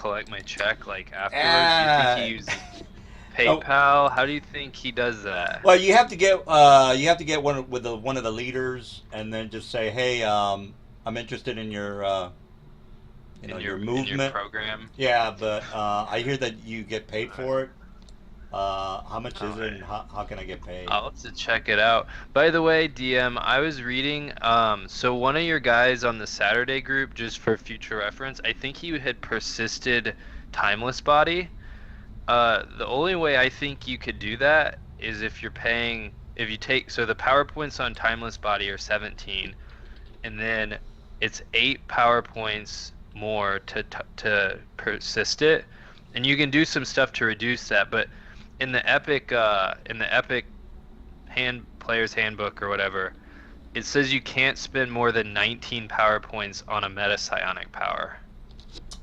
collect my check like afterwards? Do you think he Ah, uses oh, PayPal? How do you think he does that? well, you have to get one with one of the leaders, and then just say, hey, I'm interested in your your In your movement. program? Yeah, but I hear that you get paid Alright. for it. How much is it, and Alright. how can I get paid? I'll have to check it out. By the way, DM, I was reading, so one of your guys on the Saturday group, just for future reference, I think he had persisted Timeless Body. The only way I think you could do that is if you're paying, if you take, so the power points on Timeless Body are 17, and then it's 8 power points more to persist it, and you can do some stuff to reduce that, but in the epic player's handbook or whatever, it says you can't spend more than 19 power points on a meta psionic power.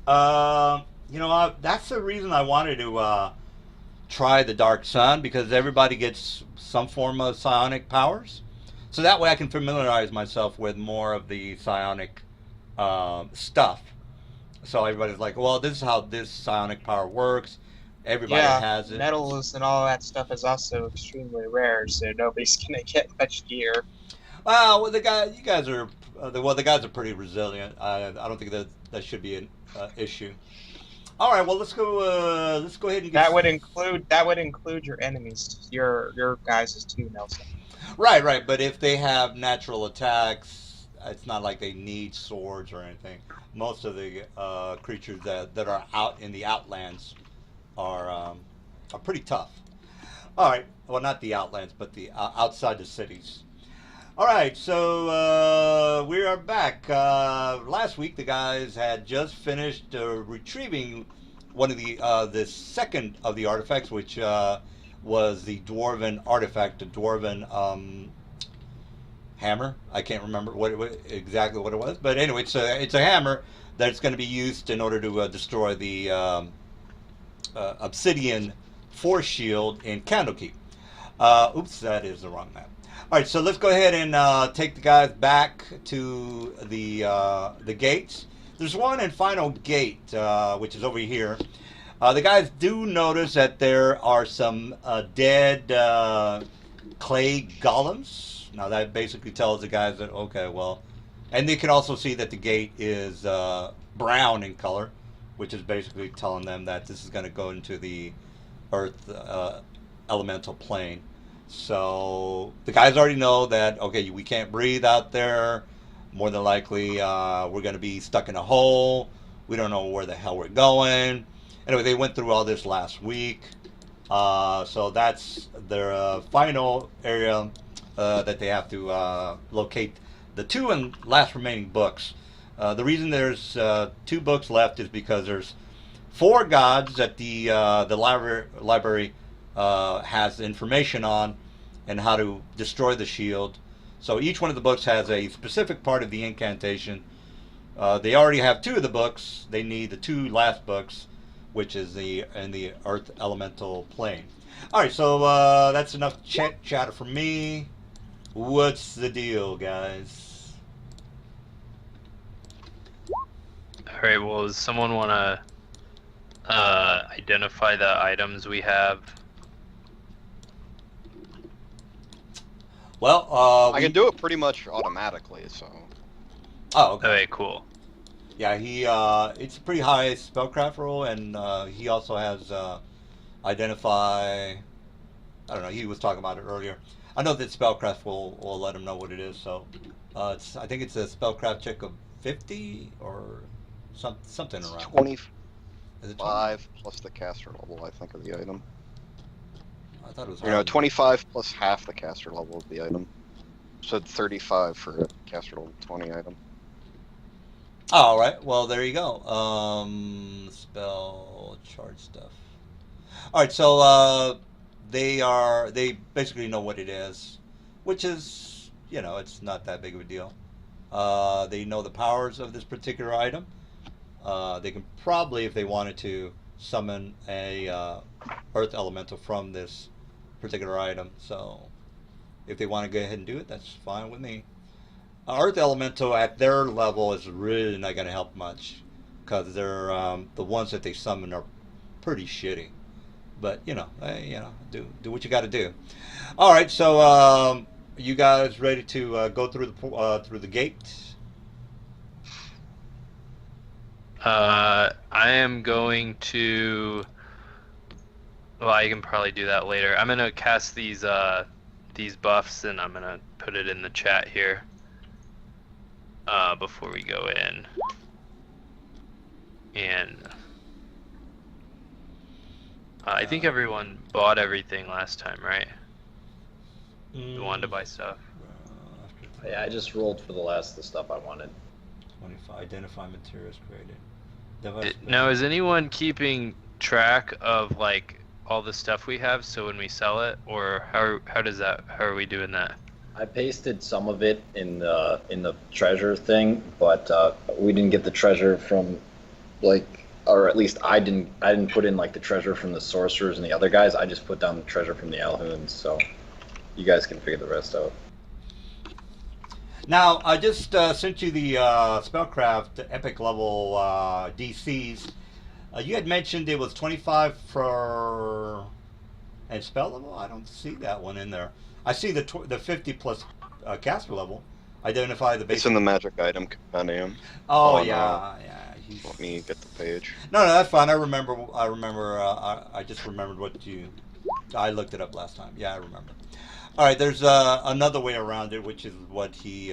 That's the reason I wanted to try the Dark Sun, because everybody gets some form of psionic powers. So that way I can familiarize myself with more of the psionic stuff. So everybody's like, well, this is how this psionic power works. Everybody Yeah, has it. metals and all that stuff is also extremely rare, so nobody's gonna get much gear. Well, you guys are, the guys are pretty resilient. I don't think that should be an issue. All right, well, let's go ahead and get. That would include your enemies, your guys' too, Nelson. Right, right. But if they have natural attacks, it's not like they need swords or anything. Most of the creatures that are out in the outlands are pretty tough. All right. Well, not the outlands, but the outside the cities. All right. So we are back. Last week, the guys had just finished retrieving one of the second of the artifacts, which was the dwarven artifact, the dwarven hammer. I can't remember exactly what it was, but anyway, it's a hammer that's going to be used in order to destroy the obsidian force shield in Candlekeep. Oops, that is the wrong map. All right, so let's go ahead and take the guys back to the gates. There's one and final gate, which is over here. The guys do notice that there are some dead clay golems. Now that basically tells the guys that, okay, well, and they can also see that the gate is brown in color, which is basically telling them that this is going to go into the earth elemental plane. So the guys already know that, okay, we can't breathe out there. More than likely, we're going to be stuck in a hole. We don't know where the hell we're going. Anyway, they went through all this last week. So that's their final area that they have to locate the two and last remaining books. The reason there's two books left is because there's four gods that the library has information on and how to destroy the shield. So each one of the books has a specific part of the incantation. They already have two of the books. They need the two last books, which is in the Earth Elemental Plane. All right, so that's enough chatter from me. What's the deal, guys? All right, well, does someone want to identify the items we have? Well, I can do it pretty much automatically, so. Oh, okay. Okay, cool. Yeah, it's a pretty high spellcraft roll, and he also has identify. I don't know. He was talking about it earlier. I know that spellcraft will let him know what it is. So, I think it's a spellcraft check of 50 or something It's around. 25 Is it 20? plus the caster level, I think, of the item. I thought it was. You know, 25 plus half the caster level of the item. So 35 for a caster level 20 item. Oh, all right. Well, there you go. Spell charge stuff. All right. So they basically know what it is, which is it's not that big of a deal. They know the powers of this particular item. They can probably, if they wanted to, summon a earth elemental from this particular item. So if they want to go ahead and do it, that's fine with me. Earth elemental at their level is really not going to help much, because they're the ones that they summon are pretty shitty. But do what you got to do. All right, so you guys ready to go through the gate? I am going to. Well, I can probably do that later. I'm gonna cast these buffs, and I'm gonna put it in the chat here. Before we go in, and I think everyone bought everything last time, right? You wanted to buy stuff. Yeah, I just rolled for the stuff I wanted. 25 identify materials created. Now, is anyone keeping track of like all the stuff we have? So when we sell it, or how does that? How are we doing that? I pasted some of it in the treasure thing, but we didn't get the treasure from or at least I didn't put in like the treasure from the sorcerers and the other guys. I just put down the treasure from the Alhoons, so you guys can figure the rest out. Now, I just sent you the Spellcraft epic level DCs. You had mentioned it was 25 for and spell level. I don't see that one in there. I see the 50 plus caster level. Identify the base. It's in the magic item compendium. Oh yeah. Let me get the page. No, that's fine. I remember. I just remembered what I looked it up last time. Yeah, I remember. All right. There's another way around it, which is what he's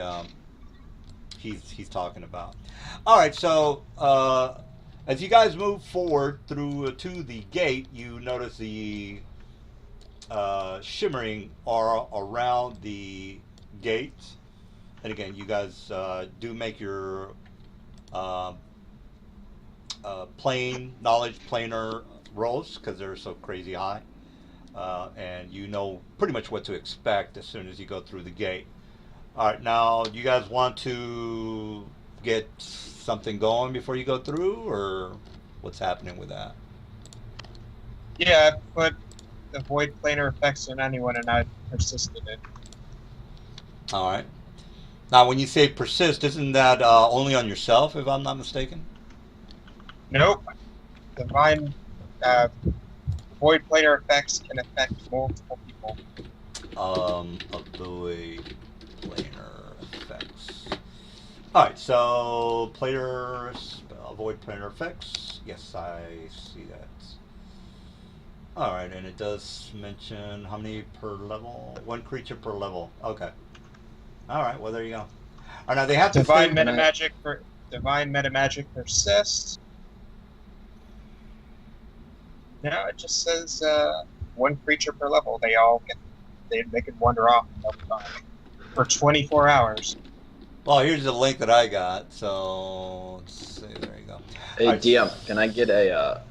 talking about. All right. So as you guys move forward through to the gate, you notice the shimmering aura around the gate. And again, you guys do make your planar rolls because they're so crazy high, and you know pretty much what to expect as soon as you go through the gate. All right, now you guys want to get something going before you go through, or what's happening with that? Yeah, I put avoid planar effects on anyone, and I persisted it. All right. Now, when you say persist, isn't that only on yourself, if I'm not mistaken? Nope. Divine avoid planar effects can affect multiple people. Avoid planar effects. All right, so avoid planar effects. Yes, I see that. All right, and it does mention how many per level? One creature per level. Okay. All right. Well, there you go. All right, now they have to divine metamagic persists. No, it just says one creature per level. They can wander off for 24 hours. Well, here's the link that I got. So let's see. There you go. Hey, right. DM, can I get a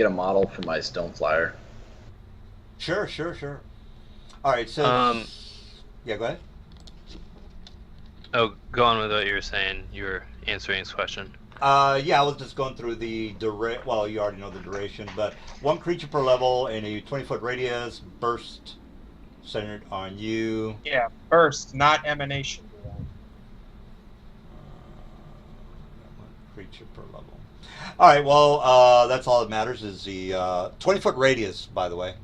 model for my stone flyer? Sure. All right. So yeah, go ahead. Oh, go on with what you were saying. You were answering his question. Yeah, I was just going through the duration. Well, you already know the duration, but one creature per level in a 20-foot radius, burst centered on you. Yeah, burst, not emanation. One creature per level. All right, well, that's all that matters is the 20-foot radius, by the way.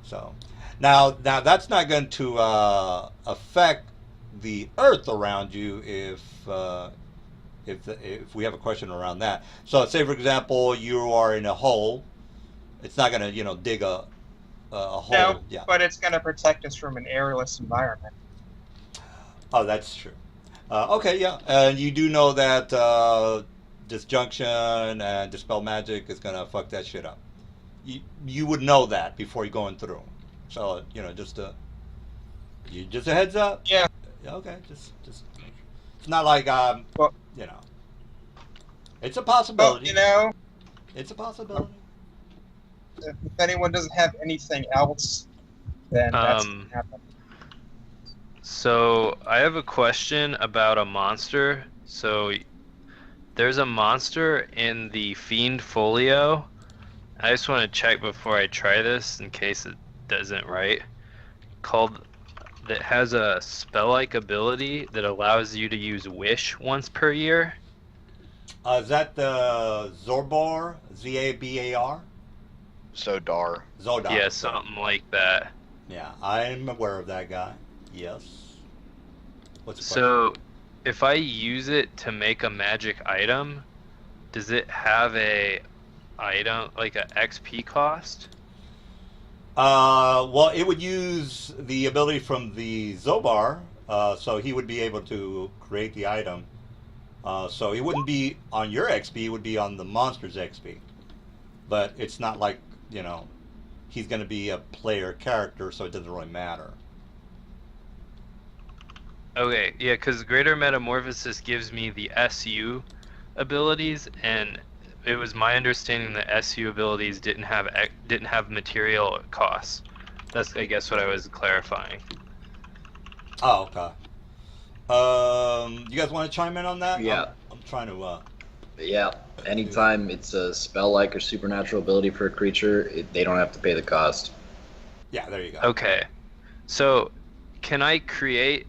So now that's not going to affect the earth around you if we have a question around that. So say for example you are in a hole, it's not going to dig a hole. No, yeah. But it's going to protect us from an airless environment. Oh, that's true. Okay, yeah, and you do know that disjunction and dispel magic is going to fuck that shit up. You would know that before you're going through. So just a heads up. Yeah. Okay, just it's not like well, it's a possibility. Well, it's a possibility. If anyone doesn't have anything else, then that's gonna happen. So I have a question about a monster. So there's a monster in the Fiend Folio. I just want to check before I try this in case it doesn't right. That has a spell-like ability that allows you to use Wish once per year. Is that the Zorbar? Zabar? Zodar. Zodar. Yeah, something like that. Yeah, I'm aware of that guy. Yes. What's the question? So, if I use it to make a magic item, does it have a item like a XP cost? Well, it would use the ability from the Zobar, so he would be able to create the item. So it wouldn't be on your XP; it would be on the monster's XP. But it's not like he's going to be a player character, so it doesn't really matter. Okay, yeah, because Greater Metamorphosis gives me the SU abilities, and it was my understanding that SU abilities didn't have material costs. That's, I guess, what I was clarifying. Oh, okay. You guys want to chime in on that? Yeah. I'm trying to. Yeah. Anytime it's a spell-like or supernatural ability for a creature, they don't have to pay the cost. Yeah, there you go. Okay, so can I create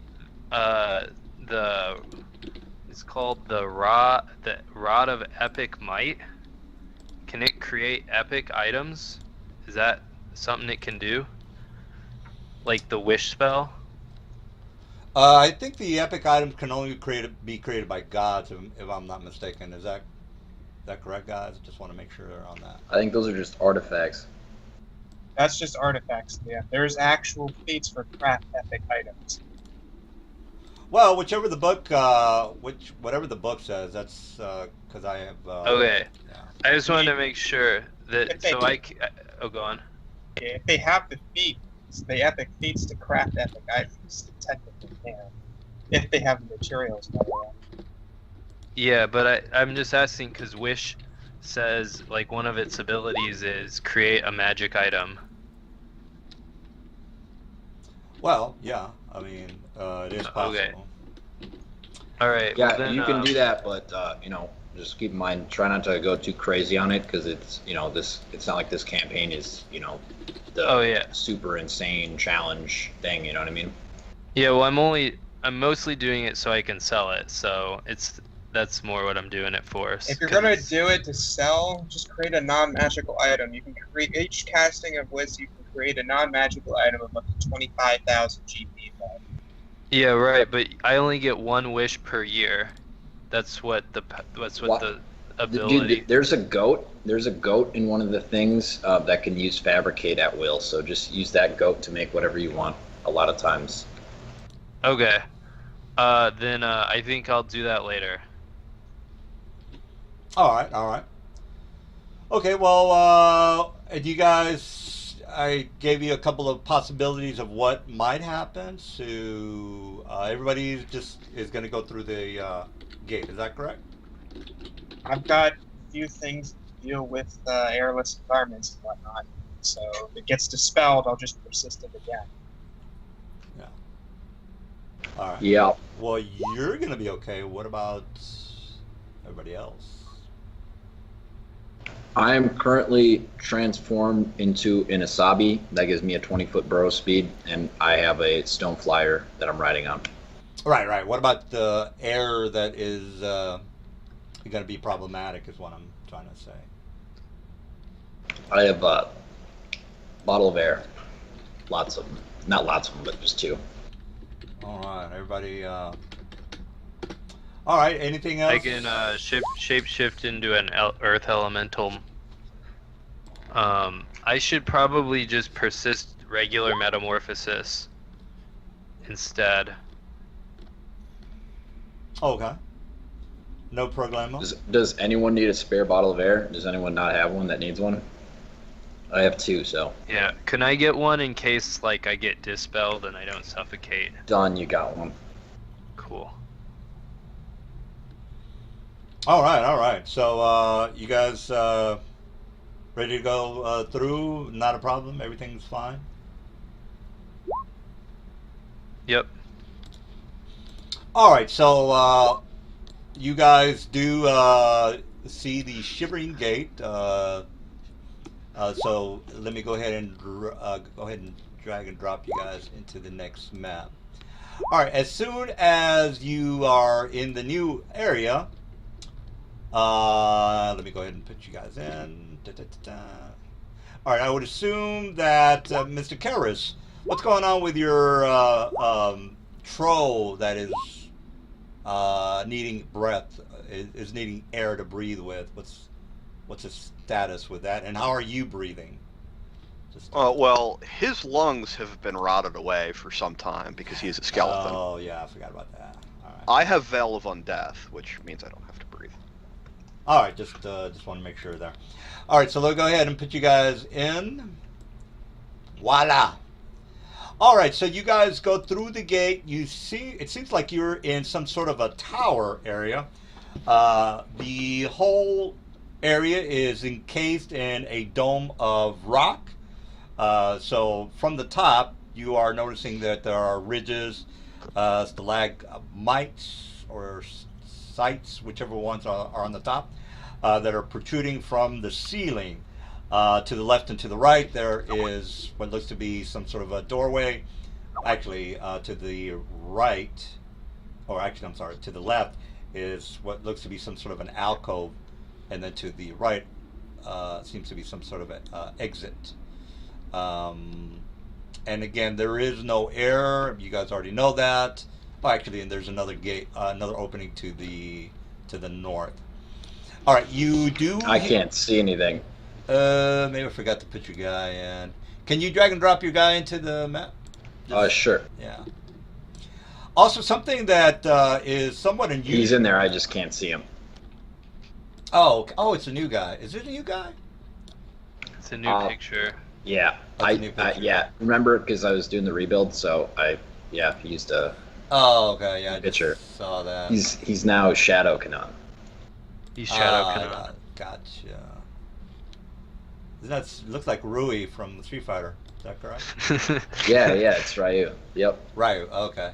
the it's called the rod of epic might? Can it create epic items? Is that something it can do? Like the wish spell? I think the epic items can only be created by gods, if I'm not mistaken. Is that correct, guys? Just want to make sure they're on that. I think those are just artifacts. That's just artifacts. Yeah, there's actual feats for craft epic items. Well, whatever the book says, that's because I have. Okay. Yeah. I just wanted to make sure that If they so do- I oh, go on. Yeah, if they have the feats, the epic feats to craft epic items, they technically can. If they have the materials, by the way. Yeah, but I'm just asking because Wish says like one of its abilities is create a magic item. Well, yeah. I mean, it is possible. Okay. All right. Yeah, then, you can do that, but just keep in mind, try not to go too crazy on it because it's it's not like this campaign is the Oh, yeah. super insane challenge thing. You know what I mean? Yeah, well, I'm mostly doing it so I can sell it. So that's more what I'm doing it for. If you're gonna do it to sell, just create a non-magical item. You can create each casting of Wiz. You can create a non-magical item of up to 25,000 GP value. Yeah, right. But I only get one wish per year. That's what the ability. Dude, there's a goat. There's a goat in one of the things that can use fabricate at will. So just use that goat to make whatever you want. A lot of times. Okay. Then I think I'll do that later. All right, all right. Okay, well, do you guys? I gave you a couple of possibilities of what might happen. So everybody just is going to go through the gate. Is that correct? I've got a few things to deal with airless environments and whatnot. So if it gets dispelled, I'll just persist it again. Yeah. All right. Yeah. Well, you're going to be okay. What about everybody else? I am currently transformed into an Asabi. That gives me a 20-foot burrow speed, and I have a stone flyer that I'm riding on. Right, right. What about the air that is going to be problematic? Is what I'm trying to say. I have a bottle of air. Lots of them. Not lots of them, but just two. All right, everybody. All right. Anything else? I can shape shift into an earth elemental. I should probably just persist regular metamorphosis instead. Okay. No problemo. Does anyone need a spare bottle of air? Does anyone not have one that needs one? I have two, so. Yeah, can I get one in case like I get dispelled and I don't suffocate? Done, you got one. Cool. All right, all right. So you guys ready to go through? Not a problem. Everything's fine. Yep. All right. So you guys do see the Shivering Gate. So let me go ahead and drag and drop you guys into the next map. All right. As soon as you are in the new area, Let me go ahead and put you guys in. Da, da, da, da. All right, I would assume that Mr. Karras, what's going on with your troll that is needing breath, is needing air to breathe with? What's his status with that, and how are you breathing? Well, his lungs have been rotted away for some time because he's a skeleton. Oh yeah, I forgot about that. All right. I have Veil of Undeath, which means I don't have to breathe. All right, just want to make sure there. All right, so let's go ahead and put you guys in. Voila. All right, so you guys go through the gate. You see, it seems like you're in some sort of a tower area. The whole area is encased in a dome of rock. So from the top, you are noticing that there are ridges, stalagmites or sites, whichever ones are on the top, that are protruding from the ceiling. To the left and to the right, there is what looks to be some sort of a doorway. Actually, to the right, or actually, I'm sorry, to the left is what looks to be some sort of an alcove, and then to the right seems to be some sort of an exit. And again, there is no air. You guys already know that. Oh, actually, and there's another gate, another opening to the north. All right, you do. I can't see anything. Maybe I forgot to put your guy in. Can you drag and drop your guy into the map? Sure. Yeah. Also, something that is somewhat unusual. He's in there. I just can't see him. Oh, it's a new guy. Is it a new guy? It's a new picture. Yeah, That's a new picture. yeah. Remember, because I was doing the rebuild, so I used a Oh, okay, yeah. I picture. just saw that. He's now Shadow Kanan. He's Shadow Kanan. Gotcha. That looks like Rui from Street Fighter. Is that correct? Yeah, it's Ryu. Yep. Ryu. Okay.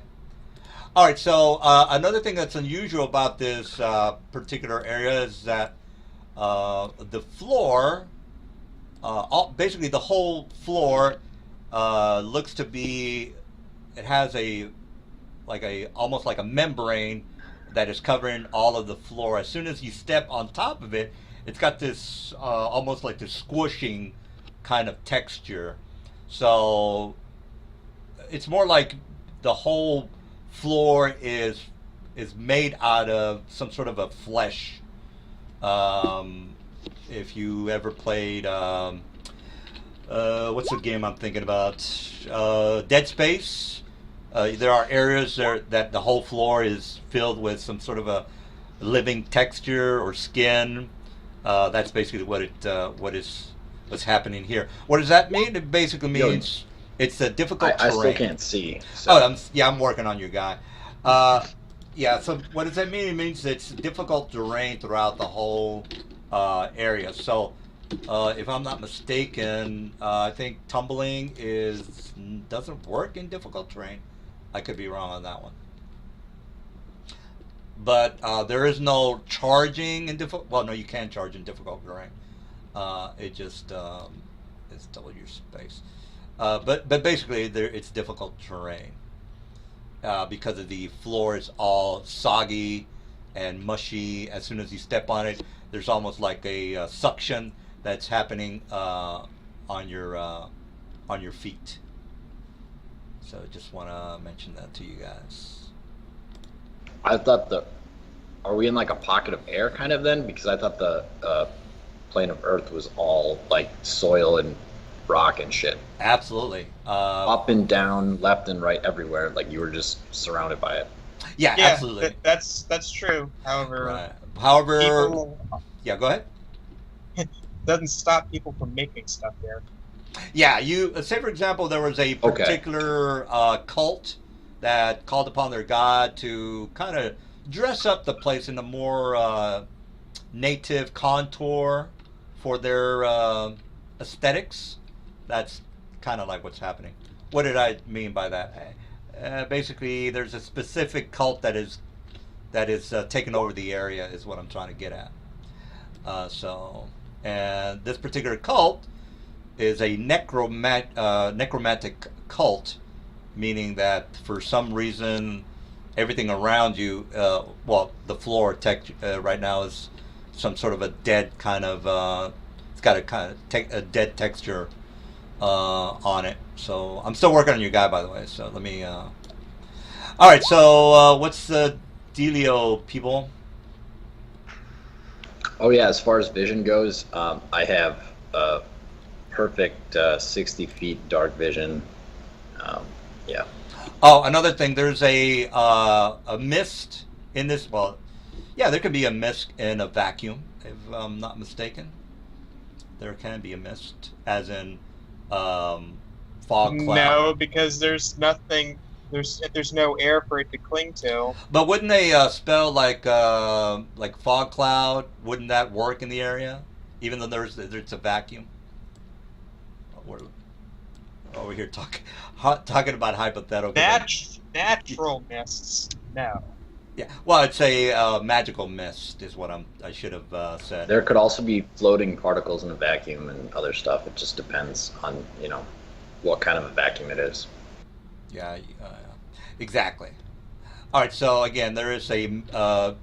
All right. So another thing that's unusual about this particular area is that the floor, basically the whole floor, looks to be. It has almost like a membrane that is covering all of the floor. As soon as you step on top of it, it's got this almost like this squishing kind of texture. So it's more like the whole floor is made out of some sort of a flesh. If you ever played what's the game I'm thinking about? Dead Space. There are areas there that the whole floor is filled with some sort of a living texture or skin. That's basically what's happening here. What does that mean? It basically means it's a difficult terrain. I still can't see. So. Oh, I'm working on your guy. Yeah. So what does that mean? It means it's difficult terrain throughout the whole area. So if I'm not mistaken, I think tumbling doesn't work in difficult terrain. I could be wrong on that one. But there is no charging in difficult. Well, no, you can charge in difficult terrain. It just it's double your space. But basically, it's difficult terrain because of the floor is all soggy and mushy. As soon as you step on it, there's almost like a suction that's happening on your feet. So just want to mention that to you guys. I thought are we in like a pocket of air kind of then? Because I thought the plane of Earth was all like soil and rock and shit. Absolutely. Up and down, left and right, everywhere. Like you were just surrounded by it. Yeah, absolutely. That's true. However, Right. However, people, yeah, go ahead. doesn't stop people from making stuff there. Yeah, you say for example, there was a particular cult that called upon their god to kind of dress up the place in a more native contour for their aesthetics. That's kind of like what's happening. What did I mean by that? Basically, there's a specific cult that is taking over the area, is what I'm trying to get at. And this particular cult is a necromantic cult, meaning that for some reason everything around you, the floor right now is some sort of a dead kind of. It's got a kind of a dead texture on it. So I'm still working on your guy, by the way. So let me. All right. So what's the dealio, people? Oh yeah, as far as vision goes, I have perfect 60 feet dark vision. Yeah. Oh, another thing. There's a mist in this. Well, yeah, there could be a mist in a vacuum, if I'm not mistaken. There can be a mist, as in fog cloud. No, because there's nothing. There's no air for it to cling to. But wouldn't a spell like fog cloud? Wouldn't that work in the area, even though there's a vacuum? We're over here talking about hypothetical. Natural mists. No. Yeah, well, it's a magical mist, is what I should have said. There could also be floating particles in a vacuum and other stuff. It just depends on what kind of a vacuum it is. Yeah, exactly. All right, so again, there is a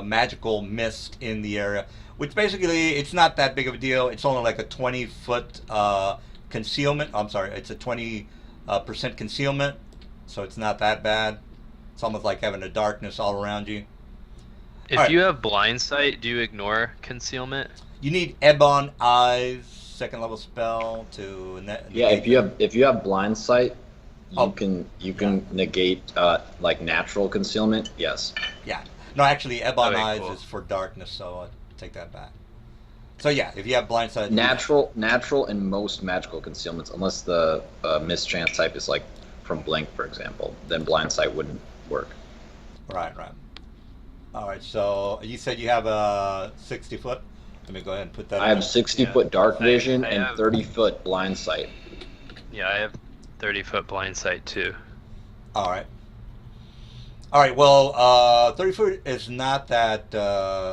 magical mist in the area, which basically it's not that big of a deal. It's only like a 20-foot concealment. I'm sorry, it's a 20% concealment, so it's not that bad. It's almost like having a darkness all around you. If you have blind sight, do you ignore concealment? You need Ebon Eyes, 2nd level spell to Yeah, if you have blind sight, you can negate like natural concealment. Yes. Yeah. No, actually, Ebon Eyes cool. is for darkness, so I'll take that back. So yeah, if you have blind sight, Natural and most magical concealments, unless the mischance type is like from blink, for example, then blind sight wouldn't work. Right. All right. So you said you have a 60-foot. Let me go ahead and put that. I have 60-foot dark vision I and have- 30-foot blind sight. Yeah, I have 30-foot blind sight too. All right. Well, 30 foot is not that.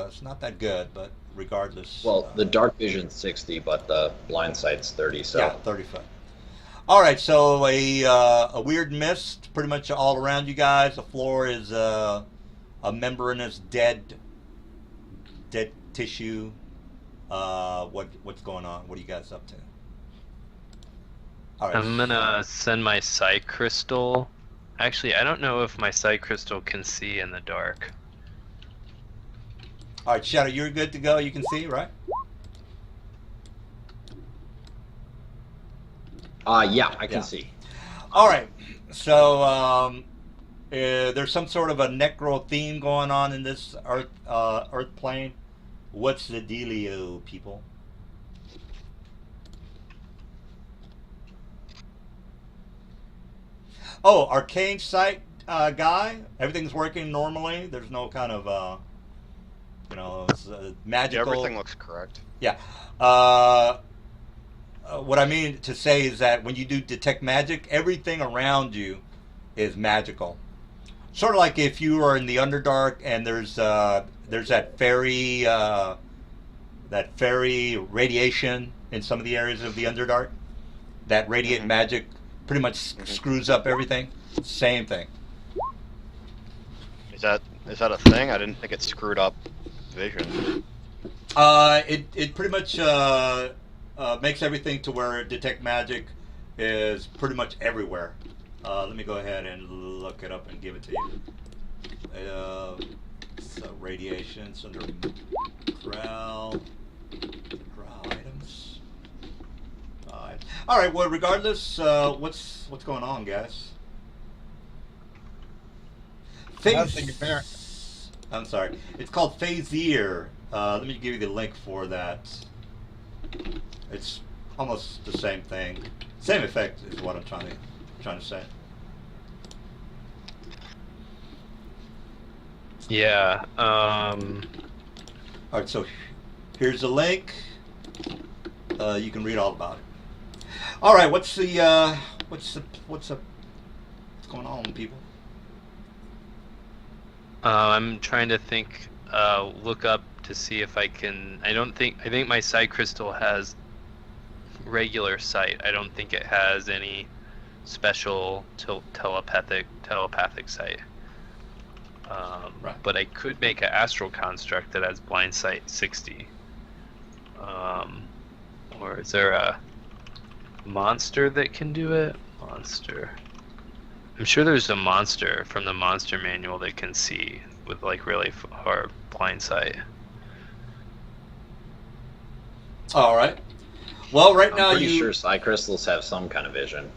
It's not that good, but regardless. Well, the dark vision's 60, but the blind sight's 30. So yeah, 30 foot. All right, so a weird mist, pretty much all around you guys. The floor is a membranous dead tissue. What's going on? What are you guys up to? All right. I'm gonna send my Psy Crystal. Actually, I don't know if my Psy Crystal can see in the dark. All right, Shadow, you're good to go. You can see, right? Yeah, I can Yeah. see. All right. So there's some sort of a necro theme going on in this Earth plane. What's the dealio, people? Oh, arcane sight guy. Everything's working normally. There's no kind of it's, magical. Yeah, everything looks correct. Yeah. What I mean to say is that when you do detect magic, everything around you is magical. Sort of like if you are in the Underdark and there's that fairy radiation in some of the areas of the Underdark. That radiant magic pretty much screws up everything. Same thing. Is that a thing? I didn't think it screwed up vision. It pretty much makes everything to where detect magic is pretty much everywhere. Let me go ahead and look it up and give it to you. So radiations under Corral items. All right. Well, regardless, what's going on, guys? Nothing apparent. I'm sorry. It's called Phasier. Let me give you the link for that. It's almost the same thing. Same effect is what I'm trying to say. Yeah. All right. So here's the link. You can read all about it. All right. What's going on, people? I'm trying to think. Look up to see if I can. I think my Psy Crystal has regular sight. I don't think it has any special telepathic sight. Right. But I could make an astral construct that has blind sight 60. Or is there a monster that can do it? Monster. I'm sure there's a monster from the monster manual that can see with like really hard blind sight. All right. Well, right now I'm pretty you. sure psi crystals have some kind of vision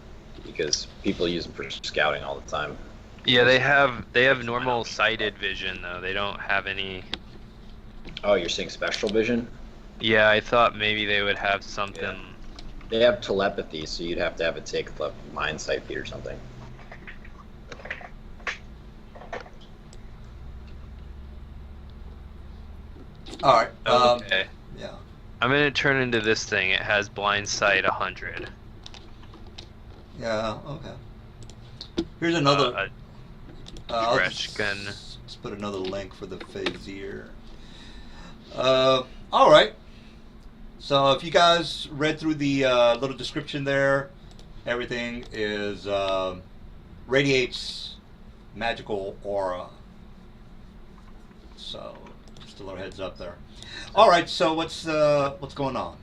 because people use them for scouting all the time. Yeah, they have normal sighted vision though. They don't have any. Oh, you're saying spectral vision? Yeah, I thought maybe they would have something. Yeah. They have telepathy, so you'd have to have it take the mind sight feed or something. All right. Okay. Yeah. I'm gonna turn into this thing. It has blind sight 100. Yeah. Okay. Here's another. I'll Fresh gun. Let's put another link for the Phasier. All right. So if you guys read through the little description there, everything is radiates magical aura. So just a little heads up there. All right. So what's going on?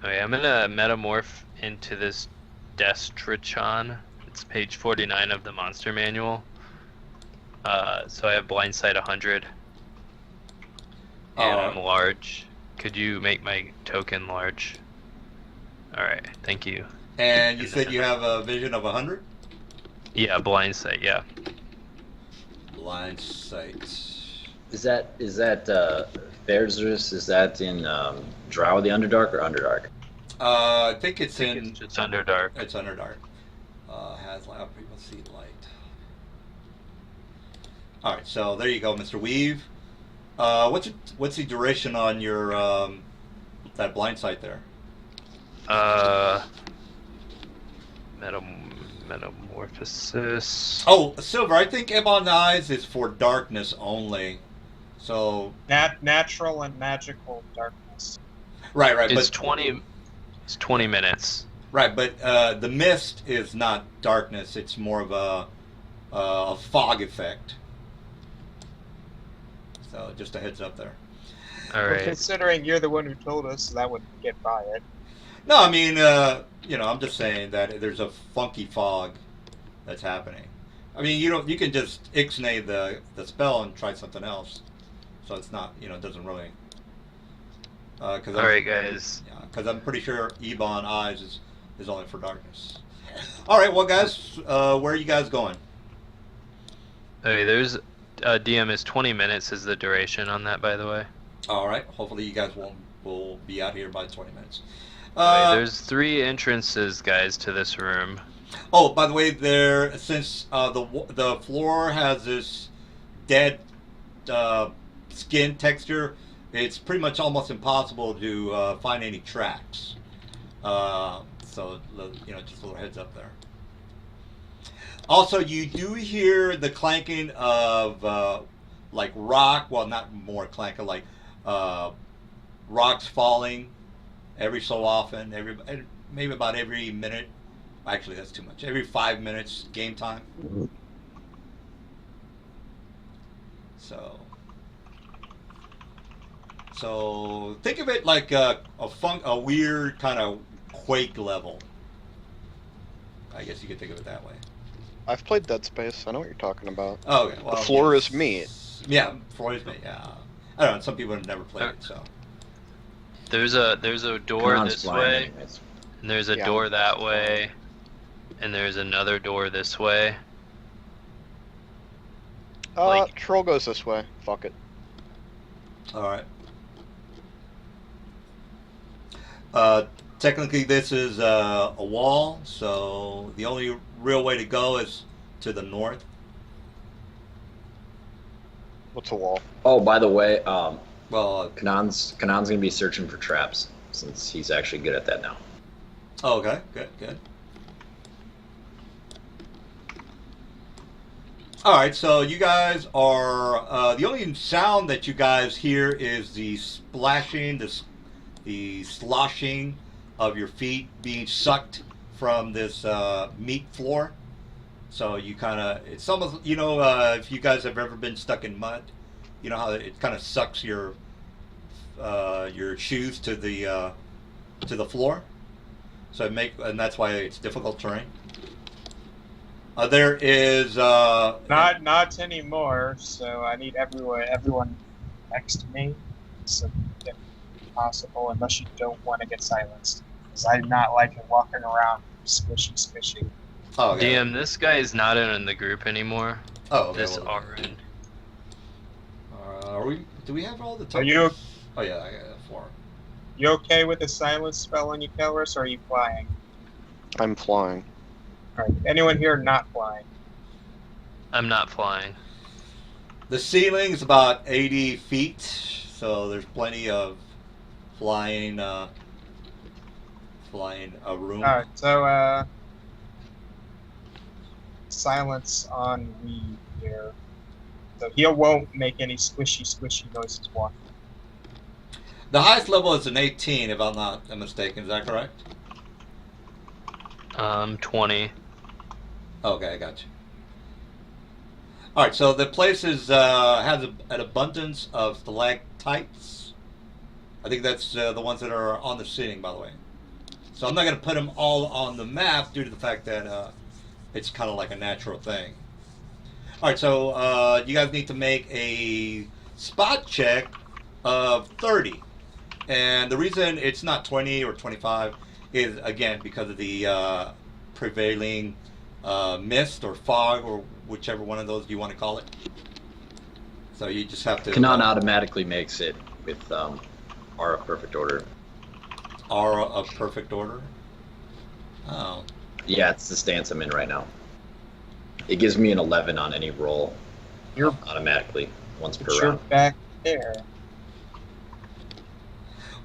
Okay, I'm gonna metamorph into this Destrichon. It's page 49 of the monster manual. So I have blind sight 100. And I'm large. Could you make my token large? Alright, thank you. And you said you have a vision of 100? Yeah, blind sight, yeah. Blind sight. Is that Fairzus? Is that in Drow of the Underdark or Underdark? I think it's It's Underdark. It's Underdark. Has light. People see light. All right, so there you go, Mr. Weave. What's the duration on your that blind sight there? Metamorphosis. Oh, Silver. I think Ebon Eyes is for darkness only. So Natural and magical darkness. right, It's but 20. It's 20 minutes. right, but the mist is not darkness. It's more of a fog effect. So just a heads up there. All Well, right. considering you're the one who told us, that would get by it. No, I mean, I'm just saying that there's a funky fog that's happening. I mean, you can just ixnay the spell and try something else. So it's not, it doesn't really. All right, guys. Yeah, because I'm pretty sure Ebon Eyes is only for darkness. All right, well, guys, where are you guys going? Okay, there's DM is 20 minutes is the duration on that, by the way. All right, hopefully you guys will be out here by 20 minutes. Okay, there's 3 entrances, guys, to this room. Oh, by the way, since the floor has this dead skin texture, it's pretty much almost impossible to find any tracks. So just a little heads up there. Also, you do hear the clanking of like rock. Well, not more clanking, like rocks falling every so often. Maybe about every minute. Actually, that's too much. Every 5 minutes, game time. So think of it like a weird kind of Quake level. I guess you could think of it that way. I've played Dead Space. I know what you're talking about. Oh, okay. Well, The floor is me. Yeah, floor is me. Yeah. I don't know. Some people have never played it, so. There's a door Kanan's this flying way, anyways. and there's a Yeah. door that way, and there's another door this way. Like- Troll goes this way. Fuck it. All right. Technically, this is a wall, so the only real way to go is to the north. What's a wall? Oh, by the way, Well, Kanan's gonna be searching for traps since he's actually good at that now. okay, good. All right, so you guys are the only sound that you guys hear is the splashing, the sloshing of your feet being sucked from this meat floor. So you kind of, it's almost, if you guys have ever been stuck in mud, you know how it kind of sucks your shoes to the floor. So and that's why it's difficult terrain. There is Not anymore. So I need everyone next to me, so if possible, unless you don't want to get silenced, because I do not like it walking around squishy. oh, okay. DM, this guy is not in the group anymore. Oh, okay, This well, RN. do we have all the Are tokens? you Oh yeah, I got 4. you okay with the silence spell on you, Kelris, or are you flying? I'm flying. All right. Anyone here not flying? I'm not flying. The ceiling's about 80 feet, so there's plenty of flying room. All right. So silence on Weed here. So he won't make any squishy noises walking. The highest level is an 18, if I'm not mistaken. Is that correct? 20. Okay, I got you. All right, so the place has an abundance of stalactites. I think that's the ones that are on the ceiling, by the way. So I'm not going to put them all on the map due to the fact that it's kind of like a natural thing. All right, so you guys need to make a spot check of 30. And the reason it's not 20 or 25 is, again, because of the prevailing mist or fog or whichever one of those you want to call it. So you just have to... Kanan automatically makes it with Aura of Perfect Order. Aura of Perfect Order? Oh. Yeah, it's the stance I'm in right now. It gives me an 11 on any roll You're automatically, once per you're round. back there.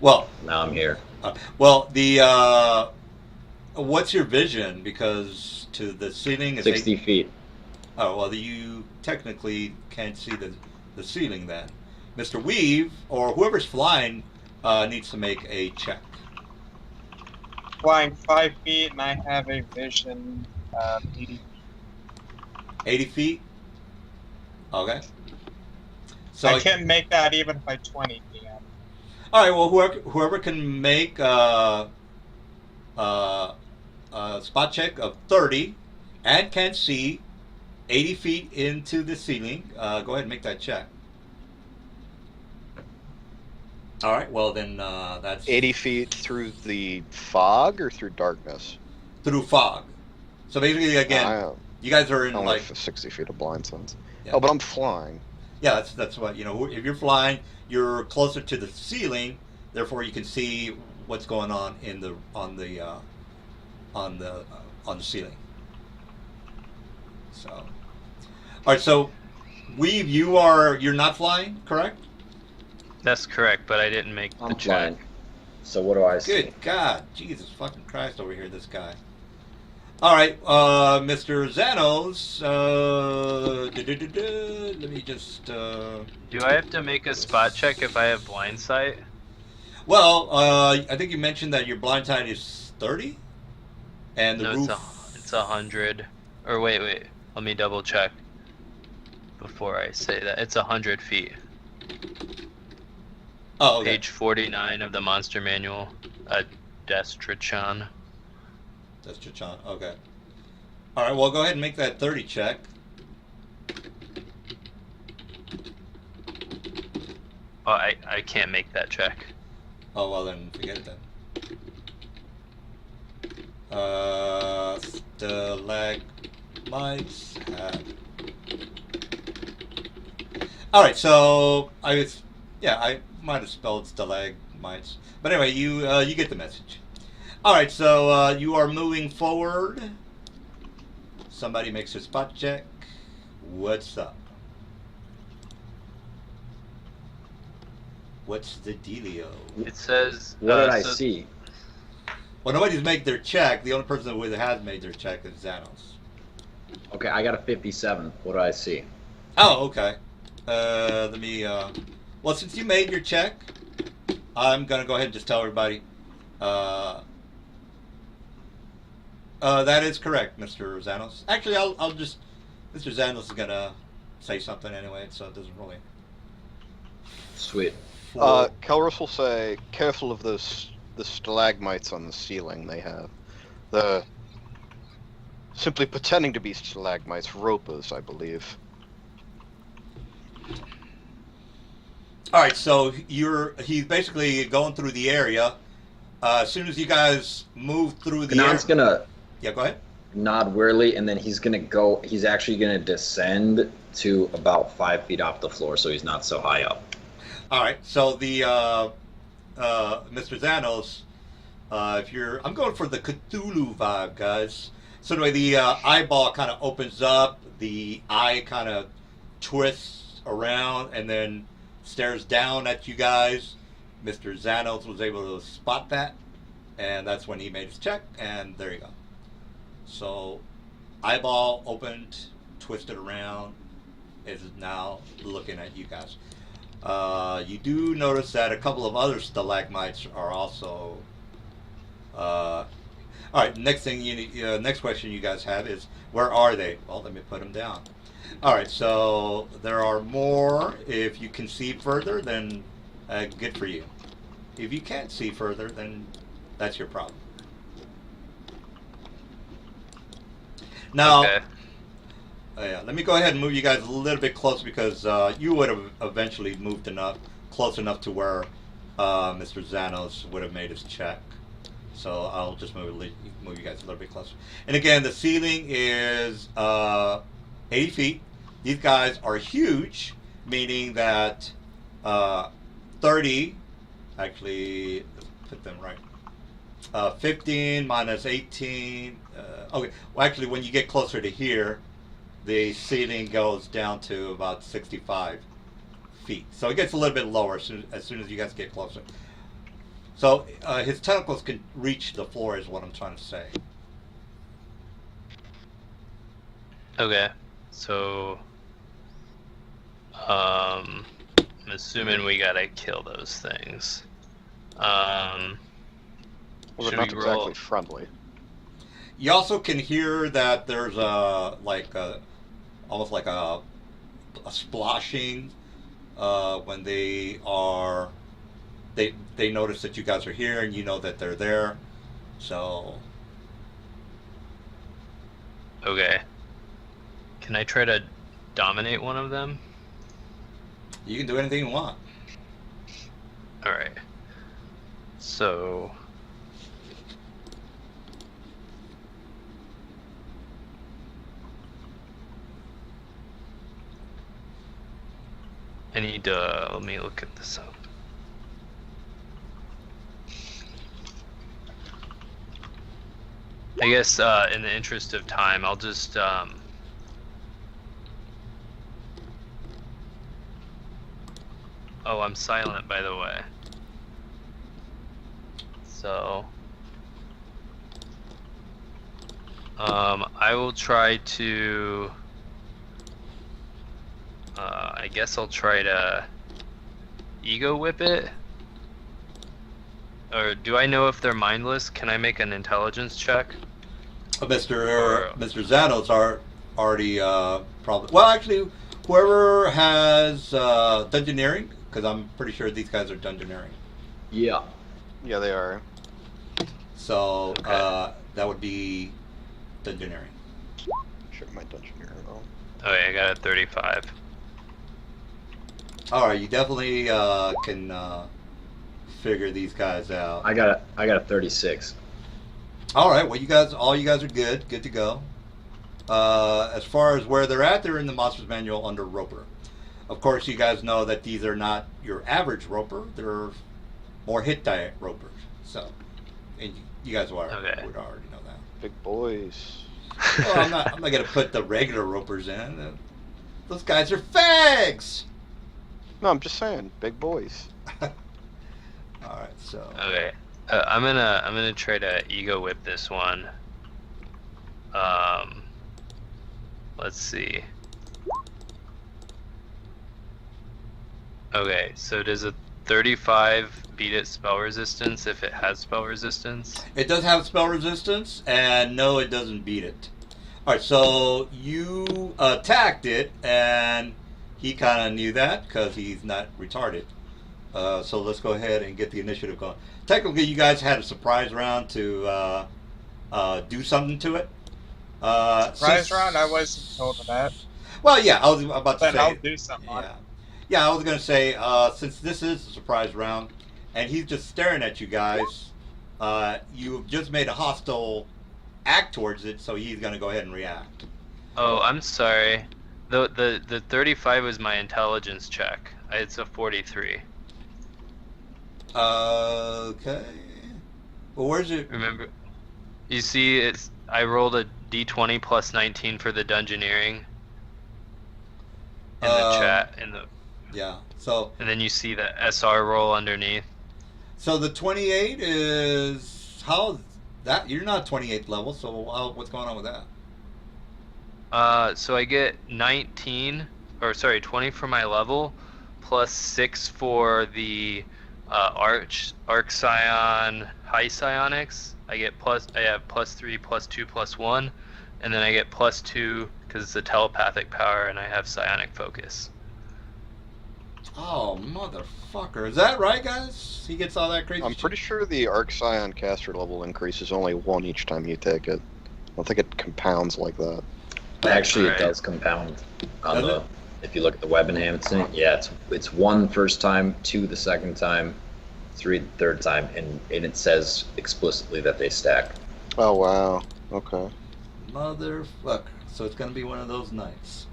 Well, Now I'm here. the... what's your vision? Because to the ceiling is 60 feet. Oh, well, you technically can't see the ceiling then. Mr. Weave, or whoever's flying, needs to make a check. Flying 5 feet, and I have a vision 80. 80 feet? Okay. So, I can't make that even if I 20 PM. all right, well, whoever can make a spot check of 30 and can see 80 feet into the ceiling, go ahead and make that check. All right, well, then that's 80 feet through the fog or through darkness? through fog. So basically, again, you guys are in only like 60 feet of blind sense. Yeah. Oh, but I'm flying. Yeah, that's what, if you're flying, you're closer to the ceiling, therefore you can see what's going on on the ceiling. So, all right, so Weave, you're not flying, correct? That's correct, but I didn't make the I'm check. flying. So what do I see? Good God, Jesus fucking Christ over here, this guy. All right, Mr. Xanos, let me just... Do I have to make a spot check if I have blind sight? Well, I think you mentioned that your blind sight is 30? And the No, roof... it's 100. Or wait, let me double check before I say that. It's 100 feet. Oh, okay. Page 49 of the Monster Manual. Destrichan. That's Chachan. Okay. All right. Well, go ahead and make that 30 check. Oh, I can't make that check. Oh well, then forget it then. Stalagmites. All right. So I might have spelled stalagmites, but anyway, you get the message. All right, so you are moving forward. Somebody makes a spot check. What's up? What's the dealio? It says. What did I so see? Well, nobody's made their check. The only person who has made their check is Xanos. Okay, I got a 57. What do I see? Oh, okay. Let me. Well, since you made your check, I'm gonna go ahead and just tell everybody. That is correct, Mr. Zanos. Actually, I'll just. Mr. Zanos is gonna say something anyway, so it doesn't really. Sweet. Flow. Kelrus will say, careful of those the stalagmites on the ceiling they have. The simply pretending to be stalagmites, ropers, I believe. All right, so he's basically going through the area. As soon as you guys move through the area, Ganon's gonna yeah, go ahead. nod wearily, and then he's gonna go. He's actually gonna descend to about 5 feet off the floor, so he's not so high up. All right, so the Mr. Zanos, if you're, I'm going for the Cthulhu vibe, guys. So anyway, the eyeball kind of opens up, the eye kind of twists around, and then stares down at you guys. Mr. Zanos was able to spot that, and that's when he made his check, and there you go. So, eyeball opened, twisted around, is now looking at you guys. You do notice that a couple of other stalagmites are also. All right. Next thing next question you guys have is, where are they? Well, let me put them down. All right. So there are more. If you can see further, then good for you. If you can't see further, then that's your problem. Now. Okay. Yeah, let me go ahead and move you guys a little bit closer because you would have eventually moved close enough to where Mr. Zanos would have made his check. So I'll just move you guys a little bit closer. And again, the ceiling is 80 feet. These guys are huge, meaning that 30, actually, let's put them right. 15 minus 18. Okay, well, actually, when you get closer to here, the ceiling goes down to about 65 feet. So it gets a little bit lower as soon as you guys get closer. So his tentacles can reach the floor is what I'm trying to say. Okay. So, I'm assuming we gotta kill those things. Well, they're Should not we roll? exactly friendly. You also can hear that there's almost like a splashing when they notice that you guys are here and you know that they're there. So Okay. Can I try to dominate one of them? you can do anything you want. Alright. So. I need to. Let me look at this up. I guess in the interest of time, I'll just oh, I'm silent, by the way. So I will try to I guess I'll try to ego whip it. Or do I know if they're mindless? Can I make an intelligence check? Mr. Zanos are already probably. Well, actually, whoever has dungeoneering, because I'm pretty sure these guys are dungeoneering. Yeah. Yeah, they are. So Okay. that would be dungeoneering. Check my dungeon here at all. Okay, I got a 35. All right, you definitely can figure these guys out. I got a 36. All right, well, all you guys are good to go. As far as where they're at, they're in the Monsters Manual under Roper. Of course, you guys know that these are not your average Roper; they're more hit die Ropers. So, and you guys would Okay. already know that. Big boys. Well, I'm not gonna put the regular Ropers in. Those guys are fags. No, I'm just saying, big boys. All right, so. Okay. I'm gonna try to ego whip this one. Let's see. Okay, so does a 35 beat its spell resistance if it has spell resistance? It does have spell resistance, and no, it doesn't beat it. All right, so you attacked it, and he kind of knew that because he's not retarded. So let's go ahead and get the initiative going. Technically, you guys had a surprise round to do something to it. Surprise round? I wasn't told of that. Well, yeah, I was about to Then say. I'll do something on it. Yeah, I was going to say, since this is a surprise round, and he's just staring at you guys, you've just made a hostile act towards it, so he's going to go ahead and react. Oh, I'm sorry. The 35 was my intelligence check. It's a 43. Okay. Well, where's it? Remember, you see, I rolled a d20 plus 19 for the dungeoneering in the chat Yeah. So. and then you see the SR roll underneath. So the 28 is how that you're not 28th level. So what's going on with that? So I get 20 for my level, plus 6 for the Arch Scion High Psionics. I have plus 3, plus 2, plus 1, and then I get plus 2 because it's a telepathic power, and I have Psionic Focus. Oh, motherfucker. Is that right, guys? He gets all that crazy I'm shit? pretty sure the Arc Scion caster level increases only 1 each time you take it. I don't think it compounds like that. Actually, Right. it does compound on Does the. it? If you look at the web enhancement, yeah, it's 1 first time, 2 the second time, 3 the third time, and it says explicitly that they stack. Oh, wow. Okay. Motherfucker. So it's going to be one of those nights.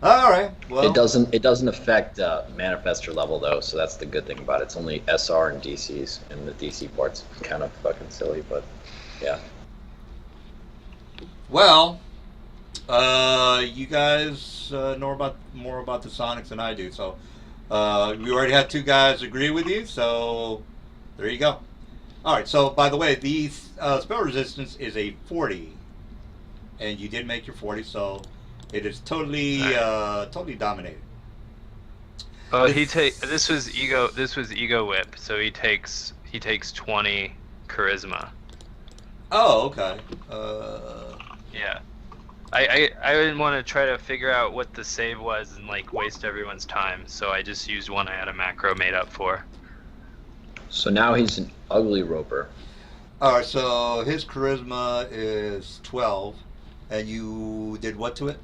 All right. Well, It doesn't affect manifester level though, so that's the good thing about it. It's only SR and DCs, and the DC part's kind of fucking silly, but yeah. Well, you guys know more about the Sonics than I do. So we already had 2 guys agree with you. So there you go. All right. So by the way, the spell resistance is a 40, and you did make your 40. So it is totally dominated. Oh, this was ego whip, so he takes 20 charisma. Oh, okay. Yeah. I didn't want to try to figure out what the save was and like waste everyone's time, so I just used one I had a macro made up for. So now he's an ugly roper. All right. So his charisma is 12, and you did what to it?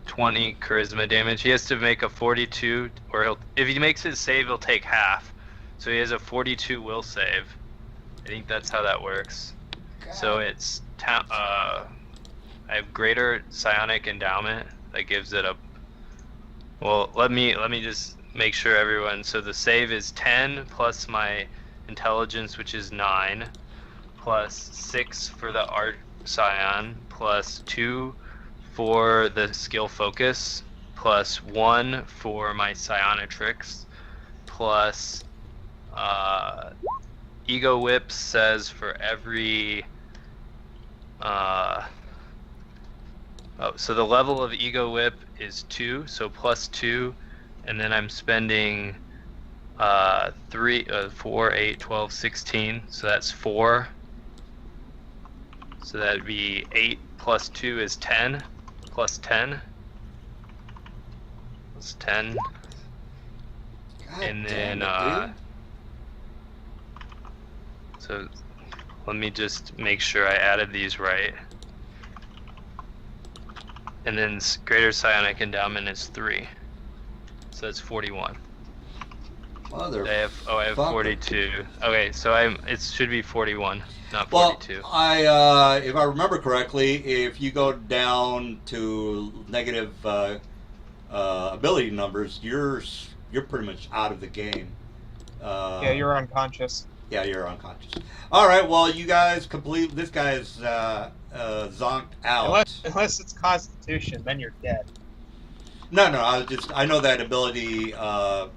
20 charisma damage. He has to make a 42, or if he makes his save, he'll take half. So he has a 42 will save. I think that's how that works. So it's I have greater psionic endowment that gives it a. Well, let me just make sure everyone. So the save is 10 plus my intelligence, which is 9, plus 6 for the art scion, plus 2 for the skill focus, plus 1 for my psionetrics, plus ego whip says for every so the level of ego whip is 2, so plus 2, and then I'm spending 3 4 8 12 16, so that's 4, so that'd be 8 plus 2 is 10, plus 10 plus 10, God and damn then it, dude. so let me just make sure I added these right. And then greater psionic endowment is 3. So that's 41. I have 42. Okay, so it should be 41, not 42. Well, if I remember correctly, if you go down to negative ability numbers, you're pretty much out of the game. Yeah, you're unconscious. Yeah, you're unconscious. All right, well, you guys this guy is zonked out. Unless it's Constitution, then you're dead. No, I know that ability,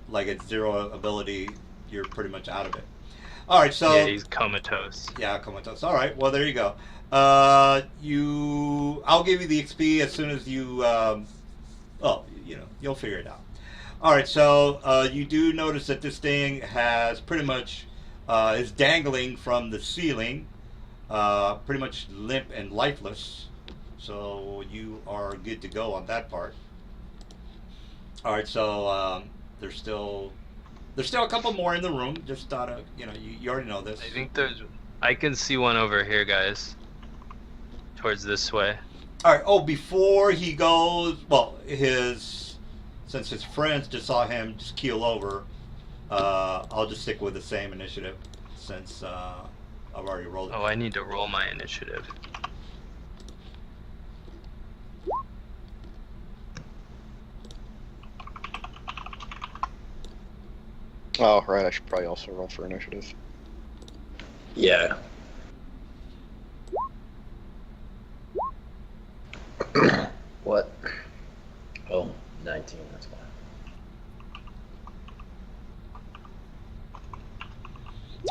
like it's 0 ability, you're pretty much out of it. All right, so Yeah, he's comatose. yeah, comatose. All right, well there you go. I'll give you the XP as soon as you, you'll figure it out. All right, so you do notice that this thing has pretty much is dangling from the ceiling, pretty much limp and lifeless. So you are good to go on that part. All right, so there's still a couple more in the room. Just thought of you already know this. I think I can see one over here, guys. Towards this way. All right. Oh, before he goes, well, since his friends just saw him just keel over, I'll just stick with the same initiative since I've already rolled it. Oh, I need to roll my initiative. Oh, right. I should probably also roll for initiative. Yeah. What? Oh, 19, that's fine.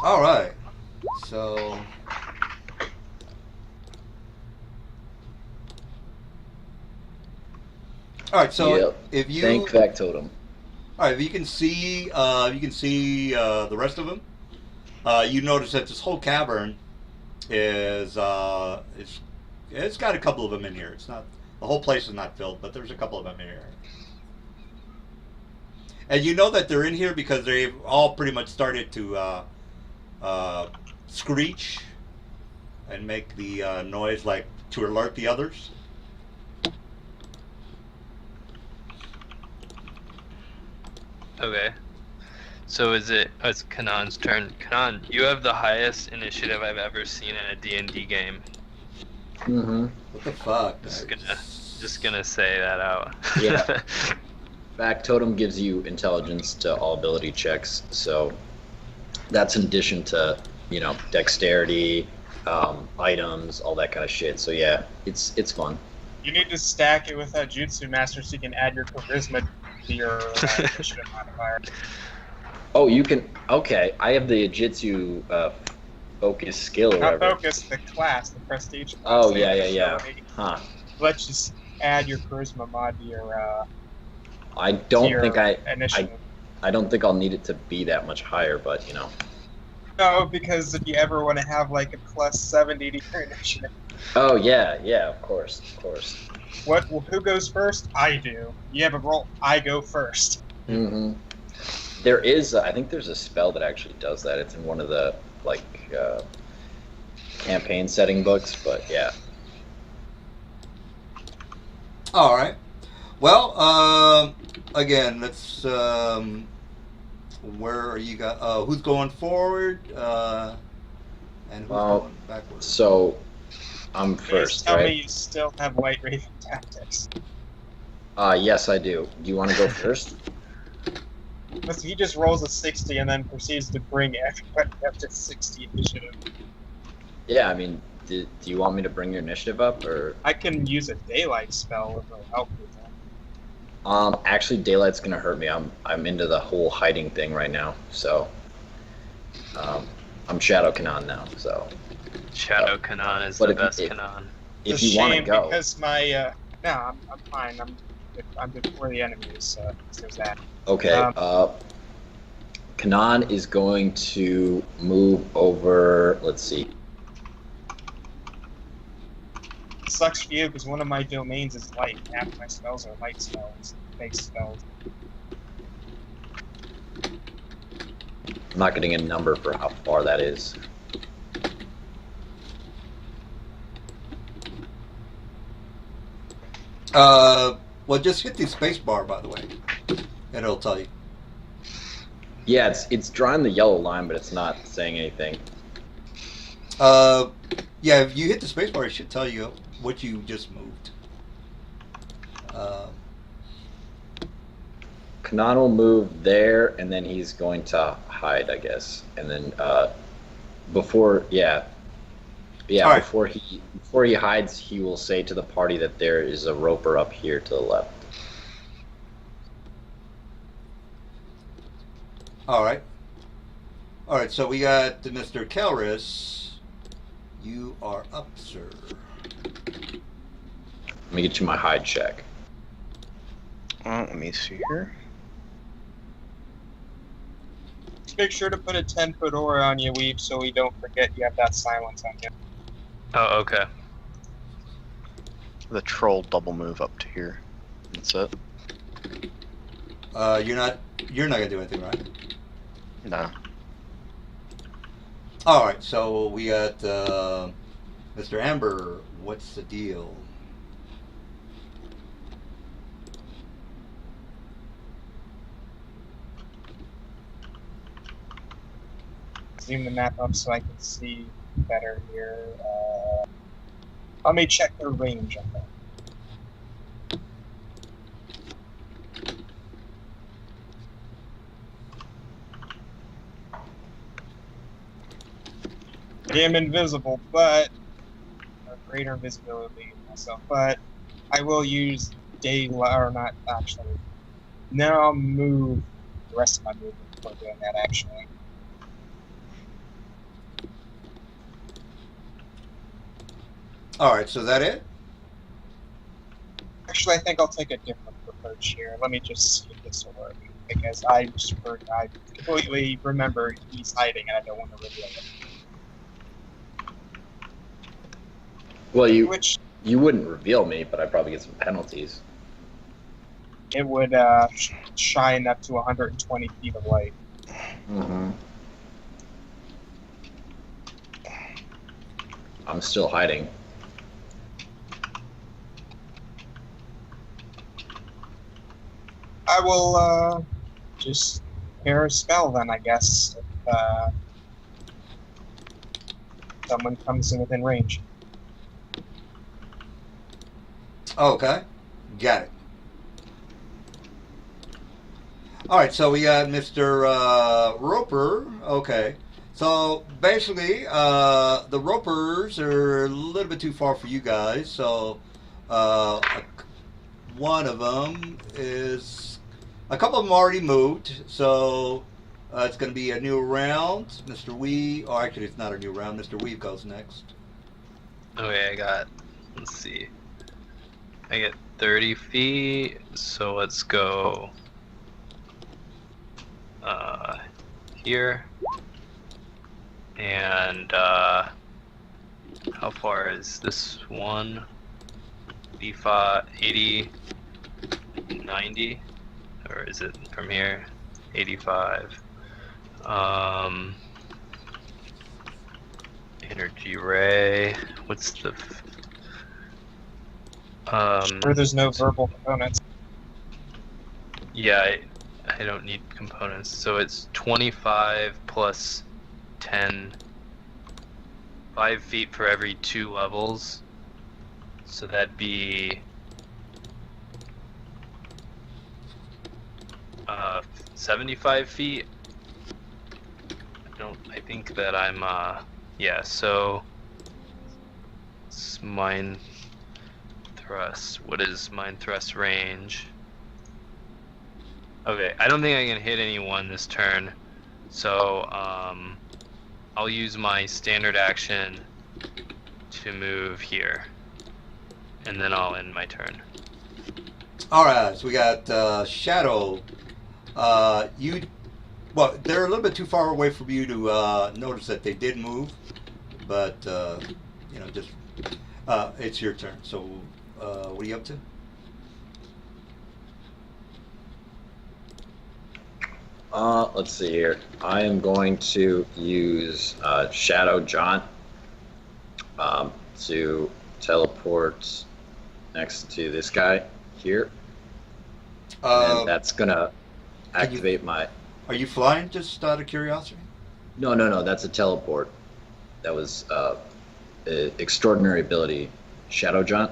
All right. So. All right. So Yep. if you Thank Factotum. all right, if you can see, the rest of them. You notice that this whole cavern is it's got a couple of them in here. It's not the whole place is not filled, but there's a couple of them in here. And you know that they're in here because they've all pretty much started to screech and make the noise like to alert the others. Okay. So it's Kanan's turn. Kanan, you have the highest initiative I've ever seen in a D&D game. Mm-hmm. What the fuck? Just gonna say that out. Yeah. Factotum gives you intelligence to all ability checks, so that's in addition to, dexterity, items, all that kind of shit. So yeah, it's fun. You need to stack it with that Jutsu Master so you can add your charisma to your initiative modifier. Oh, you can. Okay, I have the Jitsu focus skill or Not whatever. focus, the class, the prestige class. Oh, They yeah. have ability. Huh. Let's just add your charisma mod to your I don't think initiative. I don't think I'll need it to be that much higher, but No, because if you ever want to have like a plus 70 to your initiative. Oh yeah, of course. Who goes first? I do. You have a roll. I go first. Mm-hmm. There is, I think there's a spell that actually does that. It's in one of the campaign setting books, but yeah. All right. Well, again, let's. Where are you guys? Who's going forward? And who's going backwards? So, I'm Please first, tell me right? you still have White Raven tactics. Yes, I do. Do you want to go first? Listen, he just rolls a 60 and then proceeds to bring everybody up to 60 initiative. Yeah, I mean, do you want me to bring your initiative up, or? I can use a daylight spell if it'll help with that. Actually, daylight's gonna hurt me. I'm into the whole hiding thing right now, so. I'm Shadow Kanan now, so. Shadow Kanan is But the if- best if- Kanan. If It's a you want to shame go. because my no, I'm fine. I'm before the enemies, so there's that. Okay, Kanan is going to move over, let's see. It sucks for you because one of my domains is light. Half my spells are light spells, base spells. I'm not getting a number for how far that is. Well, just hit the space bar, by the way, and it'll tell you. Yeah, it's drawing the yellow line, but it's not saying anything. Yeah, if you hit the space bar, it should tell you what you just moved. Kanan will move there, and then he's going to hide, I guess. And then before, All right. before he hides, he will say to the party that there is a roper up here to the left. All right. All right. So we got Mr. Kelris. You are up, sir. Let me get you my hide check. Let me see here. make sure to put a 10-foot aura on you, Weave, so we don't forget you have that silence on you. Oh, okay. The troll double move up to here. That's it. You're not gonna do anything, right? No. All right. So we got Mr. Amber. What's the deal? Zoom the map up so I can see better here. Let me check their range on that. I am invisible, but or greater visibility myself. But I will use or not actually. Now I'll move the rest of my movement before doing that. Actually, All right. So is that it? I think I'll take a different approach here. Let me just see if this will work because I completely remember he's hiding and I don't want to reveal it. Well, you Which wouldn't reveal me, but I'd probably get some penalties. it would shine up to 120 feet of light. Mm-hmm. I'm still hiding. I will just pair a spell then, I guess, if someone comes in within range. Okay. Got it. All right. So we got Mr. Roper. Okay. So basically, the Ropers are a little bit too far for you guys. So one of them is a couple of them already moved. So it's going to be a new round. Mr. Weave. Oh, actually, it's not a new round. Mr. Weave goes next. Okay, let's see. I get 30 feet, so let's go here. And how far is this one? 85, 80, 90? Or is it from here? 85. Energy ray. What's the Sure, there's no verbal components. yeah, I don't need components. So it's 25 plus 10, 5 feet for every 2 levels. So that'd be 75 feet. I think that I'm yeah, so it's mine thrust. What is mine thrust range? Okay, I don't think I can hit anyone this turn, so I'll use my standard action to move here, and then I'll end my turn. All right, so we got Shadow. Well, they're a little bit too far away from you to notice that they did move, but just it's your turn. So, what are you up to? Let's see here. I am going to use Shadow Jaunt to teleport next to this guy here. And that's gonna activate my. Are you flying? Just out of curiosity. No. That's a teleport. That was extraordinary ability, Shadow Jaunt.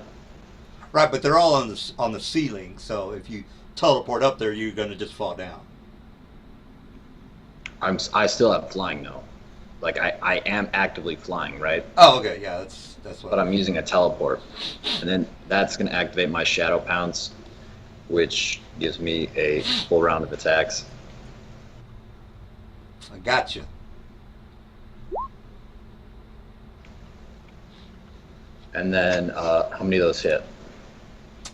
Right, but they're all on the ceiling. So if you teleport up there, you're going to just fall down. I still have flying though. Like I am actively flying, right? Oh, okay, yeah, that's what. But I'm using a teleport, and then that's gonna activate my Shadow Pounce, which gives me a full round of attacks. I gotcha. And then how many of those hit?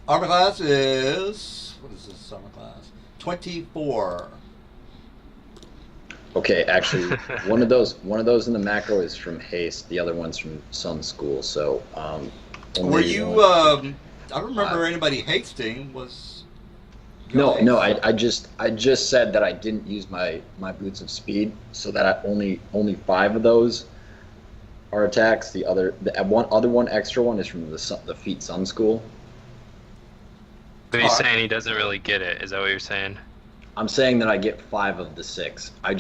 Armor class is what is this armor class? 24. Okay, actually, one of those in the macro is from haste. The other one's from some school. So Were only you? one. I don't remember anybody hasting. Was you all No. haste? I just said that I didn't use my boots of speed, so that only 5 of those are attacks. The other one extra one is from the feet sun school. So All he's right. saying he doesn't really get it. Is that what you're saying? I'm saying that I get 5 of the 6. Oh, I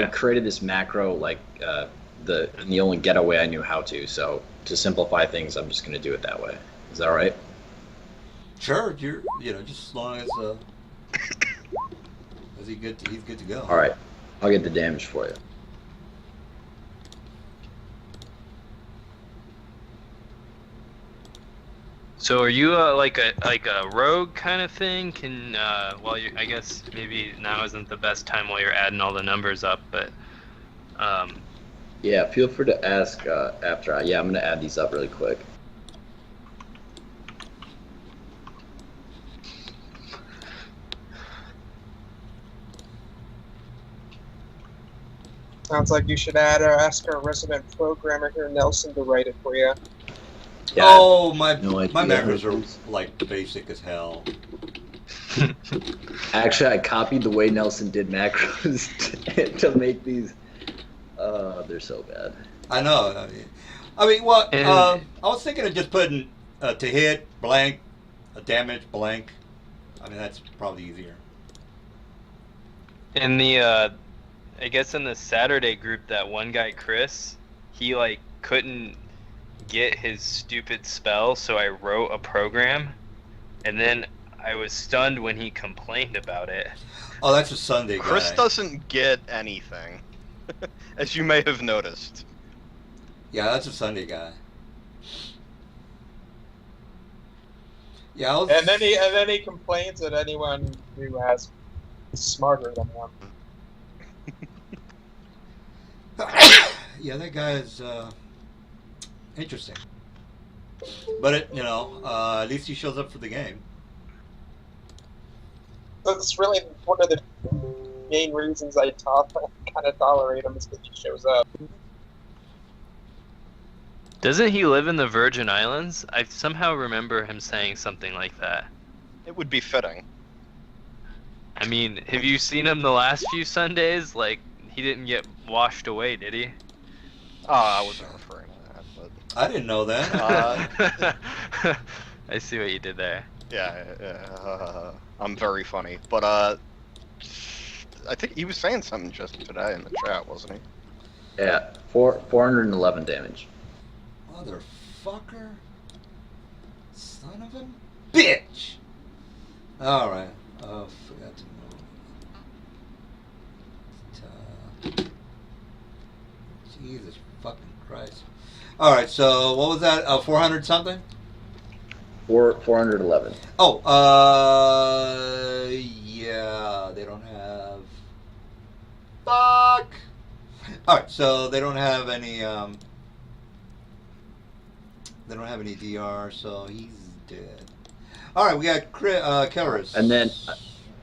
okay. created this macro like in the only getaway I knew how to. So to simplify things, I'm just gonna do it that way. Is that all right? Sure, just as long as he's good to go. All right. I'll get the damage for you. So are you like a rogue kind of thing? Can well, I guess maybe now isn't the best time while you're adding all the numbers up, but um, Yeah. Feel free to ask after. Yeah, I'm gonna add these up really quick. Sounds like you should ask our resident programmer here, Nelson, to write it for you. Yeah. Oh, No my idea. macros are like basic as hell. Actually, I copied the way Nelson did macros to make these. They're so bad. I know. What? And I was thinking of just putting to hit blank, a damage blank. That's probably easier. in the I guess in the Saturday group, that one guy Chris, he like couldn't get his stupid spell, so I wrote a program, and then I was stunned when he complained about it. Oh, that's a Sunday guy. Chris doesn't get anything, as you may have noticed. Yeah, that's a Sunday guy. Yeah, And then he complains that anyone who is smarter than him. yeah, that guy is interesting. But at least he shows up for the game. That's really one of the main reasons I kind of tolerate him is because he shows up. Doesn't he live in the Virgin Islands? I somehow remember him saying something like that. It would be fitting. I mean, have you seen him the last few Sundays? Like, he didn't get washed away, did he? Oh, I wasn't referring to that, but I didn't know that. I see what you did there. yeah, I'm very funny. But I think he was saying something just today in the chat, wasn't he? Yeah, 411 damage. Motherfucker. Son of a bitch. Alright. Oh, forgot to move. Jesus fucking Christ. Alright, so what was that? 400 something? 411. Oh, yeah, they don't have. Fuck! Alright, so they don't have any, they don't have any DR, so he's dead. Alright, we got Kelris. And then,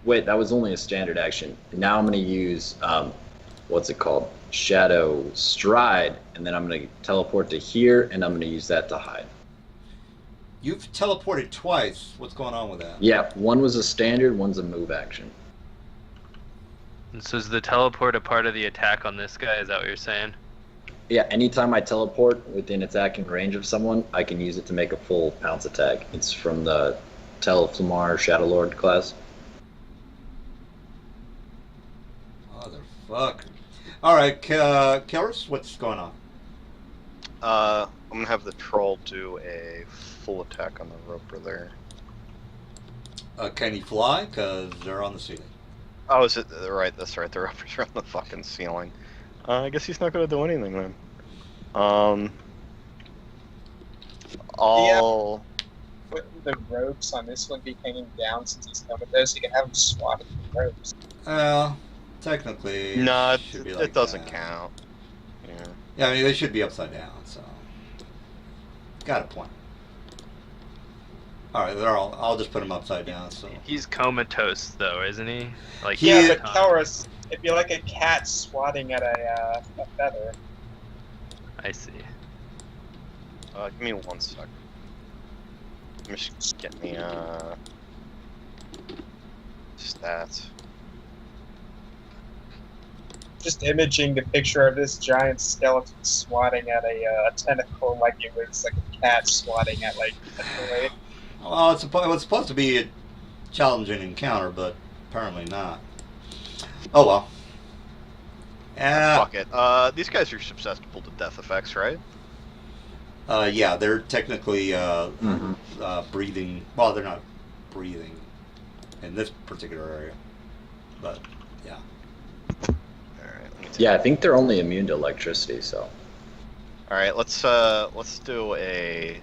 wait, that was only a standard action. Now I'm going to use, what's it called? Shadow Stride, and then I'm going to teleport to here, and I'm going to use that to hide. You've teleported twice. What's going on with that? Yeah, one was a standard, one's a move action. And so is the teleport a part of the attack on this guy? Is that what you're saying? Yeah, anytime I teleport within attacking range of someone, I can use it to make a full pounce attack. It's from the Telflamar Shadow Lord class. Motherfucker. Alright, Kelris, what's going on? I'm gonna have the troll do a full attack on the roper there. Can he fly? Because they're on the ceiling. Oh, is it right? That's right. The ropers are on the fucking ceiling. I guess he's not gonna do anything then. I'll. Wouldn't the ropes on this one be hanging down since he's coming there, so you can have him swat at the ropes? Technically. No, should be it like doesn't that. count. Yeah. Yeah, they should be upside down, so. Got a point. Alright, I'll just put them upside down, so. He's comatose though, isn't he? Like He Yeah, is- but It'd be like a cat swatting at a feather. I see. Give me 1 sec. Let me just get me stats. Just imaging the picture of this giant skeleton swatting at a tentacle like it was like a cat swatting at like a toy. Well, it was supposed to be a challenging encounter, but apparently not. Oh well. Yeah. Fuck it. These guys are susceptible to death effects, right? Yeah, they're technically Mhm. breathing. Well, they're not breathing in this particular area, but yeah. Alright, let me take Yeah, I think they're only immune to electricity, so. Alright, let's do a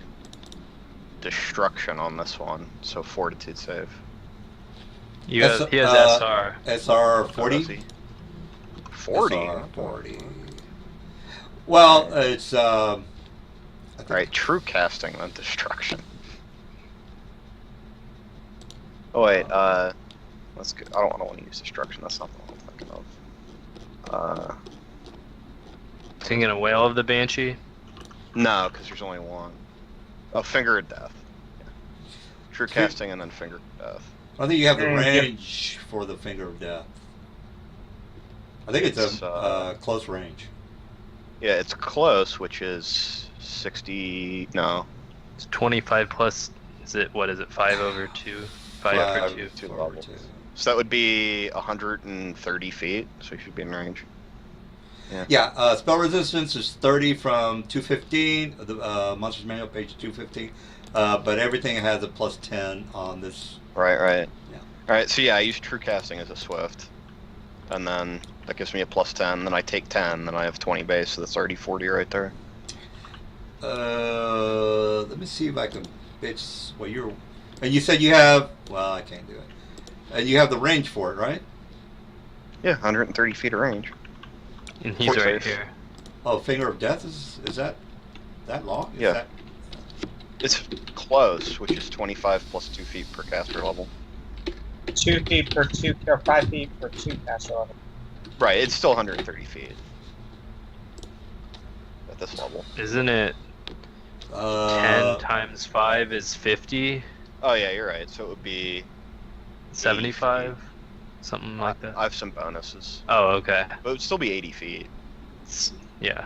destruction on this one. So fortitude save. He has SR. SR Oh, 40. does he? 40. SR 40. Well, it's I think Alright, true casting then destruction. Oh wait, let's go. I don't want to use destruction, that's not the one I'm thinking of. Singing a Wail of the Banshee. No, because there's only one. Oh, Finger of Death. Yeah. True casting and then Finger of Death. I think you have the Yep. range for the Finger of Death. I think it's a close range. Yeah, it's close, which is 60. No, It's 25 plus. Is it 5 over 2? 5 over 2. two Over levels. two. So that would be 130 feet. So you should be in range. Yeah, spell resistance is 30 from 215. The Monsters Manual, page 215. But everything has a plus 10 on this. Right. Yeah. All right. So yeah, I use true casting as a swift, and then that gives me a plus 10. Then I take 10. Then I have 20 base, so that's already 40 right there. Let me see if I can bitch what you're. And you said you have. Well, I can't do it. And you have the range for it, right? Yeah, 130 feet of range. And he's Fort right save. here. Oh, Finger of Death is that long? Is Yeah. That, It's close, which is 25 plus 2 feet per caster level. 2 feet per 2 or 5 feet per 2 caster level. Right, it's still 130 feet at this level. Isn't it 10 times 5 is 50? Oh yeah, you're right. So it would be 75? Something like that. I have some bonuses, Oh, okay. but it would still be 80 feet. Yeah.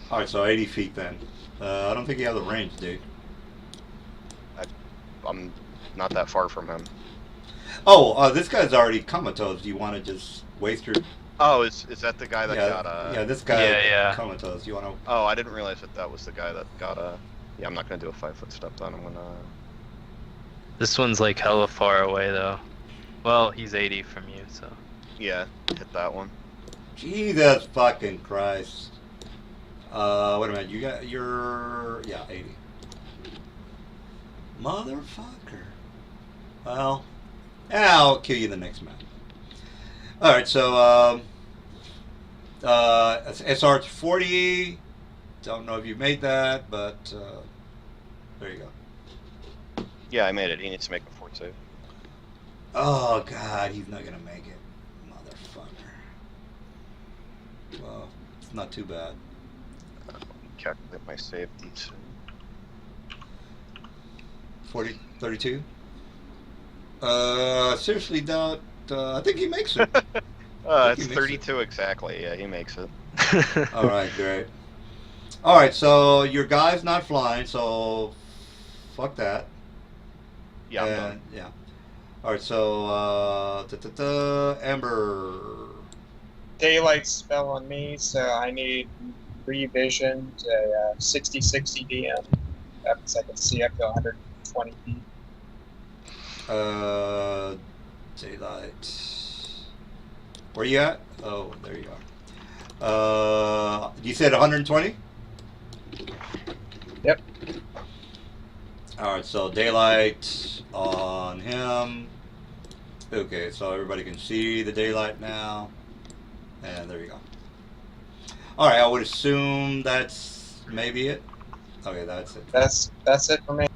All right, so 80 feet then. I don't think you have the range, dude. I'm not that far from him. Oh, this guy's already comatose. Do you want to just waste your? Oh, is that the guy that yeah, got yeah, this guy Yeah. comatose. You want to? Oh, I didn't realize that was the guy that got Yeah, I'm not gonna do a 5-foot step then. I'm gonna. This one's like hella far away though. Well, he's 80 from you, so. Yeah, hit that one. Jesus fucking Christ. Wait a minute. You got your 80. Motherfucker. Well, yeah, I'll kill you the next match. All right, so SR 40. Don't know if you made that, but there you go. Yeah, I made it. He needs to make a fort save. Oh God, he's not gonna make it, motherfucker. Well, it's not too bad. Calculate my save. 40, 32. Seriously, doubt. I think he makes it. It's he makes 32 exactly. Yeah, he makes it. All right, great. All right, so your guy's not flying, so fuck that. Yeah, I'm And, done. yeah. All right, so Amber. Daylight spell on me, so I need revision to 60-60 DM. Because I can see up to 120 feet. Daylight. Where you at? Oh, there you are. You said 120? Yep. All right, so daylight on him. Okay, so everybody can see the daylight now. And there you go. All right, I would assume that's maybe it. Okay, that's it. That's it for me.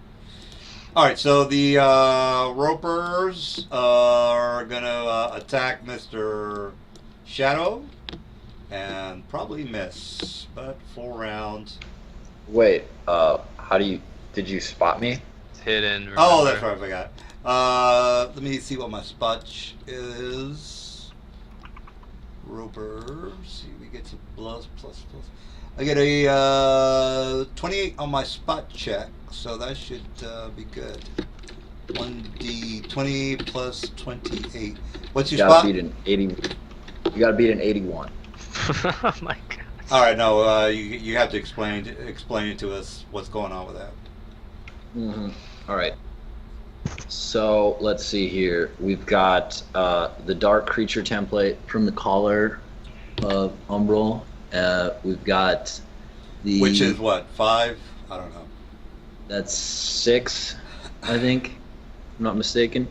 All right, so the Ropers are gonna attack Mr. Shadow and probably miss, but full round. Wait, how do you, did you spot me? It's hidden. Remember? Oh, that's right, I forgot. Let me see what my spot is. Roper. See, we get some plus. I get a 28 on my spot check, so that should be good. 1d20 plus 28. What's your You gotta spot? beat an 80. You gotta beat an 81. Oh my god. All right, no, you have to explain it to us what's going on with that. All right. So let's see here. We've got the dark creature template from the collar of Umbral. We've got the Which is what, 5? I don't know. That's 6, I think. If I'm not mistaken.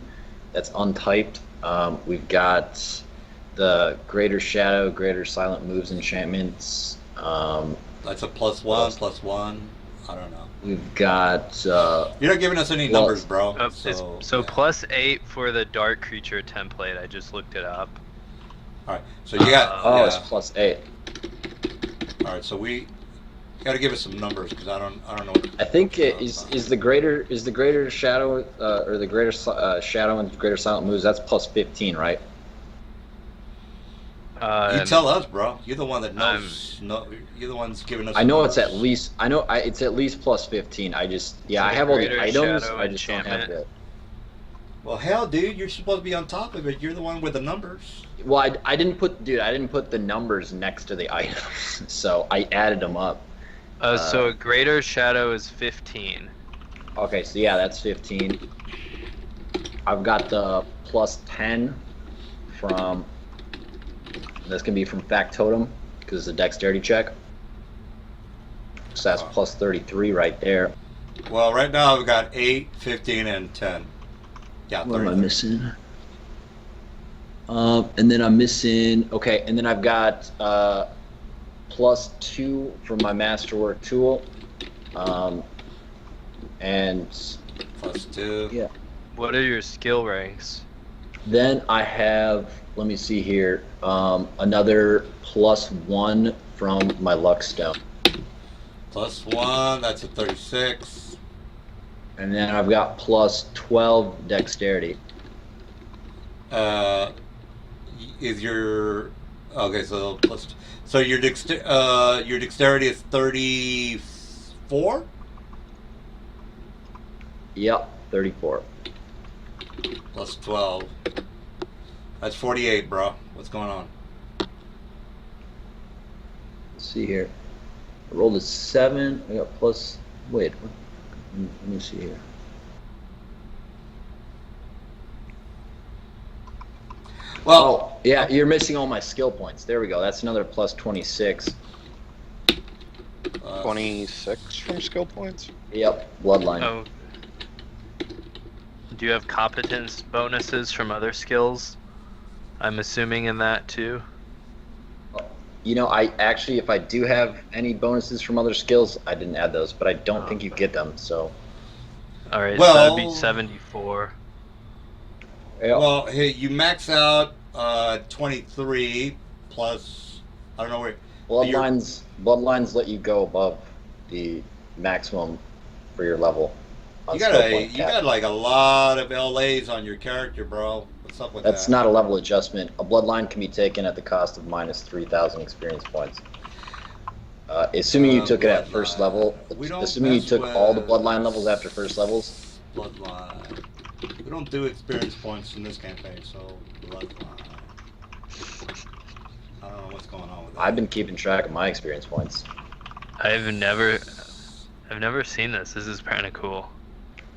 That's untyped. We've got the Greater Shadow, Greater Silent Moves enchantments. That's a +1. I don't know. We've got You're not giving us any Well, numbers, bro. So yeah. +8 for the dark creature template. I just looked it up. All right, so you got. it's +8. All right, so we got to give us some numbers because I don't know. What I think it is the greater shadow or the greater shadow and greater silent moves. That's +15, right? You tell us, bro. You're the one that knows. You're the one's giving us. I know it's numbers. at least. I know it's at least +15. I just So I the have all the greater items. shadow I just don't have enchantment. the. Well, hell, dude, you're supposed to be on top of it. You're the one with the numbers. Well, I didn't put the numbers next to the items, so I added them up. So a greater shadow is 15. Okay, so yeah, that's 15. I've got the +10 from. That's gonna be from Factotum because it's a dexterity check. So that's +33 right there. Well, right now I've got 8, 15, and 10. Yeah, What am I 33. missing? And then I'm missing. Okay, and then I've got +2 for my masterwork tool. And +2. yeah. What are your skill ranks? Then I have, let me see here, another +1 from my luck stone. +1. That's a 36. And then I've got +12 dexterity. Is your okay? So plus. So your dexterity is 34. Yep, 34. Plus 12. That's 48, bro. What's going on? Let's see here. I rolled a 7. I got plus. Wait. Let me see here. Well, Oh, yeah, you're missing all my skill points. There we go. That's another +26. 26 from skill points. Yep, bloodline. Oh. Do you have competence bonuses from other skills? I'm assuming in that too. You know, I actually, if I do have any bonuses from other skills, I didn't add those, but I don't think you get them. So. All right, Well- so that'd be 74. Yep. well, hey, you max out 23 plus. I don't know where. Bloodlines let you go above the maximum for your level. on You skill point cap. got like a lot of LAs on your character, bro. What's up with That's that? not a level adjustment. A bloodline can be taken at the cost of -3,000 experience points. Assuming you took it at first bloodline. level, We don't assuming you mess took all the with- bloodline levels after first levels, Bloodline. We don't do experience points in this campaign, so bloodline. I don't know what's going on with that. I've been keeping track of my experience points. I've never seen this. This is kind of cool.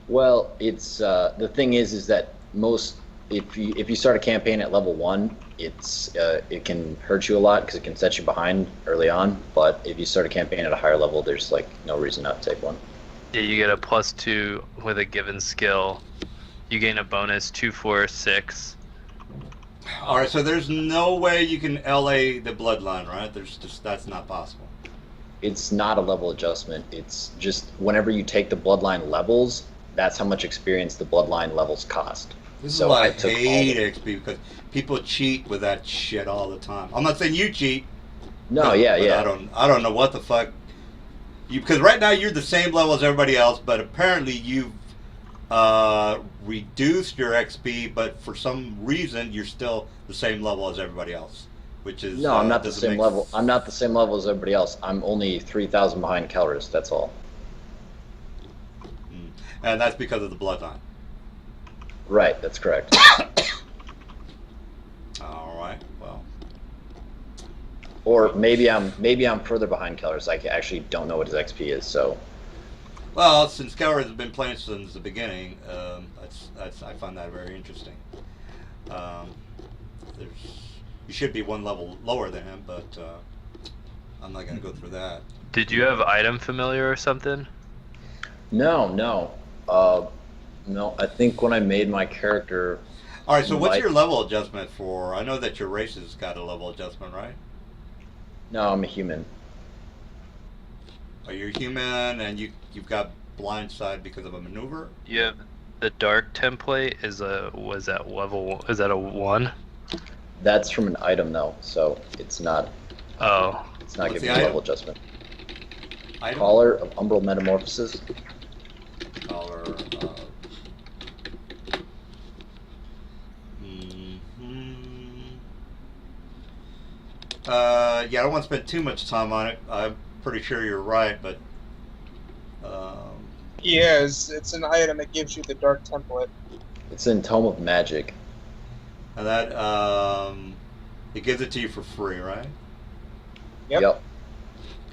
Well, it's the thing is that most if you start a campaign at level 1, it can hurt you a lot because it can set you behind early on. But if you start a campaign at a higher level, there's like no reason not to take one. Yeah, you get a +2 with a given skill. You gain a bonus 2, 4, 6. All right, so there's no way you can LA the bloodline, right? That's not possible. It's not a level adjustment. It's just whenever you take the bloodline levels, that's how much experience the bloodline levels cost. This is So why I took all hate the- XP, because people cheat with that shit all the time. I'm not saying you cheat. No, but, yeah, but yeah. I don't know what the fuck. Because right now you're the same level as everybody else, but apparently you've reduced your XP, but for some reason you're still the same level as everybody else, which is No, I'm not the doesn't same make- level. I'm not the same level as everybody else. I'm only 3,000 behind Kelris. That's all. And that's because of the bloodline. Right. That's correct. All right. Well, Or maybe I'm further behind Kelris. I actually don't know what his XP is. So since Keller has been playing since the beginning, that's I find that very interesting. There's you should be one level lower than him, but I'm not gonna go through that. Did you have item familiar or something? no. No, I think when I made my character, All right. So what's Like- your level adjustment for? I know that your race has got a level adjustment, right? no, I'm a human. Are you human and you've got blind side because of a maneuver? You have the dark template is a was that level? Is that a 1? That's from an item though, so it's not Oh, it's not What's giving the me a item? level adjustment. Item? Collar of Umbral Metamorphosis. Color. Mhm. Yeah, I don't want to spend too much time on it. I'm pretty sure you're right, but Yeah, it's an item that gives you the dark template. It's in Tome of Magic. and that it gives it to you for free, right? Yep.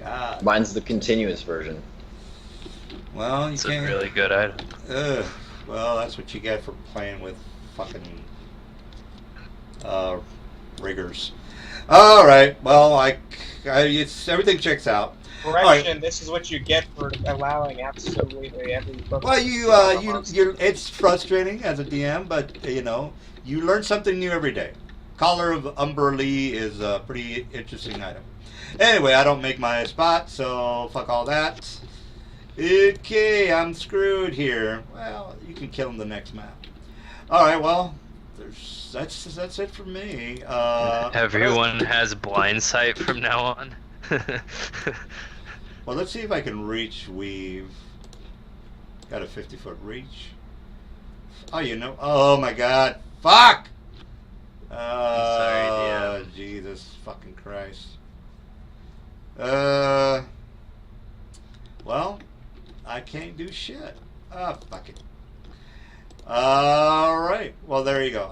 God. Mine's the continuous version. Well, you it's a can't. really good item. Ugh. Well, that's what you get for playing with fucking riggers. All right. Well, it's everything checks out. Correction, this is what you get for allowing absolutely every book. Well, to be on the you monster. it's frustrating as a DM, but you learn something new every day. Collar of Umberlee is a pretty interesting item. Anyway, I don't make my spot, so fuck all that. Okay, I'm screwed here. Well, you can kill him the next map. All right, well, that's it for me. Everyone has blind sight from now on. Well, let's see if I can reach weave. Got a 50-foot reach. Oh, oh my God, fuck! sorry, DM. Jesus fucking Christ. Well, I can't do shit. Fuck it. All right. Well, there you go.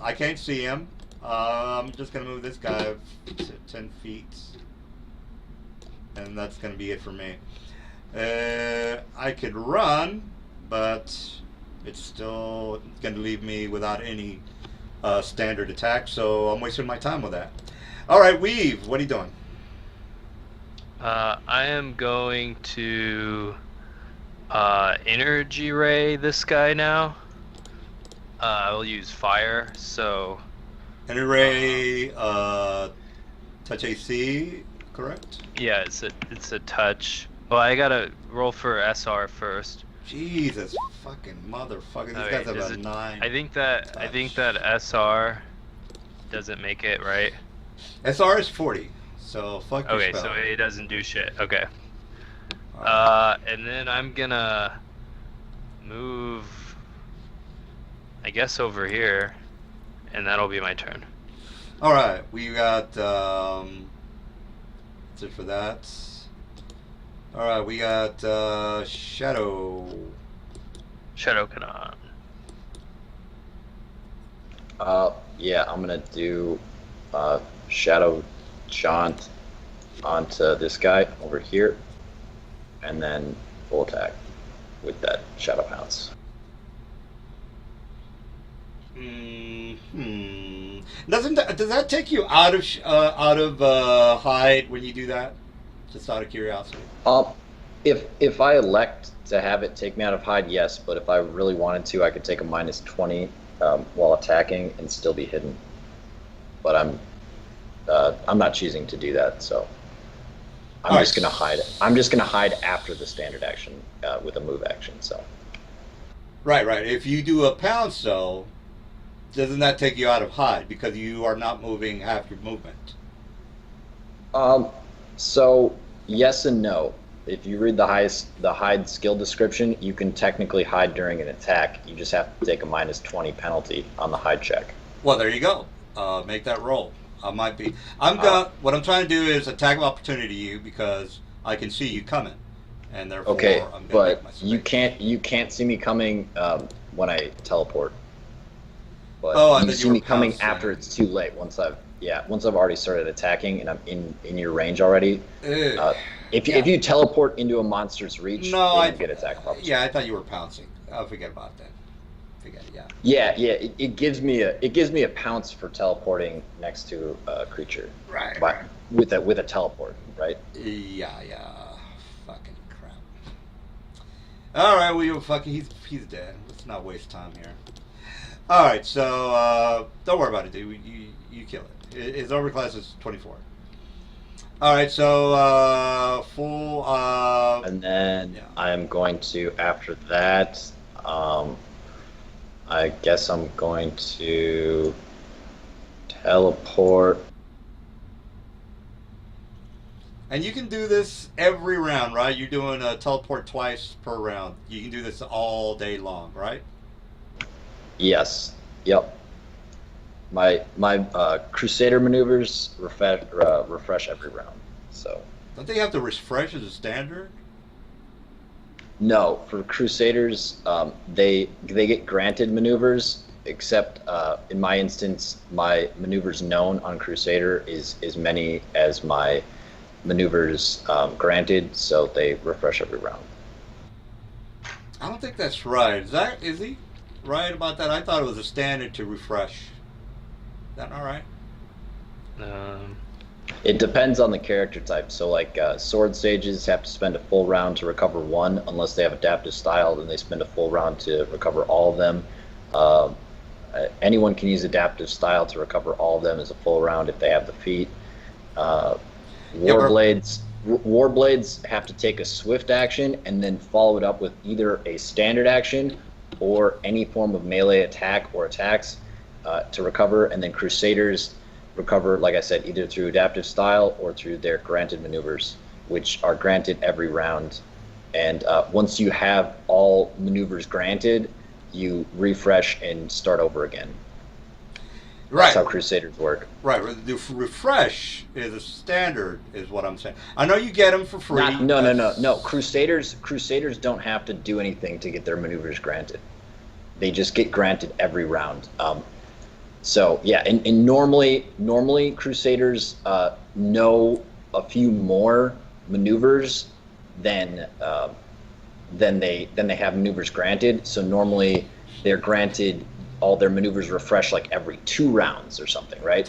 I can't see him. I'm just gonna move this guy 10 feet, and that's gonna be it for me. I could run, but it's still gonna leave me without any standard attack, so I'm wasting my time with that. All right, Weave, what are you doing? I am going to energy ray this guy now. I will use fire, so Anyway, touch AC, correct? yeah, it's a touch. Well, I gotta roll for SR first. Jesus fucking motherfucker! These Okay, guys have does a it- 9. I think that SR doesn't make it, right? SR is 40, so fuck your Okay, spell. so it doesn't do shit. Okay. Alright. And then I'm gonna move, I guess, over here, and that'll be my turn. All right, we got. That's it for that. All right, we got Shadow. Shadow Kanan. Yeah, I'm gonna do Shadow Jaunt onto this guy over here, and then full attack with that Shadow Pounce. Does that take you out of hide when you do that? Just out of curiosity. If I elect to have it take me out of hide, yes, but if I really wanted to, I could take a -20 while attacking and still be hidden. But I'm not choosing to do that, so I'm Alright. just gonna hide. I'm just gonna hide after the standard action with a move action. So Right, right. If you do a pounce, though, doesn't that take you out of hide because you are not moving half your movement? Um, so yes and no. If you read the hide skill description, you can technically hide during an attack. You just have to take a -20 penalty on the hide check. Well, there you go. Make that roll. I might be. I'm Uh, going. What I'm trying to do is attack of opportunity to you because I can see you coming, and therefore okay, I'm going to make but my space. you can't see me coming when I teleport. But Oh, I you thought see you were me coming pouncing. after it's too late. Once I've already started attacking and I'm in your range already. Ugh. If Yeah. if you teleport into a monster's reach, No, they I. don't get attack of opportunity. Yeah, I thought you were pouncing. I'll forget about that. Forget. Yeah. Yeah. It gives me a pounce for teleporting next to a creature, Right. but with a teleport, right? Yeah. Yeah. Fucking crap. All right. Well, you fucking. He's dead. Let's not waste time here. All right. So don't worry about it, dude. You kill it. His overclass is 24. All right. So full. And then Yeah. I'm going to after that. I guess I'm going to teleport. And you can do this every round, right? You're doing a teleport twice per round. You can do this all day long, right? Yes. Yep. My Crusader maneuvers refresh every round. So Don't they have to refresh as a standard? no, for Crusaders, they get granted maneuvers. Except in my instance, my maneuvers known on Crusader is as many as my maneuvers granted, so they refresh every round. I don't think that's right. Is he right about that? I thought it was a standard to refresh. Is that not right? Um, It depends on the character type. So, like sword sages have to spend a full round to recover one, unless they have adaptive style. Then they spend a full round to recover all of them. Anyone can use adaptive style to recover all of them as a full round if they have the feat. Warblades have to take a swift action and then follow it up with either a standard action or any form of melee attack or attacks to recover. And then Crusaders recover, like I said, either through adaptive style or through their granted maneuvers, which are granted every round. And once you have all maneuvers granted, you refresh and start over again. Right. That's how Crusaders work. Right. The refresh is a standard, is what I'm saying. I know you get them for free. No. Crusaders don't have to do anything to get their maneuvers granted. They just get granted every round. So yeah, and normally Crusaders know a few more maneuvers than they have maneuvers granted. So normally they're granted all their maneuvers refresh like every 2 rounds or something, right?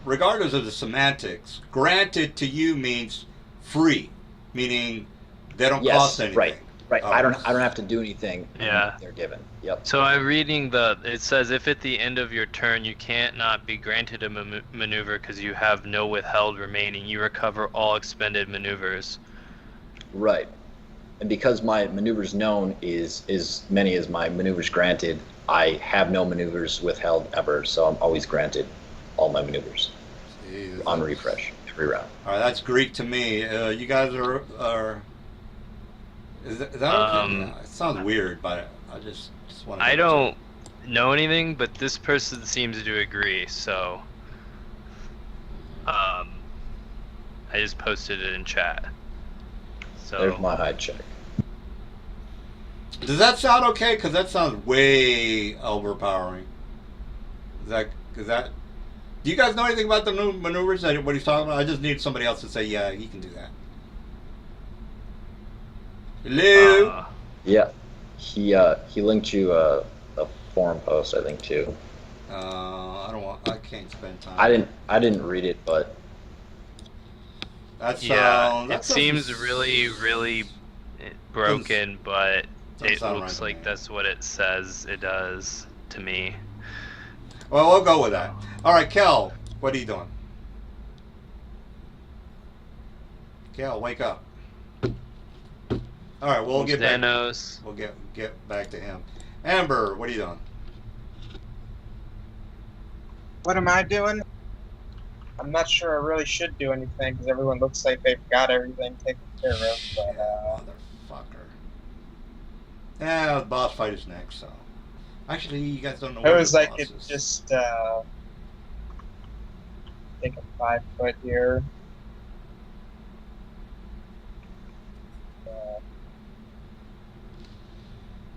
Regardless of the semantics, granted to you means free, meaning they don't cost anything. Right. I don't have to do anything. Yeah. They're given. Yep. so I'm reading it says if at the end of your turn you can't not be granted a maneuver because you have no withheld remaining, you recover all expended maneuvers. Right. And because my maneuvers known is as many as my maneuvers granted, I have no maneuvers withheld ever, so I'm always granted all my maneuvers Jesus. on refresh every round. All right, that's Greek to me. You guys are. Is that okay? Yeah, it sounds weird, but I just want to. I don't know anything, but this person seems to agree, so I just posted it in chat. So There's my hide check. Does that sound okay? Because that sounds way overpowering. Is that? Do you guys know anything about the new maneuvers that what he's talking about? I just need somebody else to say, yeah, he can do that. Hello. Yeah. He linked you a forum post, I think, too. I can't spend time. I didn't read it, but That yeah, sounds. it seems really broken, but doesn't it sound looks right to like me. that's what it says it does to me. Well, we'll go with that. All right, Kel, what are you doing? Kel, wake up. All right, we'll get back. Thanos. We'll get back to him. Amber, what are you doing? What am I doing? I'm not sure I really should do anything because everyone looks like they've got everything taken care of. But Motherfucker. Yeah, the boss fight is next. So, actually, you guys don't know it where was the like boss it is. just take a 5 foot here.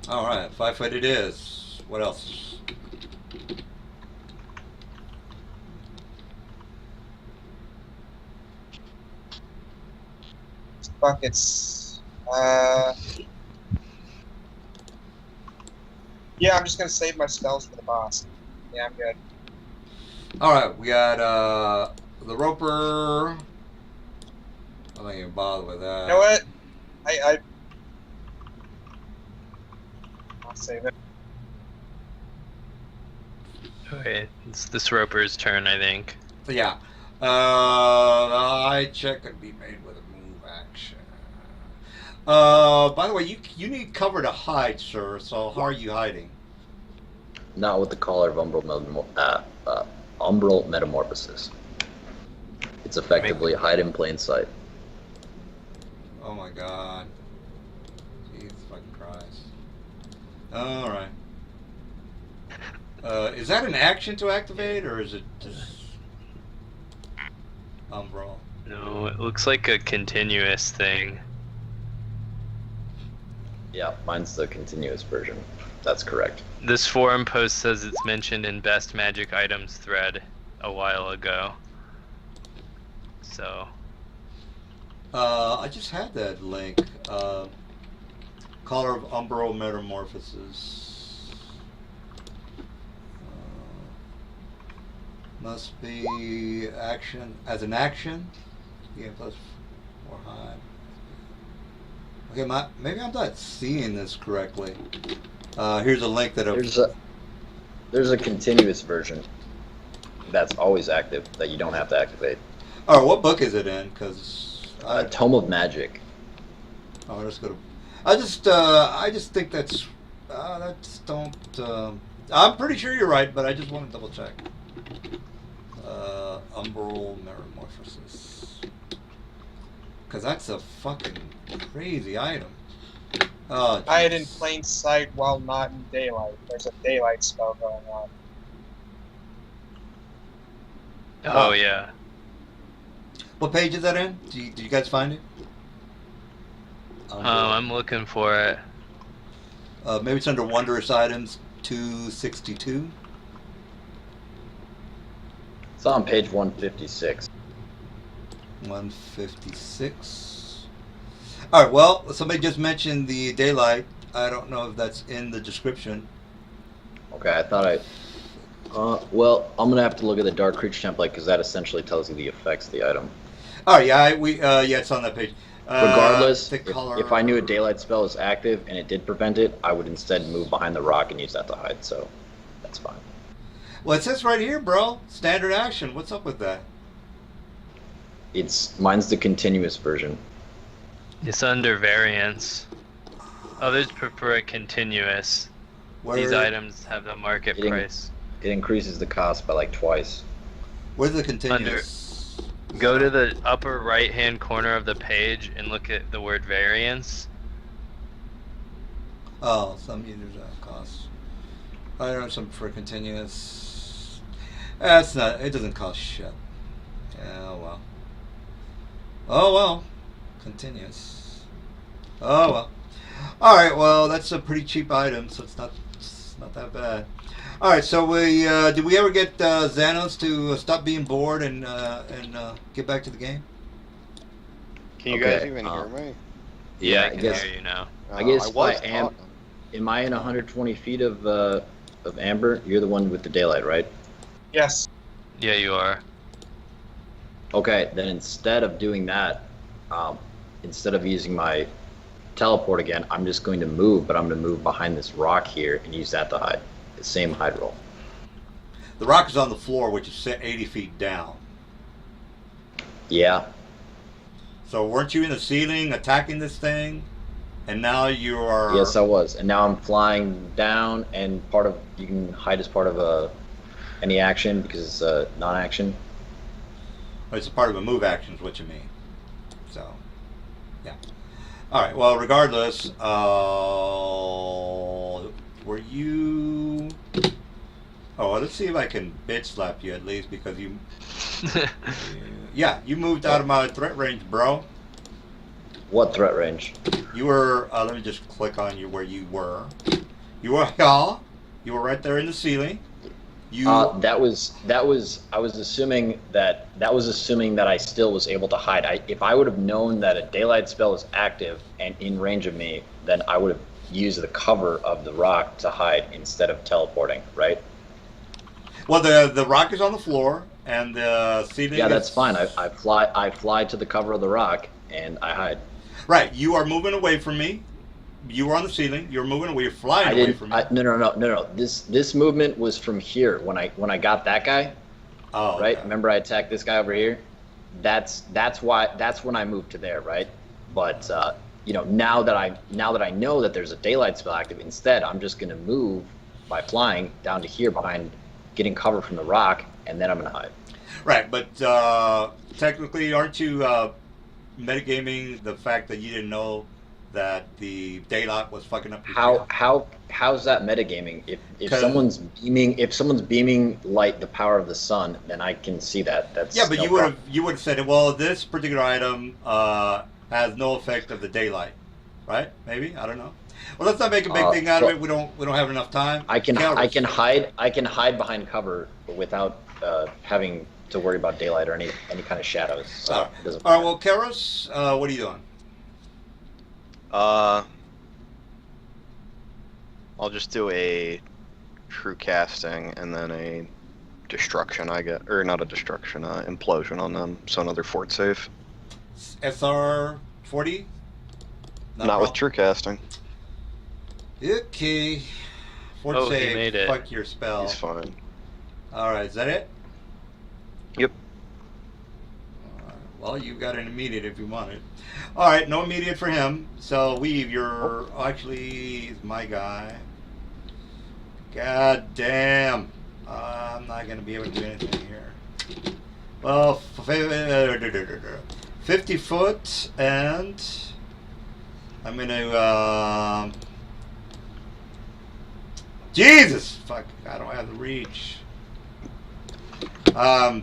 All right, 5 foot it is. What else? Buckets. Yeah, I'm just gonna save my spells for the boss. Yeah, I'm good. All right, we got the roper. I'm not even bother with that. You know what? I'll save it. Okay, it's this Roper's turn, I think. Yeah. I check could be made with a move action. By the way, you need cover to hide, sir. So how are you hiding? Not with the collar of umbral metamorphosis. It's effectively hide in plain sight. Oh my God. Jesus fucking Christ. All right. Is that an action to activate, or is it just umbral? No, it looks like a continuous thing. Yeah, mine's the continuous version. That's correct. This forum post says it's mentioned in Best Magic Items thread a while ago. So. I just had that link. Collar of umbral metamorphosis. Must be action as an action. Yeah, plus 4 high. Okay, maybe I'm not seeing this correctly. Here's a link that There's a continuous version that's always active that you don't have to activate. Oh, what book is it in? Because Tome of Magic. Oh, let's go to. I just think that's don't. I'm pretty sure you're right, but I just want to double check. Umbral metamorphosis. Because that's a fucking crazy item. Oh, Hide in plain sight while not in daylight. There's a daylight spell going on. Oh yeah. What page is that in? Did you guys find it? I'm looking for it. Maybe it's under Wondrous Items 262. It's on page 156. 156. All right. Well, somebody just mentioned the daylight. I don't know if that's in the description. Okay, I thought well, I'm gonna have to look at the Dark Creature template because that essentially tells you the effects of the item. Oh yeah, yeah, it's on that page. Regardless, color... if I knew a daylight spell was active and it did prevent it, I would instead move behind the rock and use that to hide. So that's fine. Well, it says right here, bro. Standard action. What's up with that? Mine's the continuous version. It's under variance. Others prefer it continuous. These items have the market price. It increases the cost by like twice. Where's the continuous? Go to the upper right-hand corner of the page and look at the word variance. Oh, some users cost. I don't know, some for continuous. That's not. It doesn't cost shit. Yeah, oh well. Oh well. Continuous. Oh well. All right. Well, that's a pretty cheap item, so it's not that bad. All right. So did we ever get Xanos to stop being bored and get back to the game? Can you guys even hear me? Yeah, I can hear you now. I guess talking. Am I in 120 feet of Amber? You're the one with the daylight, right? Yes. Yeah, you are. Okay, then instead of doing that, instead of using my teleport again, I'm just going to move, but I'm going to move behind this rock here and use that to hide. The same hide roll. The rock is on the floor, which is set 80 feet down. Yeah. So weren't you in the ceiling attacking this thing? And now you are. Yes, I was, and now I'm flying down, and you can hide as part of any action because it's a non-action. It's a part of a move action, is what you mean. So, yeah. All right. Well, regardless, were you? Oh, let's see if I can bitch slap you at least because you. Yeah, you moved out of my threat range, bro. What threat range? You were. Let me just click on you where you were. You were. Yeah, you were right there in the ceiling. You. That was. I was assuming that I still was able to hide. If I would have known that a daylight spell was active and in range of me, then I would have used the cover of the rock to hide instead of teleporting. Right? Well, the rock is on the floor and the ceiling. Yeah, that's fine. I fly to the cover of the rock and I hide. Right, you are moving away from me. You were on the ceiling. You're moving away. You're flying away from me. No. This movement was from here when I got that guy. Oh, right. okay. Remember, I attacked this guy over here. That's when I moved to there, right? But now that I know that there's a daylight spell active, instead I'm just gonna move by flying down to here behind, getting cover from the rock, and then I'm gonna hide. Right, but technically, aren't you metagaming the fact that you didn't know that the daylight was fucking up your shield? How's that metagaming? If someone's beaming light the power of the sun, then I can see that. That's Yeah, but no you would have said, well, this particular item has no effect of the daylight, right? Maybe, I don't know. Well, let's not make a big thing out of it. We don't have enough time. I can hide behind cover without having to worry about daylight or any kind of shadows. So All right. Well, Karos, what are you doing? I'll just do a true casting and then a destruction. Or not a destruction, implosion on them. So another fort save. SR 40? Not with true casting. Okay. Fort save. He made it. Fuck your spell. He's fine. All right, is that it? Yep. Well, you got an immediate if you want it. All right, no immediate for him. So Weave, you're actually he's my guy. God damn. I'm not gonna be able to do anything here. Well, 50 foot, and I'm gonna. Jesus, fuck! I don't have the reach. Well,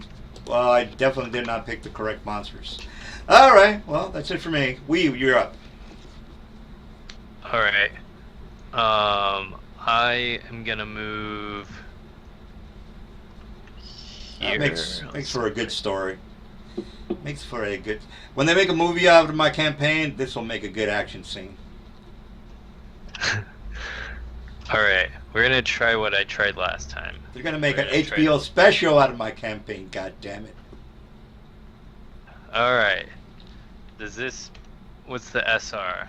I definitely did not pick the correct monsters. All right, well, that's it for me. Weave, you're up. All right. I am gonna move here. Makes for a good story. Makes for a good. When they make a movie out of my campaign, this will make a good action scene. All right, we're gonna try what I tried last time. They're gonna make We're an gonna HBO special out of my campaign. God damn it! All right. What's the SR?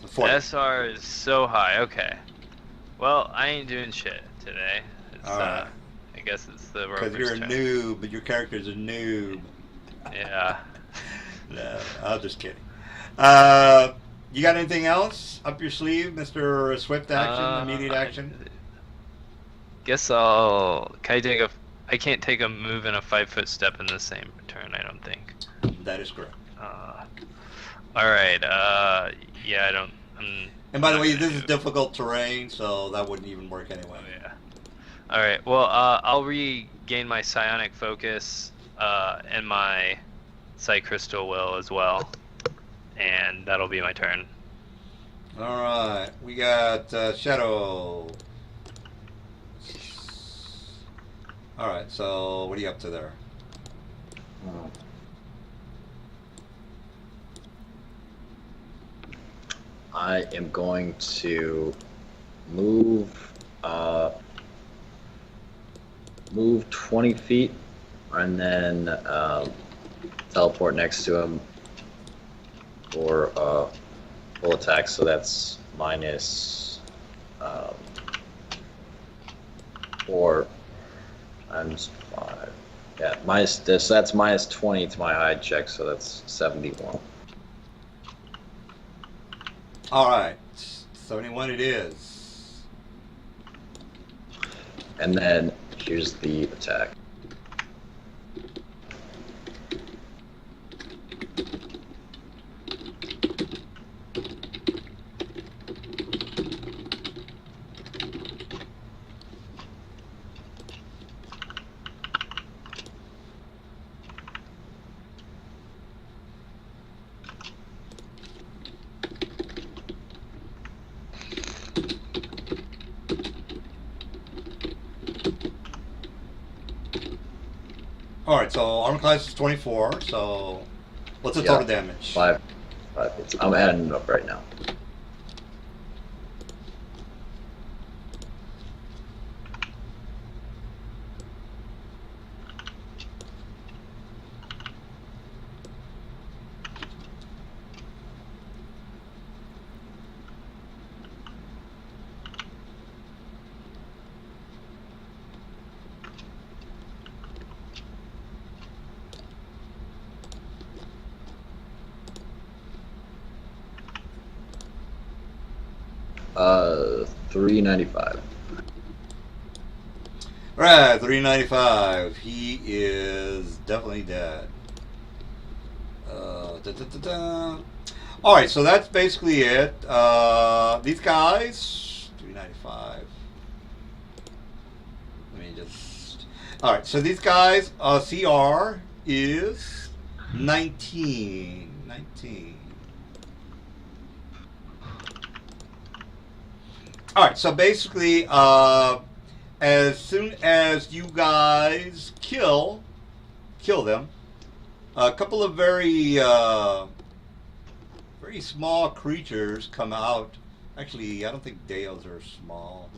The The 40. SR is so high. Okay. Well, I ain't doing shit today. It's All right. I guess it's the Because rover's you're a turn. noob, but your character's a noob. Yeah. No, I'm just kidding. You got anything else up your sleeve, Mr. Swift Action, Immediate Action? Guess I can't take a move and a 5-foot step in the same turn. I don't think. That is correct. All right. Yeah, I don't. And by the not way, gonna this is do- difficult terrain, so that wouldn't even work anyway. Oh yeah. All right. Well, I'll regain my psionic focus and my Psy Crystal will as well, and that'll be my turn. All right, we got Shadow. All right, so what are you up to there? I am going to move 20 feet and then teleport next to him for full attack. So that's minus 4 times 5. Yeah, minus this. So that's minus 20 to my hide check. So that's 71. All right, 71 it is. And then here's the attack. All right, so armor class is 24. So what's the total damage? Five. I'm adding it up right now. Uh, 395. All right, 395. He is definitely dead. All right, so that's basically it. These guys, 395. Let me just. All right, so these guys, CR is 19. 19. All right, so basically, as soon as you guys kill them, a couple of very small creatures come out. Actually, I don't think Deos are small,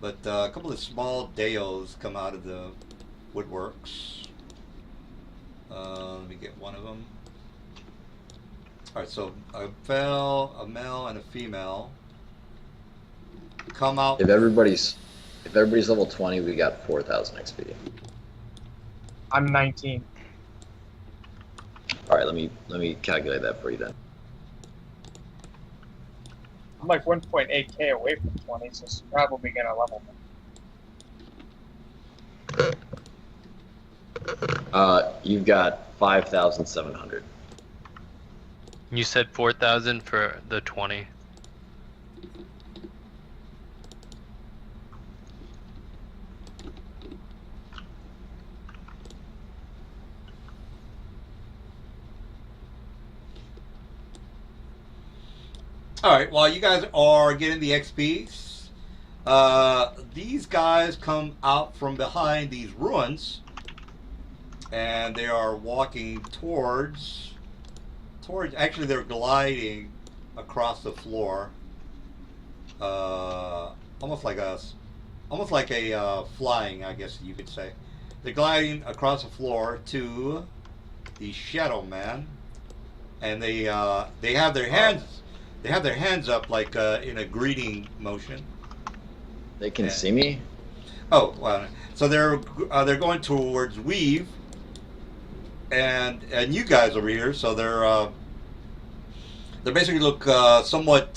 but a couple of small Deos come out of the woodworks. Let me get one of them. All right, so a male, and a female come out. If everybody's level 20, we got 4,000 XP. I'm 19. All right, let me calculate that for you then. I'm like 1.8k away from 20, so it's probably gonna level me. You've got 5,700. You said 4,000 for the 20. All right, while you guys are getting the XPs, these guys come out from behind these ruins, and they are walking towards. Actually, they're gliding across the floor, almost like a flying, I guess you could say. They're gliding across the floor to the Shadow Man, and they have their hands. They have their hands up like in a greeting motion. They can see me? Oh, well, so they're going towards Weave, and you guys over here. So they basically look somewhat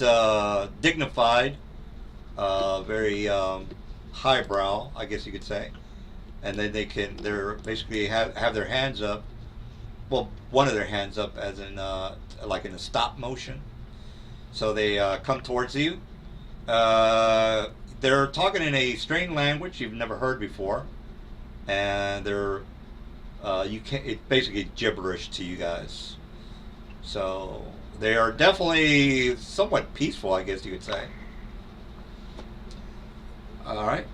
dignified, very highbrow, I guess you could say. And then they're basically have their hands up. Well, one of their hands up as in like in a stop motion. So they come towards you. They're talking in a strange language you've never heard before, and it's basically gibberish to you guys. So they are definitely somewhat peaceful, I guess you could say. All right.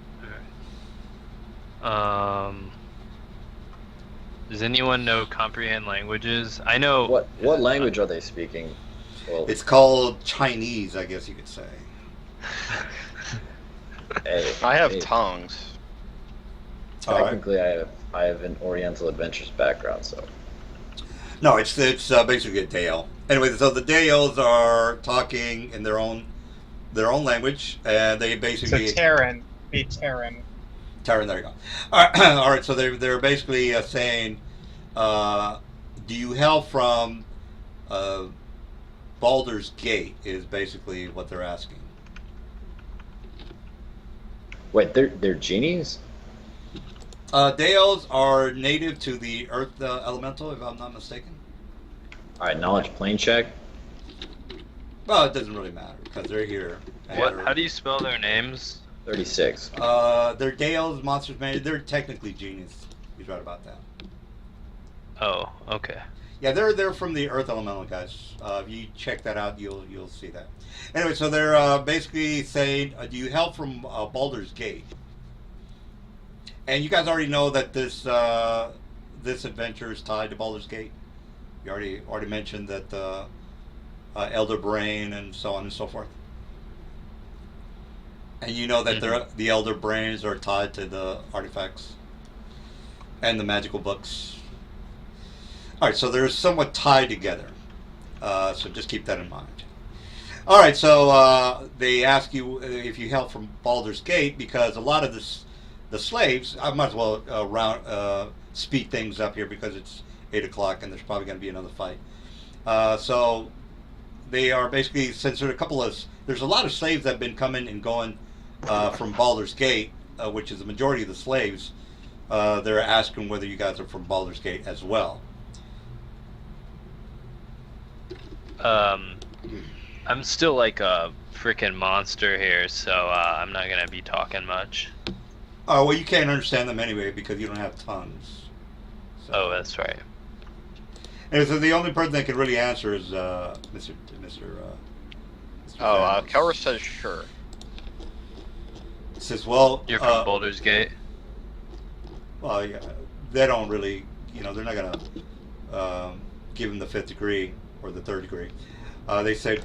Does anyone know comprehend languages? I know. What language are they speaking? Well, It's called Chinese, I guess you could say. I have tongues. All right. technically, I have an Oriental Adventures background, so. No, it's basically a Dale. Anyway, so the Dales are talking in their own language, and they So basically Terran, be Terran. Taryn, there you go. All right, all right, so they're basically saying, do you hail from Baldur's Gate is basically what they're asking. Wait, they're genies? Dales are native to the Earth Elemental, if I'm not mistaken. All right, knowledge plane check. Well, it doesn't really matter because they're here. And What? How do you spell their names? 36. They're Dales, monsters made. They're technically genius. He's right about that. Oh, okay. Yeah, they're from the Earth Elemental guys. If you check that out, you'll see that. Anyway, so they're basically saying, do you help from Baldur's Gate? And you guys already know that this adventure is tied to Baldur's Gate. You already mentioned that Elder Brain and so on and so forth. And you know that the Elder Brains are tied to the artifacts and the magical books. All right, so they're somewhat tied together. So just keep that in mind. All right, so they ask you if you help from Baldur's Gate because a lot of the slaves. I might as well speed things up here because it's 8 o'clock and there's probably going to be another fight. So they are basically, since there's a lot of slaves that have been coming and going from Baldur's Gate, which is the majority of the slaves. They're asking whether you guys are from Baldur's Gate as well. I'm still like a freaking monster here, so I'm not gonna be talking much. Oh, well, you can't understand them anyway because you don't have tongues. So. Oh, that's right. And so the only person that can really answer is Mr. Kelra says sure. Says, well, You're from Baldur's Gate. Well, yeah, they don't really, they're not gonna give him the 5th degree or the 3rd degree. They say,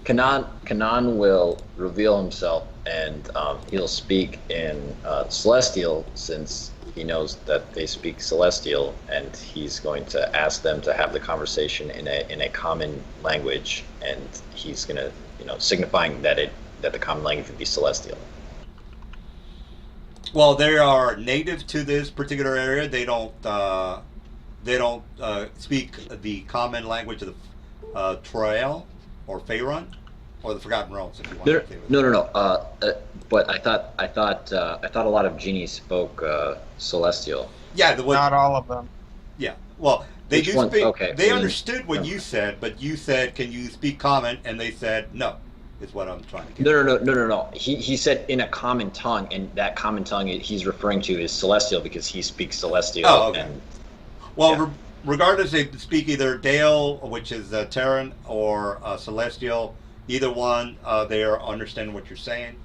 Kanan will reveal himself and he'll speak in Celestial since he knows that they speak Celestial, and he's going to ask them to have the conversation in a common language, and he's gonna, signifying that the common language would be Celestial. well, they are native to this particular area. They don't speak the common language of the Trail or Faerun or the Forgotten Realms. If you want No. But I thought a lot of genies spoke Celestial. Yeah, Not all of them. Yeah, well, they Which do one? speak. Okay, They so understood what you said, but you said, "Can you speak common?" And they said, "No." Is what I'm trying to get. No. He said in a common tongue, and that common tongue he's referring to is Celestial because he speaks Celestial. Oh, okay. And, Well, yeah. regardless, they speak either Dale, which is Terran, or Celestial. Either one, they are understanding what you're saying.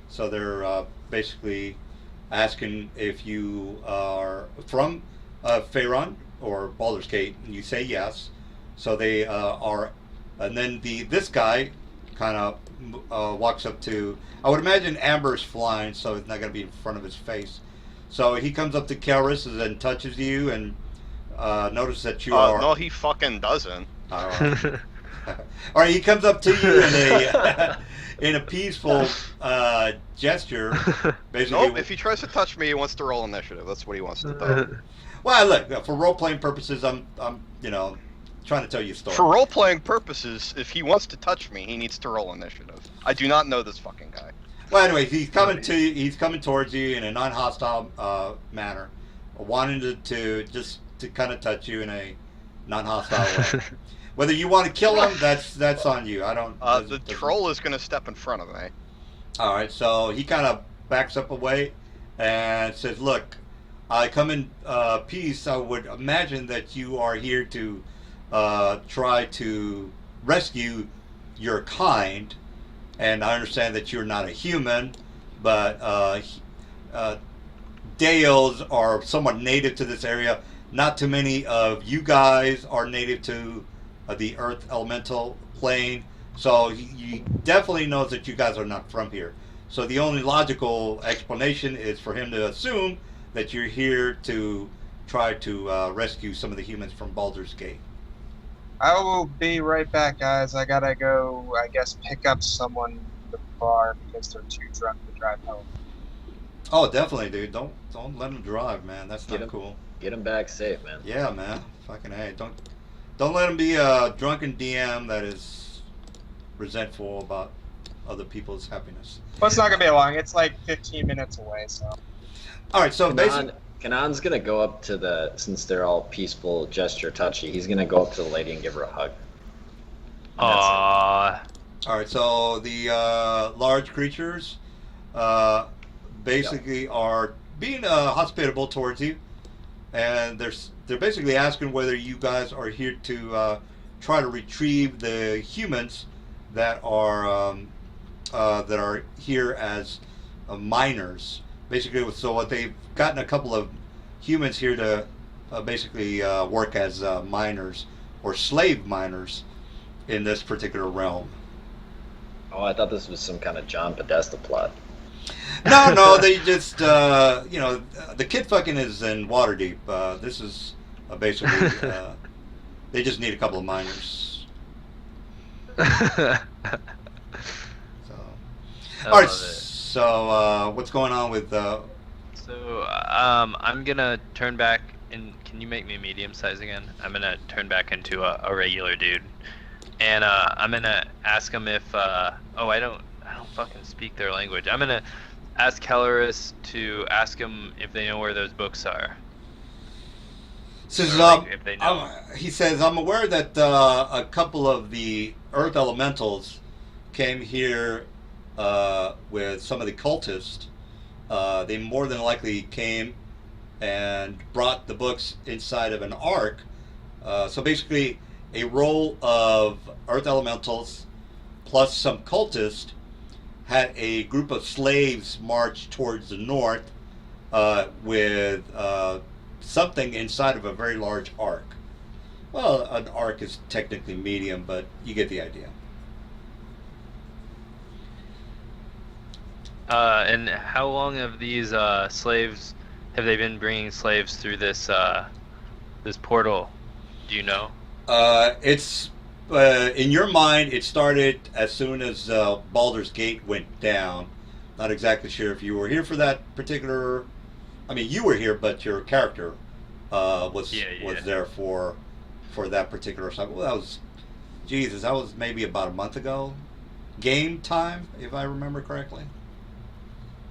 So they're basically asking if you are from Faerun or Baldur's Gate, and you say yes. So they are, and then this guy kind of walks up to. I would imagine Amber's flying, so it's not going to be in front of his face. So he comes up to Kelris and touches you and notices that you are. No, he fucking doesn't. All right, he comes up to you in a peaceful gesture. Basically, Nope, if he tries to touch me, he wants to roll initiative. That's what he wants to do. well, look, for role playing purposes, I'm trying to tell you a story. For role-playing purposes, if he wants to touch me, he needs to roll initiative. I do not know this fucking guy. Well, anyway, he's coming towards you in a non-hostile manner, wanting to kind of touch you in a non-hostile way. Whether you want to kill him, that's on you. I don't. The troll is going to step in front of me. All right, so he kind of backs up away and says, "Look, I come in peace. I would imagine that you are here to try to rescue your kind, and I understand that you're not a human, but Dales are somewhat native to this area. Not too many of you guys are native to the Earth Elemental plane, so he definitely knows that you guys are not from here. So the only logical explanation is for him to assume that you're here to try to rescue some of the humans from Baldur's Gate." I will be right back, guys. I gotta go, I guess, pick up someone at the bar because they're too drunk to drive home. Oh, definitely, dude. Don't let him drive, man. That's not cool. Get him back safe, man. Yeah, man. Fucking hey, Don't let him be a drunken DM that is resentful about other people's happiness. Well, it's not gonna be long. It's like 15 minutes away, so. All right, so basically, Kanan's gonna go up to since they're all peaceful, gesture touchy. He's gonna go up to the lady and give her a hug. Aww. all right, so the large creatures basically are being hospitable towards you, and they're basically asking whether you guys are here to try to retrieve the humans that are here as miners. Basically, so what they've gotten a couple of humans here to basically work as miners or slave miners in this particular realm. Oh, I thought this was some kind of John Podesta plot. No, they just the kid fucking is in Waterdeep. This is basically they just need a couple of miners. So, all right. So what's going on with? So I'm gonna turn back and can you make me medium size again? I'm gonna turn back into a regular dude, and I'm gonna ask him if I don't fucking speak their language. I'm gonna ask Kelleris to ask him if they know where those books are. Says, If they know. he says, I'm aware that a couple of the earth elementals came here with some of the cultists. They more than likely came and brought the books inside of an ark. So basically, a roll of earth elementals plus some cultists had a group of slaves march towards the north with something inside of a very large ark. Well, an ark is technically medium, but you get the idea. And how long have these slaves have they been bringing slaves through this this portal? Do you know? It's in your mind. It started as soon as Baldur's Gate went down. Not exactly sure if you were here for that particular. I mean, you were here, but your character was there for that particular cycle. Well, that was, Jesus, that was maybe about a month ago. Game time, if I remember correctly.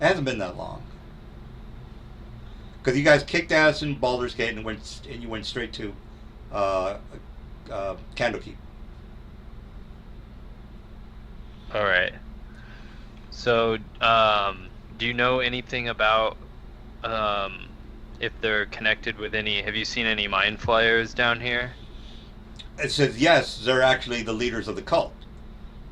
It hasn't been that long. Because you guys kicked ass in Baldur's Gate and you went straight to Candlekeep. All right. So, do you know anything about if they're connected with any? Have you seen any mind flyers down here? It says yes, they're actually the leaders of the cult.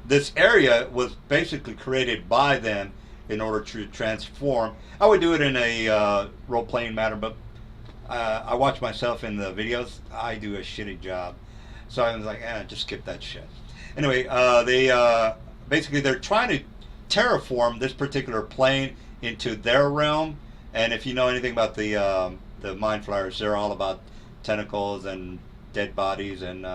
This area was basically created by them in order to transform. I would do it in a role-playing manner, but I watch myself in the videos. I do a shitty job. So I was like, just skip that shit. Anyway, basically they're trying to terraform this particular plane into their realm. And if you know anything about the mind flyers, they're all about tentacles and dead bodies and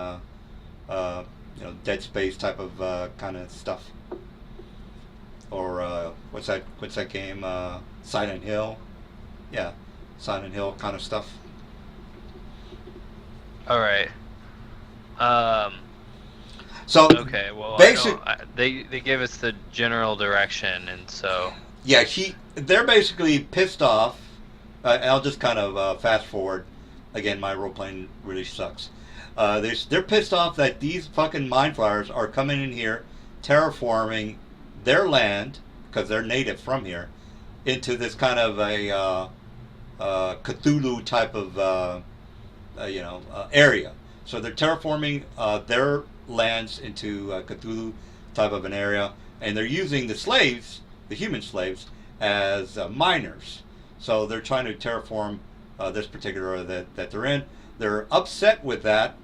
dead space type of kind of stuff. Or what's that game? Silent Hill. Yeah, Silent Hill kind of stuff. All right. So okay, well, they gave us the general direction, and so yeah, they're basically pissed off. I'll just kind of fast forward. Again, my role playing really sucks. They're pissed off that these fucking mind flyers are coming in here, terraforming their land because they're native from here into this kind of a Cthulhu type of area. So they're terraforming their lands into Cthulhu type of an area, and they're using the slaves, the human slaves, as miners. So they're trying to terraform this particular area that they're in. They're upset with that,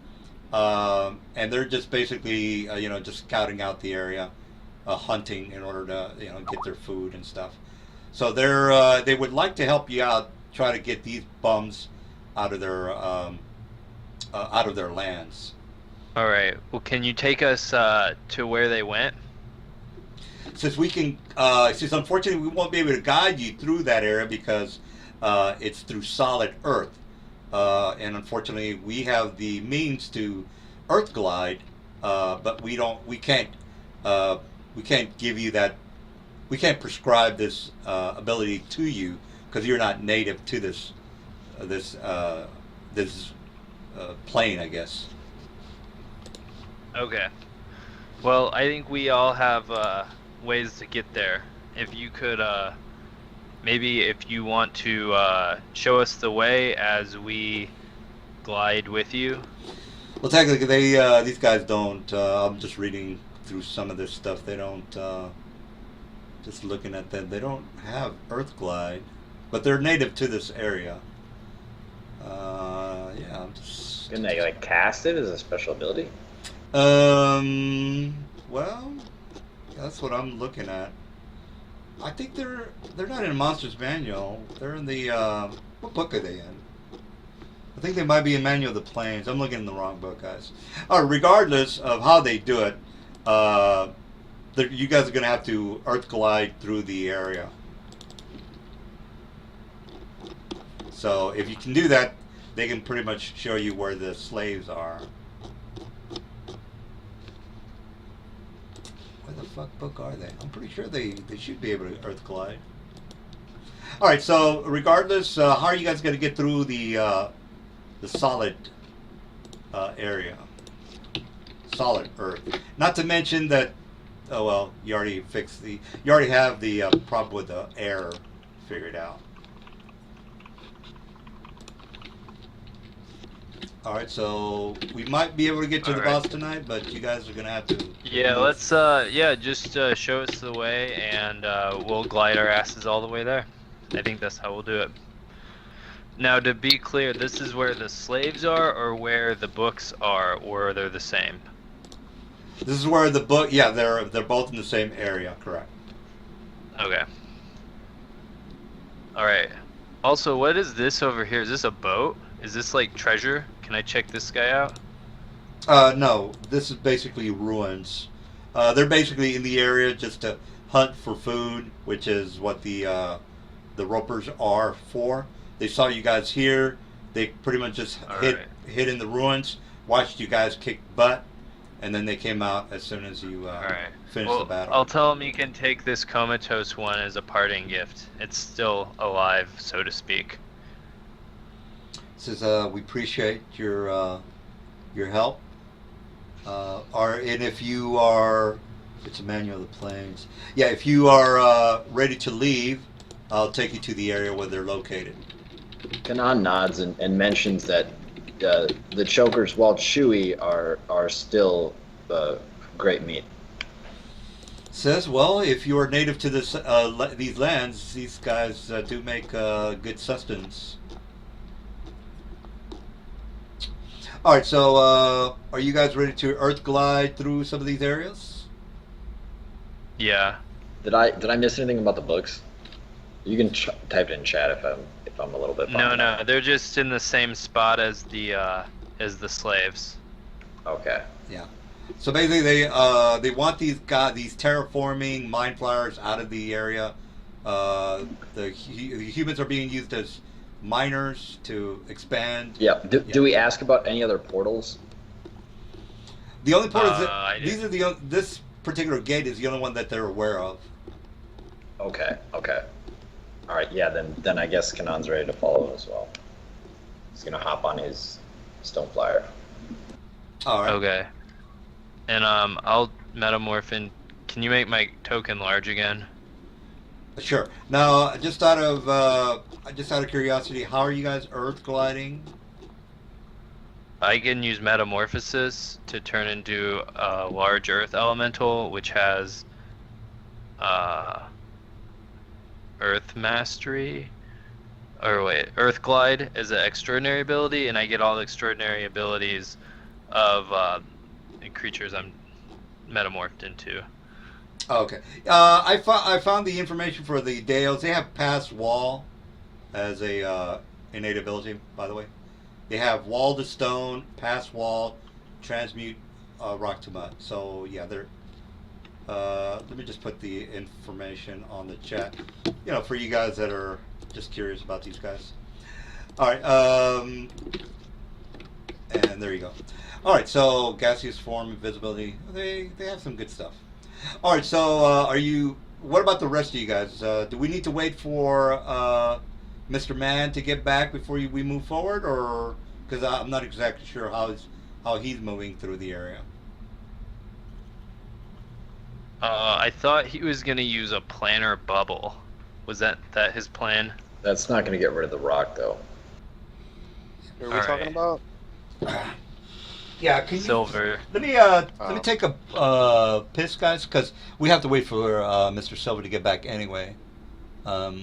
and they're just basically just scouting out the area, hunting in order to get their food and stuff. So they would like to help you out, try to get these bums out of their lands. all right. Well, can you take us to where they went? Since unfortunately we won't be able to guide you through that area because it's through solid earth, and unfortunately we have the means to Earth Glide, but we can't give you that. We can't prescribe this ability to you because you're not native to this plane, I guess. Okay. Well, I think we all have ways to get there. If you could, maybe if you want to show us the way as we glide with you. Well, technically, these guys don't. I'm just reading through some of this stuff. They don't. Just looking at them, they don't have Earth Glide, but they're native to this area. Yeah, I'm just. Can they like cast it as a special ability? Well, that's what I'm looking at. I think they're not in Monsters Manual. They're in the what book are they in? I think they might be in Manual of the Plains. I'm looking in the wrong book, guys. Regardless of how they do it, you guys are going to have to Earth Glide through the area. So if you can do that, they can pretty much show you where the slaves are. Where the fuck book are they? I'm pretty sure they should be able to Earth Glide. Alright, so regardless, how are you guys going to get through the solid area? Solid Earth. Not to mention that, oh well, you already have the problem with the air figured out. Alright, so we might be able to get to the boss tonight, but you guys are going to have to... Yeah, let's, just show us the way, and we'll glide our asses all the way there. I think that's how we'll do it. Now, to be clear, this is where the slaves are, or where the books are, or they're the same? This is where the book... Yeah, they're both in the same area, correct. Okay. Alright. Also, what is this over here? Is this a boat? Is this like treasure? Can I check this guy out? No, this is basically ruins. They're basically in the area just to hunt for food, which is what the ropers are for. They saw you guys here. They pretty much just hid in the ruins, watched you guys kick butt, and then they came out as soon as you finished the battle. I'll tell him you can take this comatose one as a parting gift. It's still alive, so to speak. Says we appreciate your help. And if you are, it's a Manual of the Plains. Yeah, if you are ready to leave, I'll take you to the area where they're located. Kanan nods and mentions that the chokers, while chewy, are still great meat. Says, well, if you are native to this these lands, these guys do make good sustenance. All right, so are you guys ready to Earth Glide through some of these areas? Yeah. Did I miss anything about the books? You can type it in chat if I'm a little bit. No, they're just in the same spot as the slaves. Okay. Yeah. So basically, they want these terraforming mind flayers out of the area. The humans are being used as miners to expand. Yeah. Do we ask about any other portals? The only portals this particular gate is the only one that they're aware of. Okay. All right. Yeah. Then I guess Kanan's ready to follow as well. He's gonna hop on his stone flyer. All right. Okay. And I'll metamorph in. Can you make my token large again? Sure. Now, just out of curiosity, how are you guys Earth gliding? I can use metamorphosis to turn into a large earth elemental, which has earth mastery. Or wait, earth glide is an extraordinary ability, and I get all the extraordinary abilities of creatures I'm metamorphed into. Okay. I found the information for the Dales. They have Pass Wall as a innate ability, by the way. They have Wall to Stone, Pass Wall, Transmute Rock to Mud. So, yeah, they're... let me just put the information on the chat. You know, for you guys that are just curious about these guys. All right. And there you go. All right, so gaseous form, invisibility. They have some good stuff. All right, so are you? What about the rest of you guys? Do we need to wait for Mr. Man to get back before we move forward, or because I'm not exactly sure how he's moving through the area? I thought he was gonna use a planar bubble. Was that his plan? That's not going to get rid of the rock, though. Who are we All talking right. about? Yeah, can you, Silver. let me take a piss, guys, because we have to wait for Mr. Silver to get back anyway.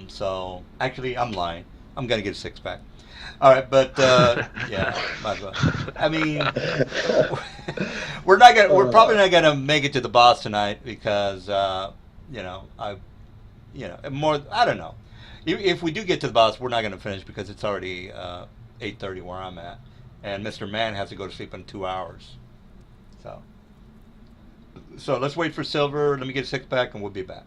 So actually, I'm lying. I'm gonna get a 6-pack. All right, but yeah, might as well. I mean, we're probably not gonna make it to the boss tonight because more. I don't know. If we do get to the boss, we're not gonna finish because it's already 8:30 where I'm at, and Mr. Man has to go to sleep in 2 hours. So let's wait for Silver. Let me get a 6-pack, and we'll be back.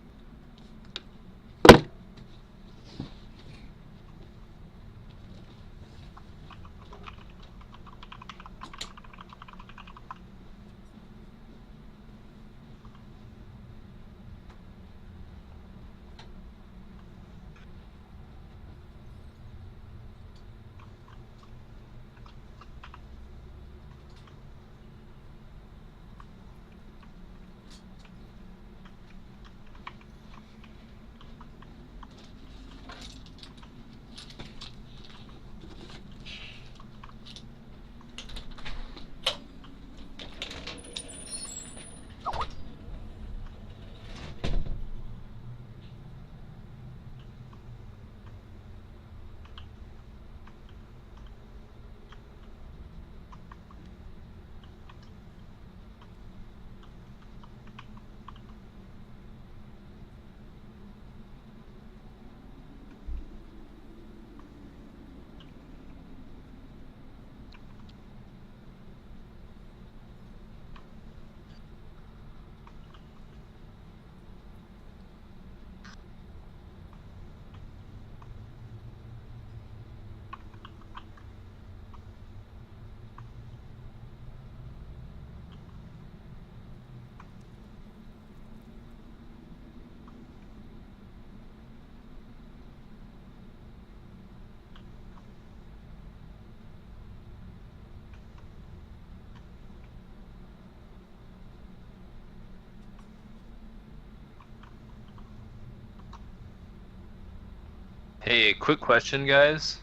Hey, quick question, guys.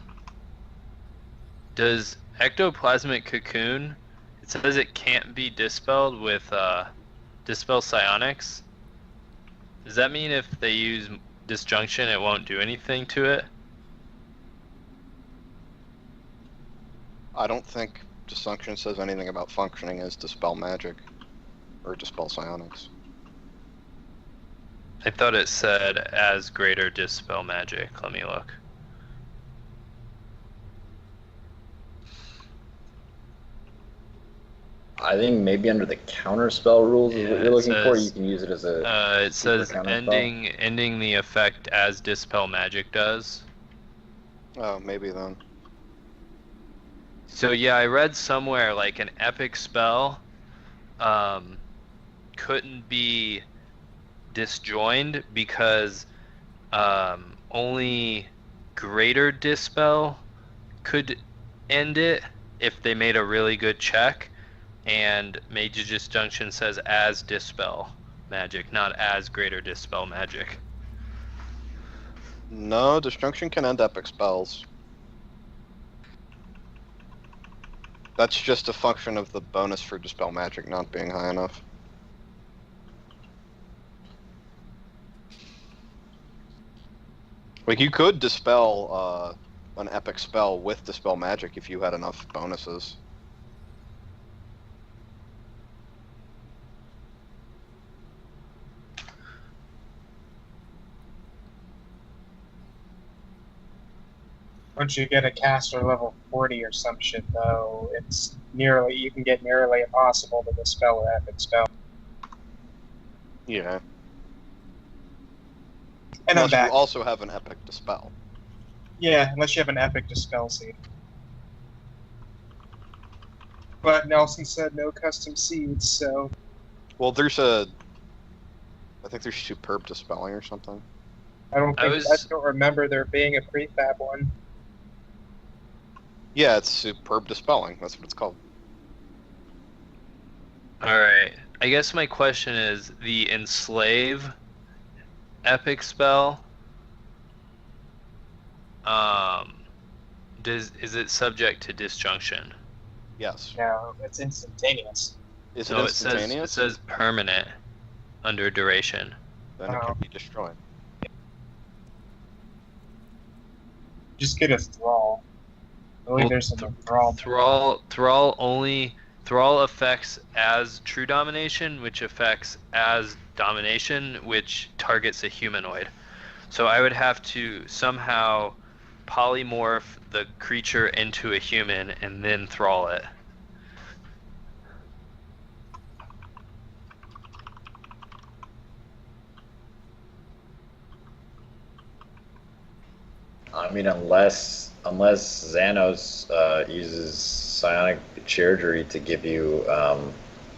Does ectoplasmic cocoon? It says it can't be dispelled with dispel psionics. Does that mean if they use disjunction, it won't do anything to it? I don't think Disjunction says anything about functioning as Dispel Magic or Dispel Psionics. I thought it said as greater dispel magic. Let me look. I think maybe under the counterspell rules is what Yeah, you're it looking for. says- You can use it as a. It says counterspell? ending the effect as dispel magic does. Oh, maybe then. So yeah, I read somewhere like an epic spell couldn't be disjoined because only greater dispel could end it if they made a really good check, and Mage Disjunction says as dispel magic, not as greater dispel magic. No, Disjunction can end epic spells. That's just a function of the bonus for Dispel Magic not being high enough. Like, you could dispel an epic spell with Dispel Magic if you had enough bonuses. Once you get a caster level 40 or some shit, though, you can get nearly impossible to dispel an epic spell. Yeah. And I'm Unless back. you also have an epic dispel. Yeah, unless you have an epic dispel seed. But Nelson said no custom seeds, so Well, I think there's superb dispelling or something. I don't remember there being a prefab one. Yeah, it's superb dispelling. That's what it's called. All right. I guess my question is the enslave epic spell. Is it subject to disjunction? Yes. No, it's instantaneous. Is it No, instantaneous? it says permanent under duration. Then it can be destroyed. Just get a thrall. I believe there's some thrall. Thrall affects as true domination, which affects as domination, which targets a humanoid. So I would have to somehow polymorph the creature into a human and then thrall it. I mean, unless Xanos uses psionic chirurgery to give you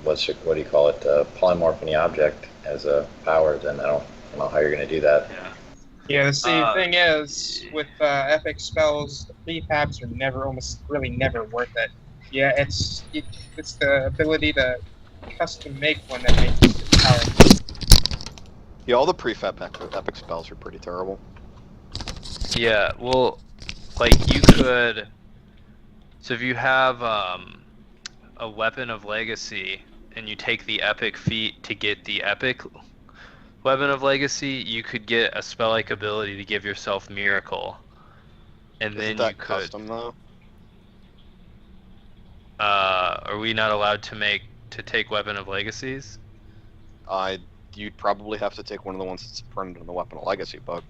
what do you call it, polymorph any object as a power, then I don't know how you're going to do that. Yeah. Yeah, the thing is, with epic spells, the prefabs are almost really never worth it. Yeah, it's the ability to custom make one that makes it powerful. Yeah, all the prefab epic spells are pretty terrible. Yeah, well, like you could. So if you have a weapon of legacy and you take the epic feat to get the epic weapon of legacy, you could get a spell-like ability to give yourself miracle, and then Isn't that you could. custom though? Are we not allowed to take weapon of legacies? You'd probably have to take one of the ones that's printed in the weapon of legacy book.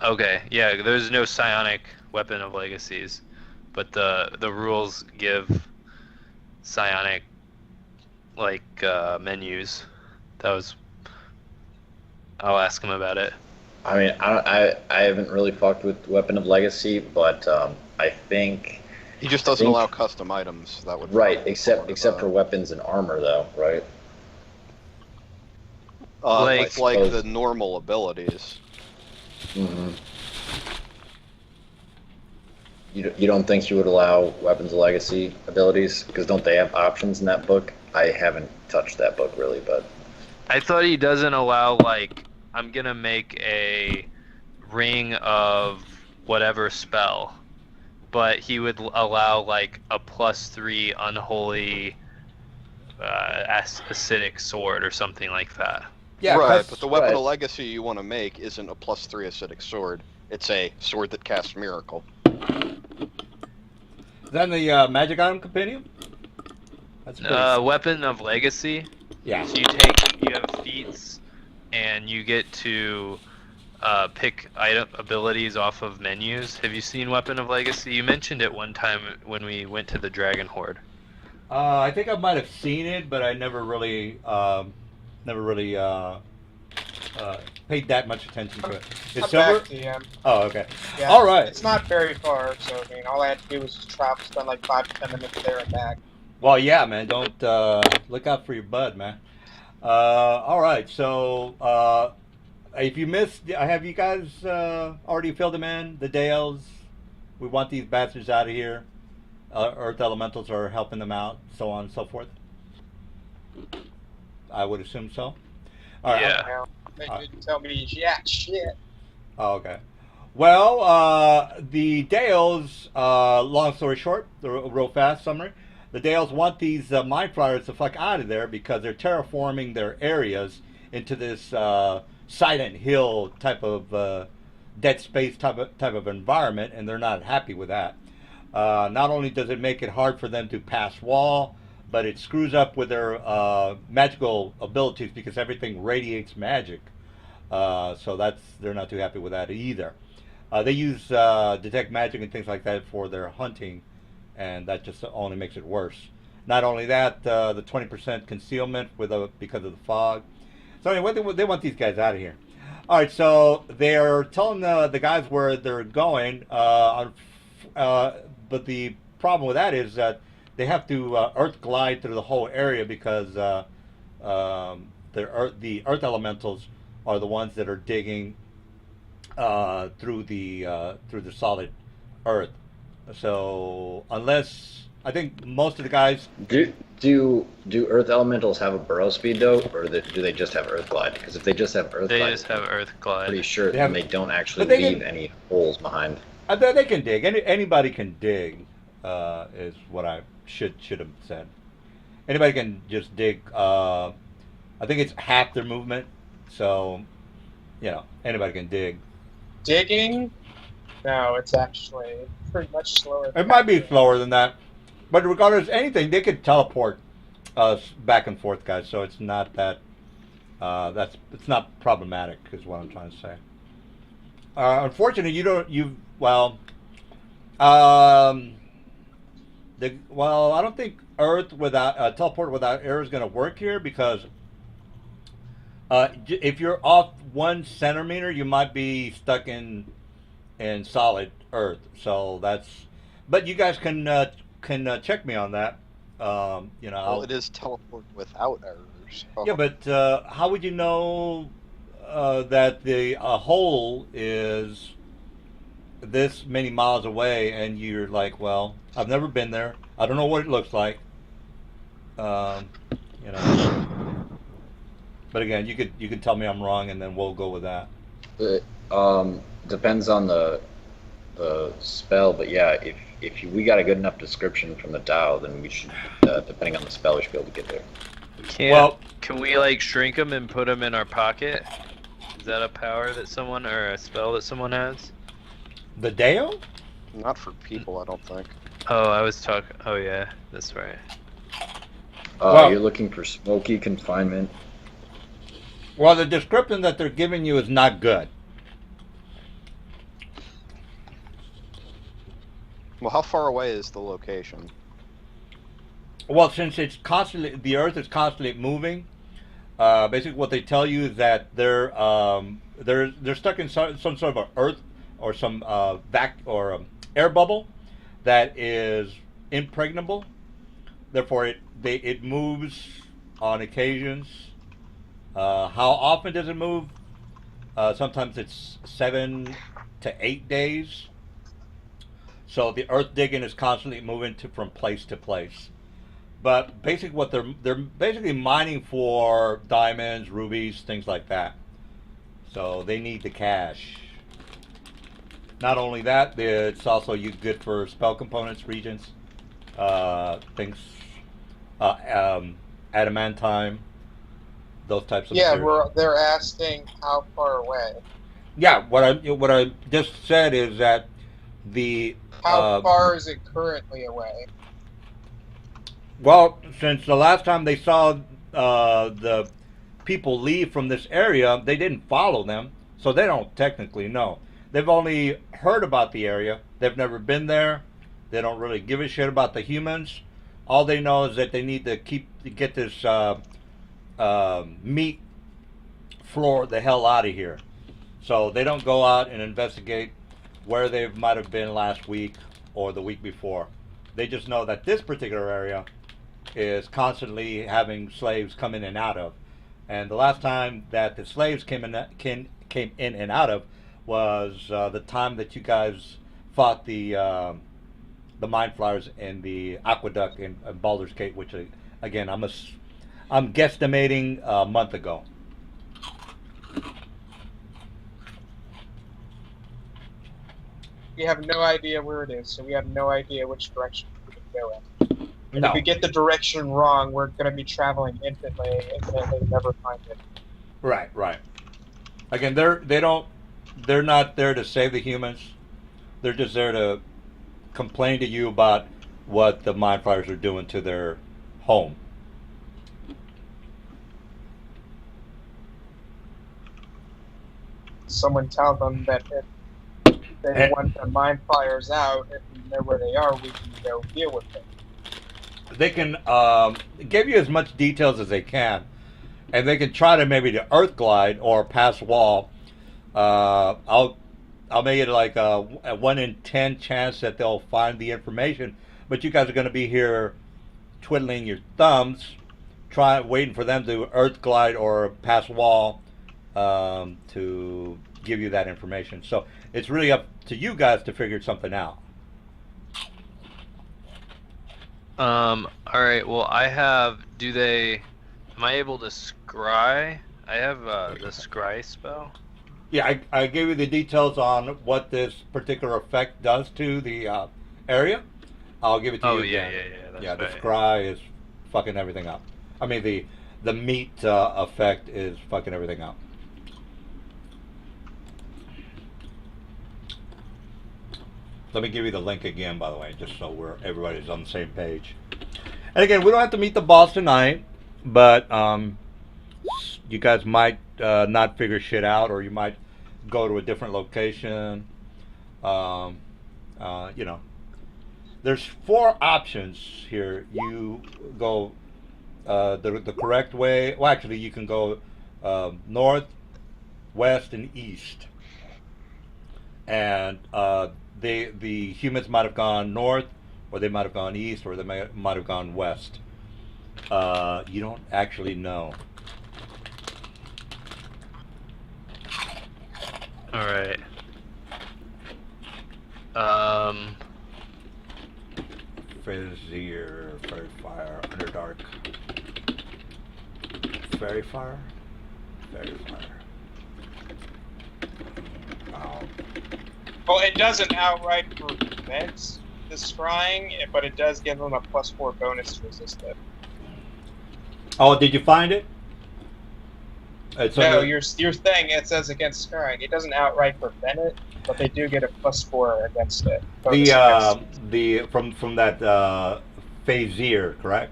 Okay, yeah, there's no psionic weapon of legacies, but the rules give psionic menus. I'll ask him about it. I mean, I haven't really fucked with Weapon of Legacy, but I think He just doesn't allow custom items. That would right, except for weapons and armor, though, right? like the normal abilities. Mm-hmm. You don't think you would allow Weapons of Legacy abilities? Because don't they have options in that book? I haven't touched that book really, but I thought he doesn't allow, I'm gonna make a ring of whatever spell, but he would allow a +3 unholy acidic sword or something like that. Yeah, right, but the weapon right. of legacy you want to make isn't a +3 acidic sword. It's a sword that casts miracle. Is that in the Magic Item Compendium? That's pretty... Weapon of legacy. yeah. So you have feats, and you get to pick item abilities off of menus. Have you seen Weapon of Legacy? You mentioned it one time when we went to the Dragon Horde. I think I might have seen it, but I never really paid that much attention to it. Is I'm silver? back, DM. Oh, okay. Yeah, All right. It's not very far, so I mean, all I had to do was just travel, spend 5 to 10 minutes there and back. Well, yeah, man. Don't look out for your bud, man. All right. So, if you missed, have you guys already filled them in? The Dales. We want these bastards out of here. Earth Elementals are helping them out, so on and so forth. I would assume so. All right. Yeah. They didn't tell me jack shit. Oh, okay. Well, the Dales, long story short, the real fast summary, the Dales want these mine flyers to fuck out of there because they're terraforming their areas into this Silent Hill type of Dead Space type of environment, and they're not happy with that. Not only does it make it hard for them to pass wall, but it screws up with their magical abilities because everything radiates magic. So they're not too happy with that either. They use detect magic and things like that for their hunting, and that just only makes it worse. Not only that, the 20% concealment because of the fog. So anyway, they want these guys out of here. All right, so they're telling the guys where they're going, but the problem with that is that they have to earth glide through the whole area because the earth elementals are the ones that are digging through the solid earth. So unless I think most of the guys, Do Earth Elementals have a burrow speed though, or do they just have Earth Glide? Because if they just have Earth They Glide, just have Earth pretty Glide. sure they have, they don't actually but they leave can any holes behind. they can dig. Anybody can dig. Is what I should have said. Anybody can just dig. I think it's half their movement, so anybody can dig. Digging? No, it's actually pretty much slower It than might that. be slower than that, but regardless, anything they could teleport back and forth, guys. So it's not that it's not problematic, is what I'm trying to say. Unfortunately, well, um, I don't think Earth without teleport without air is going to work here because if you're off 1 centimeter, you might be stuck in solid Earth. So that's, but you guys can check me on that. Well, it is teleport without errors. Oh, Yeah, but how would you know that the hole is this many miles away, and you're like, well, I've never been there. I don't know what it looks like. Um, you know. But again, you could tell me I'm wrong, and then we'll go with that. It, depends on the spell, but yeah, we got a good enough description from the Tao, then we should, depending on the spell, we should be able to get there. Well, Can we like shrink them and put them in our pocket? Is that a power that someone or a spell that someone has? the Deo? not for people, I don't think. Oh, I was talking. Oh yeah, that's right. Well- You're looking for smoky confinement. Well, the description that they're giving you is not good. Well, how far away is the location? Well, since the Earth is constantly moving, basically what they tell you is that they're stuck in some sort of a Earth or some air bubble that is impregnable. Therefore, it moves on occasions. How often does it move? Sometimes it's 7 to 8 days. So the Earth digging is constantly moving from place to place. But basically, what they're basically mining for diamonds, rubies, things like that. So they need the cash. Not only that, it's also good for spell components, regents, things, adamantine, those types of Yeah, materials. they're asking how far away. Yeah, what I just said is that the How far is it currently away? well, since the last time they saw the people leave from this area, they didn't follow them, so they don't technically know. They've only heard about the area. They've never been there. They don't really give a shit about the humans. All they know is that they need to get this meat floor the hell out of here. So they don't go out and investigate where they might have been last week or the week before. They just know that this particular area is constantly having slaves come in and out of. And the last time that the slaves came in and out of was the time that you guys fought the mind flyers in the aqueduct in Baldur's Gate, which again I'm guesstimating a month ago. We have no idea where it is, so we have no idea which direction we can go in. And No. if we get the direction wrong, we're going to be traveling infinitely, never find it. Right. Again, they're not there to save the humans. They're just there to complain to you about what the mind flayers are doing to their home. Someone tell them that if they want the mind flyers out, if we know where they are, we can go deal with them. They can give you as much details as they can, and they can try to maybe to earth glide or pass wall. I'll make it like a 1 in 10 chance that they'll find the information, but you guys are going to be here twiddling your thumbs, waiting for them to earth glide or pass wall to give you that information. So it's really up to you guys to figure something out. All right. Well, I have. Am I able to scry? I have the scry spell. Yeah, I gave you the details on what this particular effect does to the area. I'll give it to you again. That's Yeah, the right. scry is fucking everything up. I mean, the meat effect is fucking everything up. Let me give you the link again, by the way, just so everybody's on the same page. And again, we don't have to meet the boss tonight, but you guys might not figure shit out, or you might go to a different location. You know, there's 4 options here. You go the correct way. Well, actually, you can go north, west, and east. And the humans might have gone north, or they might have gone east, or they might have gone west. You don't actually know. All right. Frazier, Fairy Fire, Underdark. Fairy Fire? Fairy Fire. Wow. Well, it doesn't outright prevent the scrying, but it does give them a +4 bonus to resist it. Oh, did you find it? It's No, under- your thing, it says against scrying. It doesn't outright prevent it, but they do get a +4 against it. Bonus against it. From that Fazier, correct?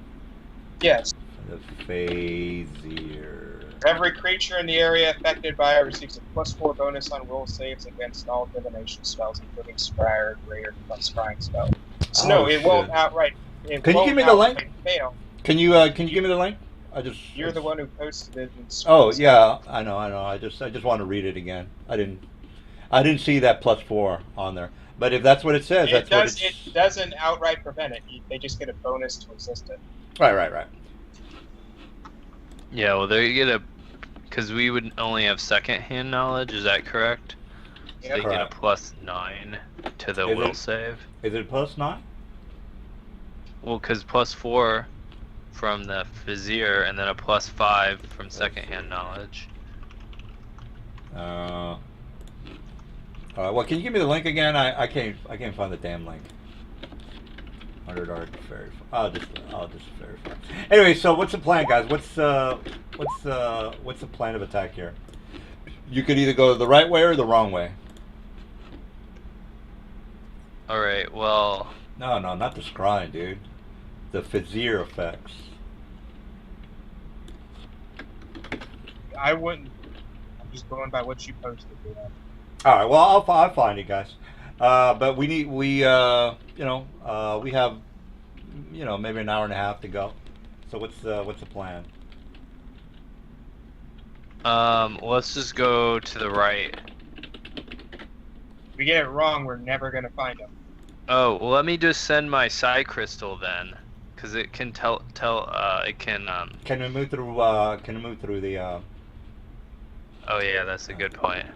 Yes. The Fazier. Every creature in the area affected by it receives a +4 bonus on roll saves against all divination spells, including scry or greater scrying spell. So no, it won't outright. Can you give me the link? Fail. Can you give me the link? You're the one who posted it. Oh yeah, I know. I just want to read it again. I didn't see that +4 on there. But if that's what it says, It doesn't outright prevent it. They just get a bonus to resist it. Right. Yeah. Well, there you get because we would only have second-hand knowledge. Is that correct? So Yeah, they get a correct. +9 to the Is will it? save. Is it +9? Well, because +4 from the Vizier, and then a +5 from second-hand knowledge. All right. Well, can you give me the link again? I can't find the damn link. Underdark Fairy. I'll just verify. Anyway, so what's the plan, guys? What's the plan of attack here? You could either go the right way or the wrong way. All right. Well. No, not the scrying, dude. The Vizier effects. I wouldn't. I'm just going by what you posted. Yeah. All right. Well, I'll find you guys. But we have maybe an hour and a half to go. So what's the plan? Let's just go to the right. If we get it wrong, we're never gonna find them. Oh, well, let me just send my psi crystal then, because it can tell. It can. Can we move through? Can we move through the? Oh yeah, that's a good point.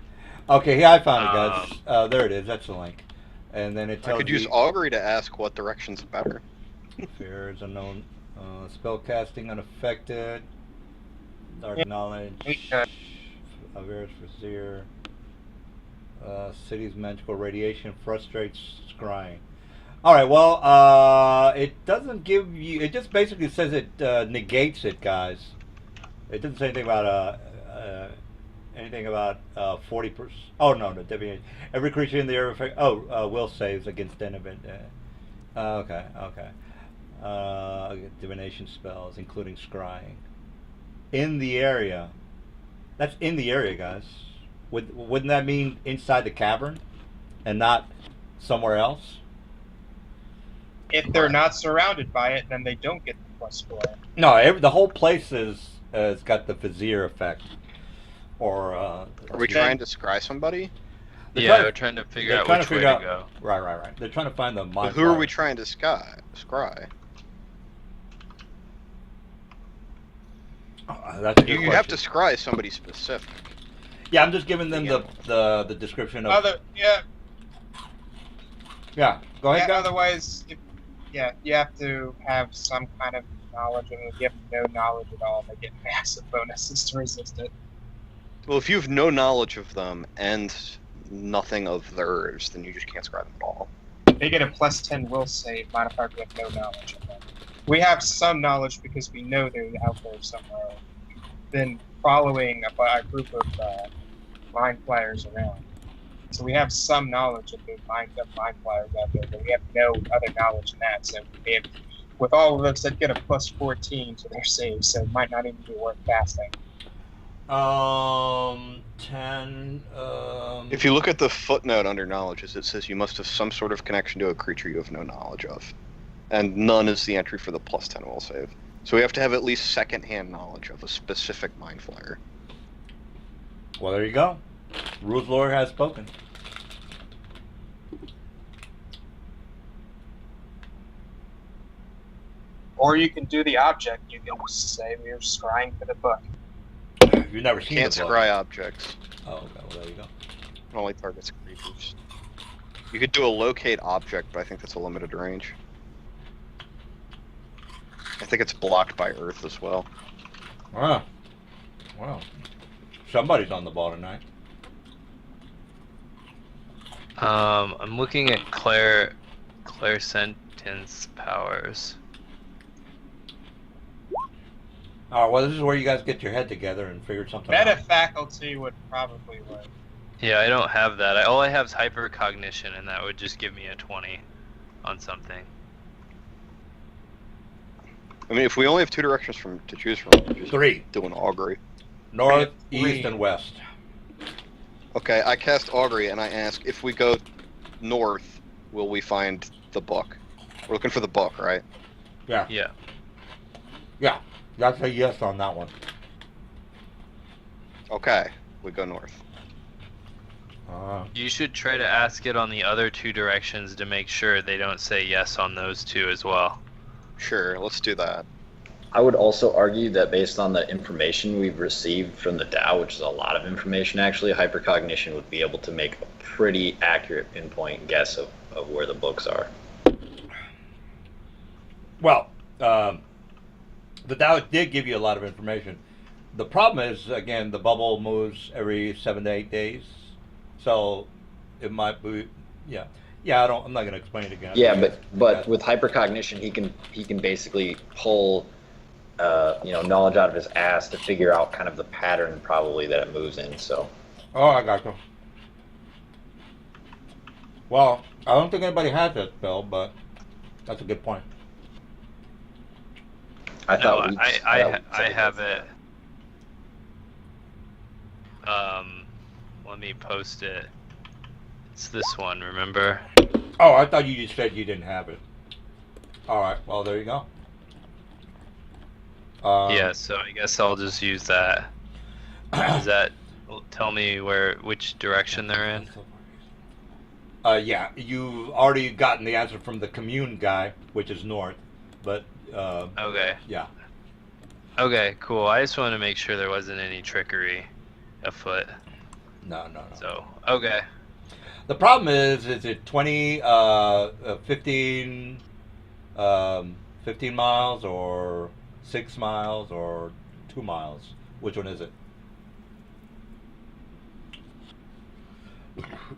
Okay, here I found it, guys. There it is. That's the link. And then it tells I could use you augury to ask what direction's better. fears unknown, spell casting unaffected, dark knowledge, Averus Vizier, city's magical radiation frustrates scrying. All right, well, it doesn't give you. It just basically says it negates it, guys. It doesn't say anything about 40%. Oh no, divination. Every creature in the area effect. Will saves against enemy. Okay. Divination spells, including scrying, in the area. That's in the area, guys. Wouldn't that mean inside the cavern, and not somewhere else? If they're not surrounded by it, then they don't get the +4. No, the whole place has got the Vizier effect. Or Are we trying to scry somebody? We're trying to figure out which way to go. Right. They're trying to find the But who are we trying to scry? That's a good You have to question. scry somebody specific. Yeah, I'm just giving them the description of. Yeah, Yeah, go ahead, guys. otherwise, you have to have some kind of knowledge, and if you have no knowledge at all, they get massive bonuses to resist it. Well, if you have no knowledge of them and nothing of theirs, then you just can't scry them at all. They get a +10 will save modifier if you have no knowledge of them. We have some knowledge because we know they're out there somewhere. We've been following a group of mind flyers around. So we have some knowledge of the mind flyers out there, but we have no other knowledge in that. So with all of those, they'd get a +14 to their save, so it might not even be worth casting. 10. If you look at the footnote under knowledges, it says you must have some sort of connection to a creature you have no knowledge of. And none is the entry for the +10 will save. So we have to have at least second-hand knowledge of a specific mind flyer. Well, there you go. Rules lawyer has spoken. Or you can do the object. You can say we're scrying for the book. You've never seen Can't the book. scry objects. Oh, okay. Well, there you go. It only targets creatures. You could do a locate object, but I think that's a limited range. I think it's blocked by Earth as well. Wow. Wow. Somebody's on the ball tonight. I'm looking at clairsentience powers. Oh, well, this is where you guys get your head together and figure something Meta out. faculty would probably work. Yeah, I don't have that. All I have is hypercognition, and that would just give me a 20 on something. I mean, if we only have two directions to choose from, just 3. do an augury. North, Three. east, and west. Okay, I cast augury and I ask, if we go north, will we find the book? We're looking for the book, right? Yeah. Yeah. Yeah. That's a yes on that one. Okay, we go north. You should try to ask it on the other two directions to make sure they don't say yes on those two as well. Sure, let's do that. I would also argue that based on the information we've received from the DAO, which is a lot of information actually, hypercognition would be able to make a pretty accurate pinpoint guess of where the books are. Well, the Dow did give you a lot of information. The problem is, again, the bubble moves every 7 to 8 days, so it might be, yeah. I'm not going to explain it again. Yeah, but with hypercognition, he can basically pull knowledge out of his ass to figure out kind of the pattern probably that it moves in. So. Oh, I got you. Well, I don't think anybody has that spell, but that's a good point. I thought I have it. Let me post it. It's this one, remember? Oh, I thought you just said you didn't have it. All right, well, there you go. Yeah, so I guess I'll just use that. Does that tell me which direction they're in? Yeah, you've already gotten the answer from the commune guy, which is north, but Okay. yeah. Okay, cool. I just wanted to make sure there wasn't any trickery afoot. No. So, okay. The problem is it 20, 15, 15 miles or 6 miles or 2 miles? Which one is it?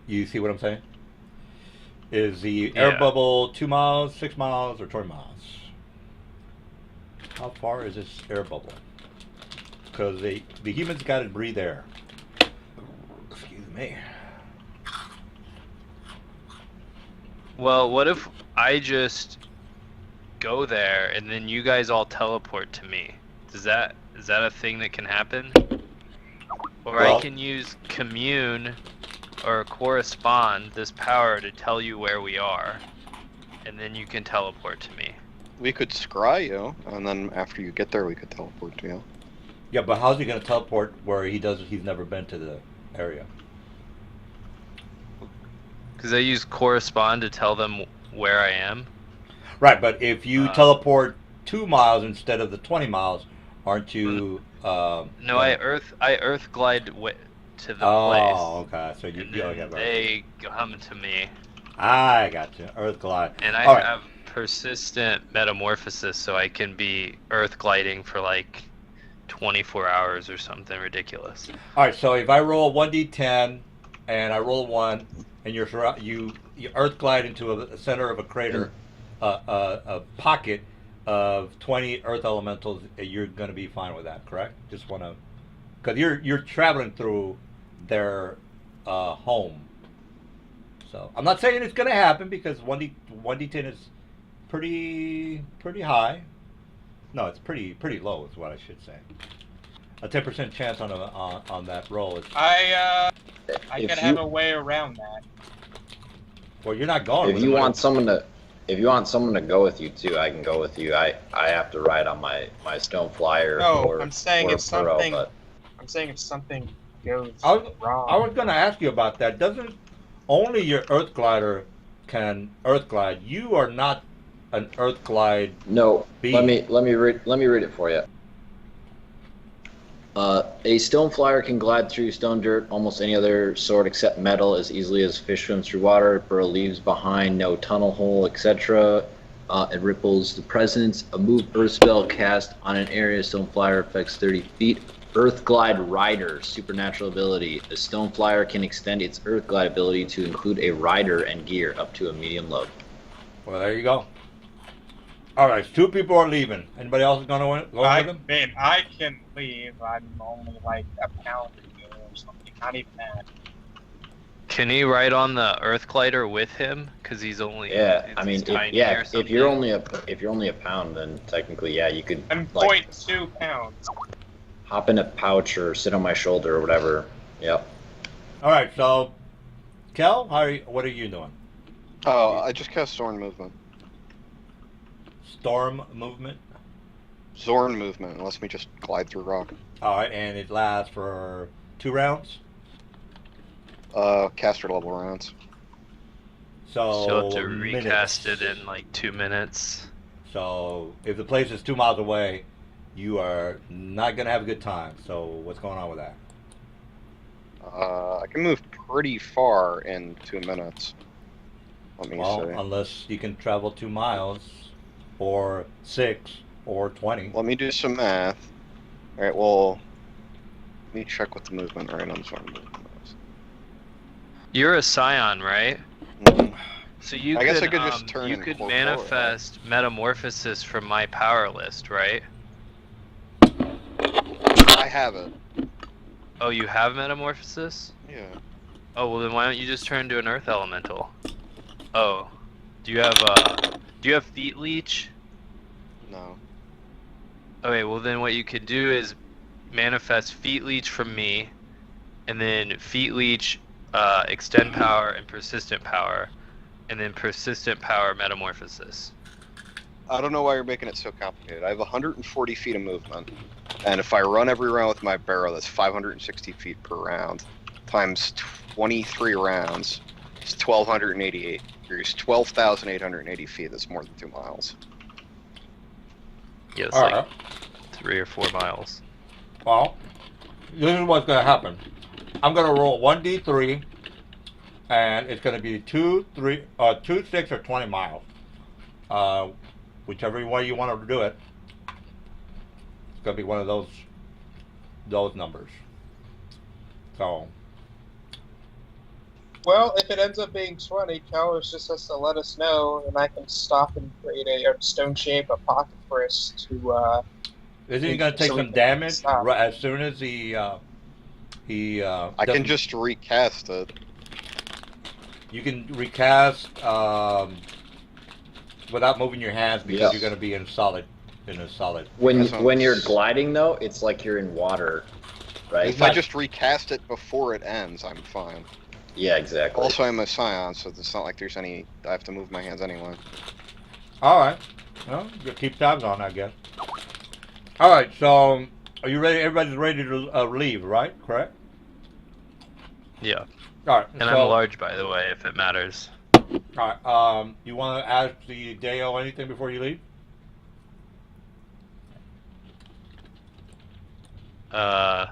You see what I'm saying? Is the air Yeah. bubble 2 miles, 6 miles, or 20 miles? How far is this air bubble? Because the humans got to breathe air. Excuse me. Well, what if I just go there and then you guys all teleport to me? Is that a thing that can happen? Or Well, I can use commune or correspond this power to tell you where we are, and then you can teleport to me. We could scry you, and then after you get there, we could teleport to you. yeah, but how's he going to teleport where he's never been to the area? Because I use correspond to tell them where I am. Right, but if you teleport 2 miles instead of the 20 miles, Aren't you? No, I earth glide to the Oh, place, okay. So you, and you then have Earth. they come to me, I got you. Earth glide. and I All right. have persistent metamorphosis, so I can be earth gliding for like 24 hours or something ridiculous. All right. So if I roll 1d10 and I roll 1, and you Earth glide into a center of a crater, a pocket of 20 Earth elementals, you're going to be fine with that, correct? Just want to, because you're traveling through their home. So I'm not saying it's going to happen because 1d10 is pretty high. No, it's pretty low is what I should say. A 10% chance on that roll is. I If could you- have a way around that. Well, you're not going. If with you them, want someone to go with you too, I can go with you. I have to ride on my stone flyer. No, or, I'm saying or if burrow, something. but I'm saying if something goes I was wrong. going to ask you about that. Doesn't only your Earth glider can Earth glide? You are not an Earth glide. no. B. Let me read it for you. A stone flyer can glide through stone dirt, almost any other sort except metal, as easily as fish swims through water. Burrow leaves behind no tunnel hole, etc. It ripples the presence. A move earth spell cast on an area stone flyer affects 30 feet. Earth glide rider, supernatural ability. A stone flyer can extend its earth glide ability to include a rider and gear up to a medium load. Well, there you go. All right, 2 people are leaving. Anybody else is going to go with them? Man, I can leave. I'm only like a pound or something. Not even that. Can he ride on the earth glider with him? Because he's only Yeah, I he's mean, tiny or if you're something? only a pound, then technically, yeah, you could I'm like 0.2 pounds. hop in a pouch or sit on my shoulder or whatever. Yep. All right, so Kel, what are you doing? Oh, I just cast Zorn movement. Storm movement. Zorn movement lets me just glide through rock. All right, and it lasts for 2 rounds. Caster level rounds. So She'll have to minutes. recast it in like 2 minutes. So if the place is 2 miles away, you are not going to have a good time. So what's going on with that? I can move pretty far in 2 minutes. Let me Well, see. unless you can travel 2 miles, or 6, or 20. Let me do some math. Alright, well, let me check what the movement right on Zorn movement is. You're a scion, right? Mhm. So you I could, guess I could just turn you and could pull manifest metamorphosis from my power list, right? I have it. Oh, you have metamorphosis? Yeah. Oh, well then why don't you just turn into an earth elemental? Oh. Do you have feet leech? No. Okay, well then what you could do is manifest feet leech from me, and then feet leech extend power and persistent power, and then persistent power metamorphosis. I don't know why you're making it so complicated. I have 140 feet of movement, and if I run every round with my barrel, that's 560 feet per round, times 23 rounds, it's 1,288. There's 12,880 feet. That's more than 2 miles. Yeah, it's All like right. 3 or 4 miles. Well, this is what's going to happen. I'm going to roll 1d3, and it's going to be 2, 6, or 20 miles. Whichever way you want to do it. It's going to be one of those numbers. So, Well, if it ends up being 20, Callis just has to let us know, and I can stop and create a stone shape, a pocket for us to. isn't he going to take So we some can damage stop. as soon as he I doesn't- can just recast it. You can recast without moving your hands because Yeah. you're going to be in a solid. When That sounds- when you're gliding though, it's like you're in water, right? If I just recast it before it ends, I'm fine. Yeah, exactly. Also, I'm a scion, so it's not like there's any. I have to move my hands anyway. All right. Well, you keep tabs on, I guess. All right. So, are you ready? Everybody's ready to leave, right? Correct. Yeah. All right. And I'm large, by the way, if it matters. All right. You want to ask the Dale anything before you leave? Uh,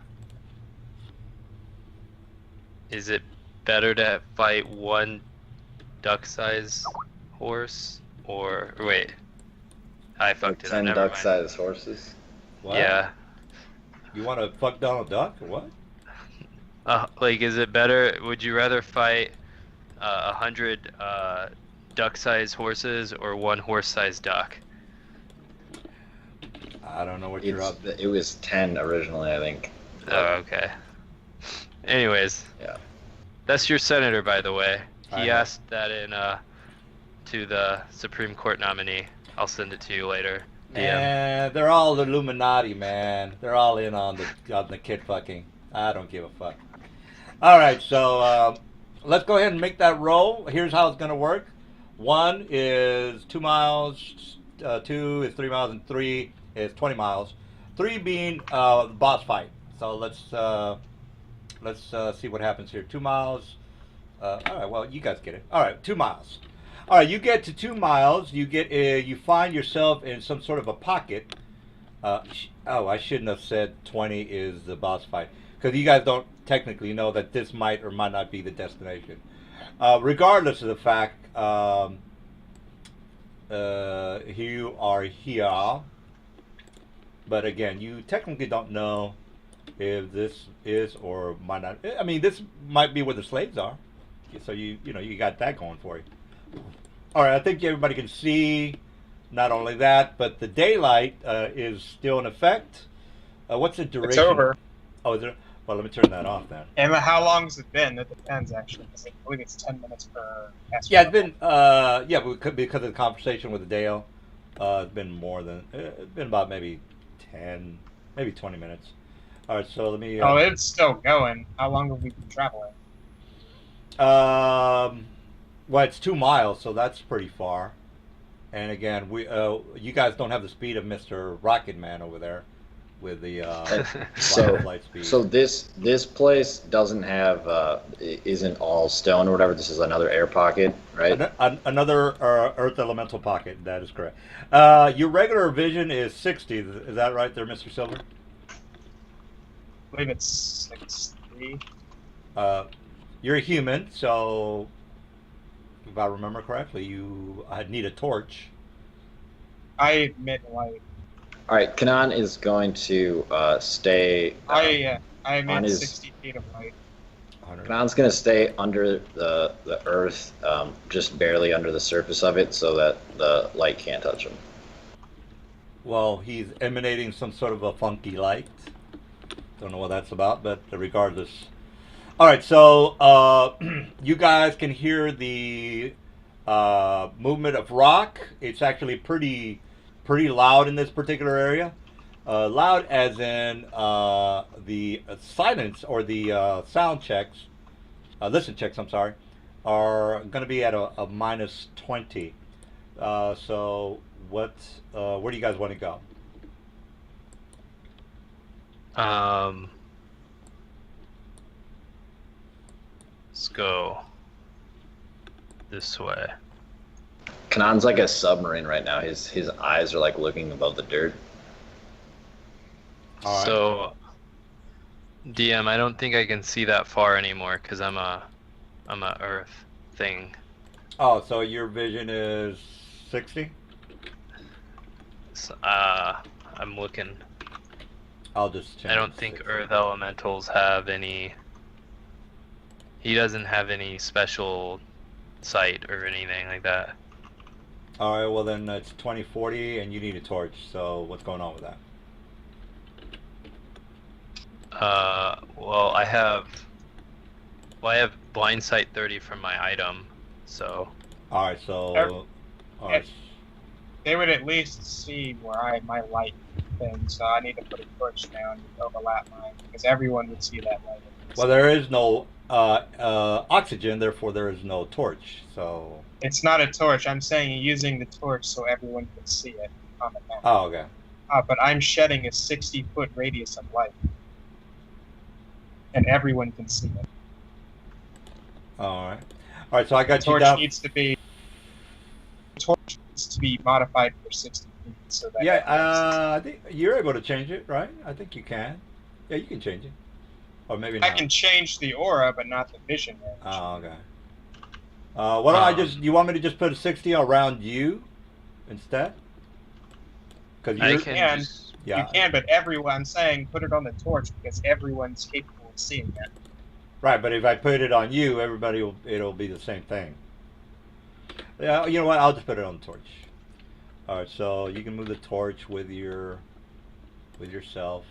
is it better to fight one duck-sized horse, or wait? I Like fucked it up. 10 Never mind. duck-sized horses. What? Yeah. You want to fuck Donald Duck or what? Like, is it better? Would you rather fight 100 duck-sized horses or one horse-sized duck? I don't know what you're up. It was 10 originally, I think. Oh, okay. Anyways. Yeah. That's your senator, by the way. I He know. asked that in to the Supreme Court nominee. I'll send it to you later. DM. Man, they're all Illuminati, man. They're all in on the kid fucking. I don't give a fuck. All right, so let's go ahead and make that roll. Here's how it's gonna work. 1 is 2 miles. 2 is 3 miles, and 3 is 20 miles. 3 being the boss fight. So let's see what happens here. 2 miles. All right, well you guys get it. All right, 2 miles. All right, you get to 2 miles. You find yourself in some sort of a pocket. Oh, I shouldn't have said 20 is the boss fight, because you guys don't technically know that this might or might not be the destination. Regardless of the fact, you are here. But again, you technically don't know if this is or might not. I mean, this might be where the slaves are. So you got that going for you. All right, I think everybody can see. Not only that, but the daylight is still in effect. What's the duration? It's over. Oh, is it? Well, let me turn that off then. And how long's it been? That depends, actually, because I believe it's 10 minutes per cast. Yeah, it's been because of the conversation with Dale. It's been more than it's been about maybe 10, maybe 20 minutes. All right, so let me. Oh, it's still going. How long have we been traveling? Well, it's 2 miles, so that's pretty far. And again, you guys don't have the speed of Mr. Rocket Man over there with the light speed. So this place doesn't have isn't all stone or whatever. This is another air pocket, right? Another Earth elemental pocket. That is correct. Your regular vision is 60. Is that right there, Mr. Silver? I believe it's 63. You're a human, so if I remember correctly, you need a torch. I admit light. All right, Kanan is going to stay. I admit on his- 60 feet of light. Kanan's going to stay under the earth, just barely under the surface of it, so that the light can't touch him. Well, he's emanating some sort of a funky light. Don't know what that's about, but regardless. All right, so you guys can hear the movement of rock. It's actually pretty loud in this particular area. Loud as in the silence or the sound checks, listen checks, I'm sorry, are going to be at a minus 20. So where do you guys want to go? Let's go this way. Kanan's like a submarine right now. His eyes are like looking above the dirt. All right. So, DM, I don't think I can see that far anymore because I'm a Earth thing. Oh, so your vision is 60? So, I'm looking. I'll just change. I don't think 60. Earth elementals have any. He doesn't have any special sight or anything like that. All right, well then it's 2040 and you need a torch. So what's going on with that? Well, I have blind sight 30 from my item, so. All right, so all right. They would at least see where my light thing, so I need to put a torch down to overlap mine, because everyone would see that light. Well, there is no oxygen, therefore there is no torch. So. It's not a torch. I'm saying you're using the torch so everyone can see it on the map. Oh, okay. But I'm shedding a 60-foot radius of light, and everyone can see it. All right. All right. So I The got you torch down. needs to be. The torch needs to be modified for 60 feet, so that. Yeah. I think you're able to change it, right? I think you can. Yeah, you can change it, or maybe I not. can change the aura, but not the vision range. Oh, okay. Why don't I just? You want me to just put a 60 around you instead? Because I You you're, can can, just. you yeah, can, but everyone. I'm saying put it on the torch because everyone's capable of seeing it. right. But if I put it on you, everybody will. It'll be the same thing. Yeah, you know what? I'll just put it on the torch. All right. So you can move the torch with yourself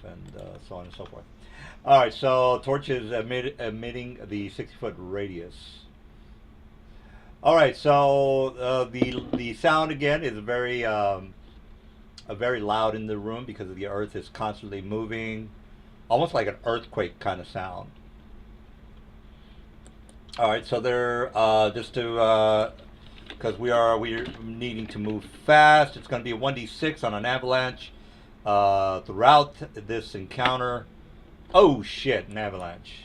and so on and so forth. All right. So torch is emitting the 60-foot radius. All right. So the sound again is very loud in the room because the earth is constantly moving, almost like an earthquake kind of sound. All right, so they're just to because we're needing to move fast. It's going to be a 1d6 on an avalanche throughout this encounter. Oh shit, an avalanche.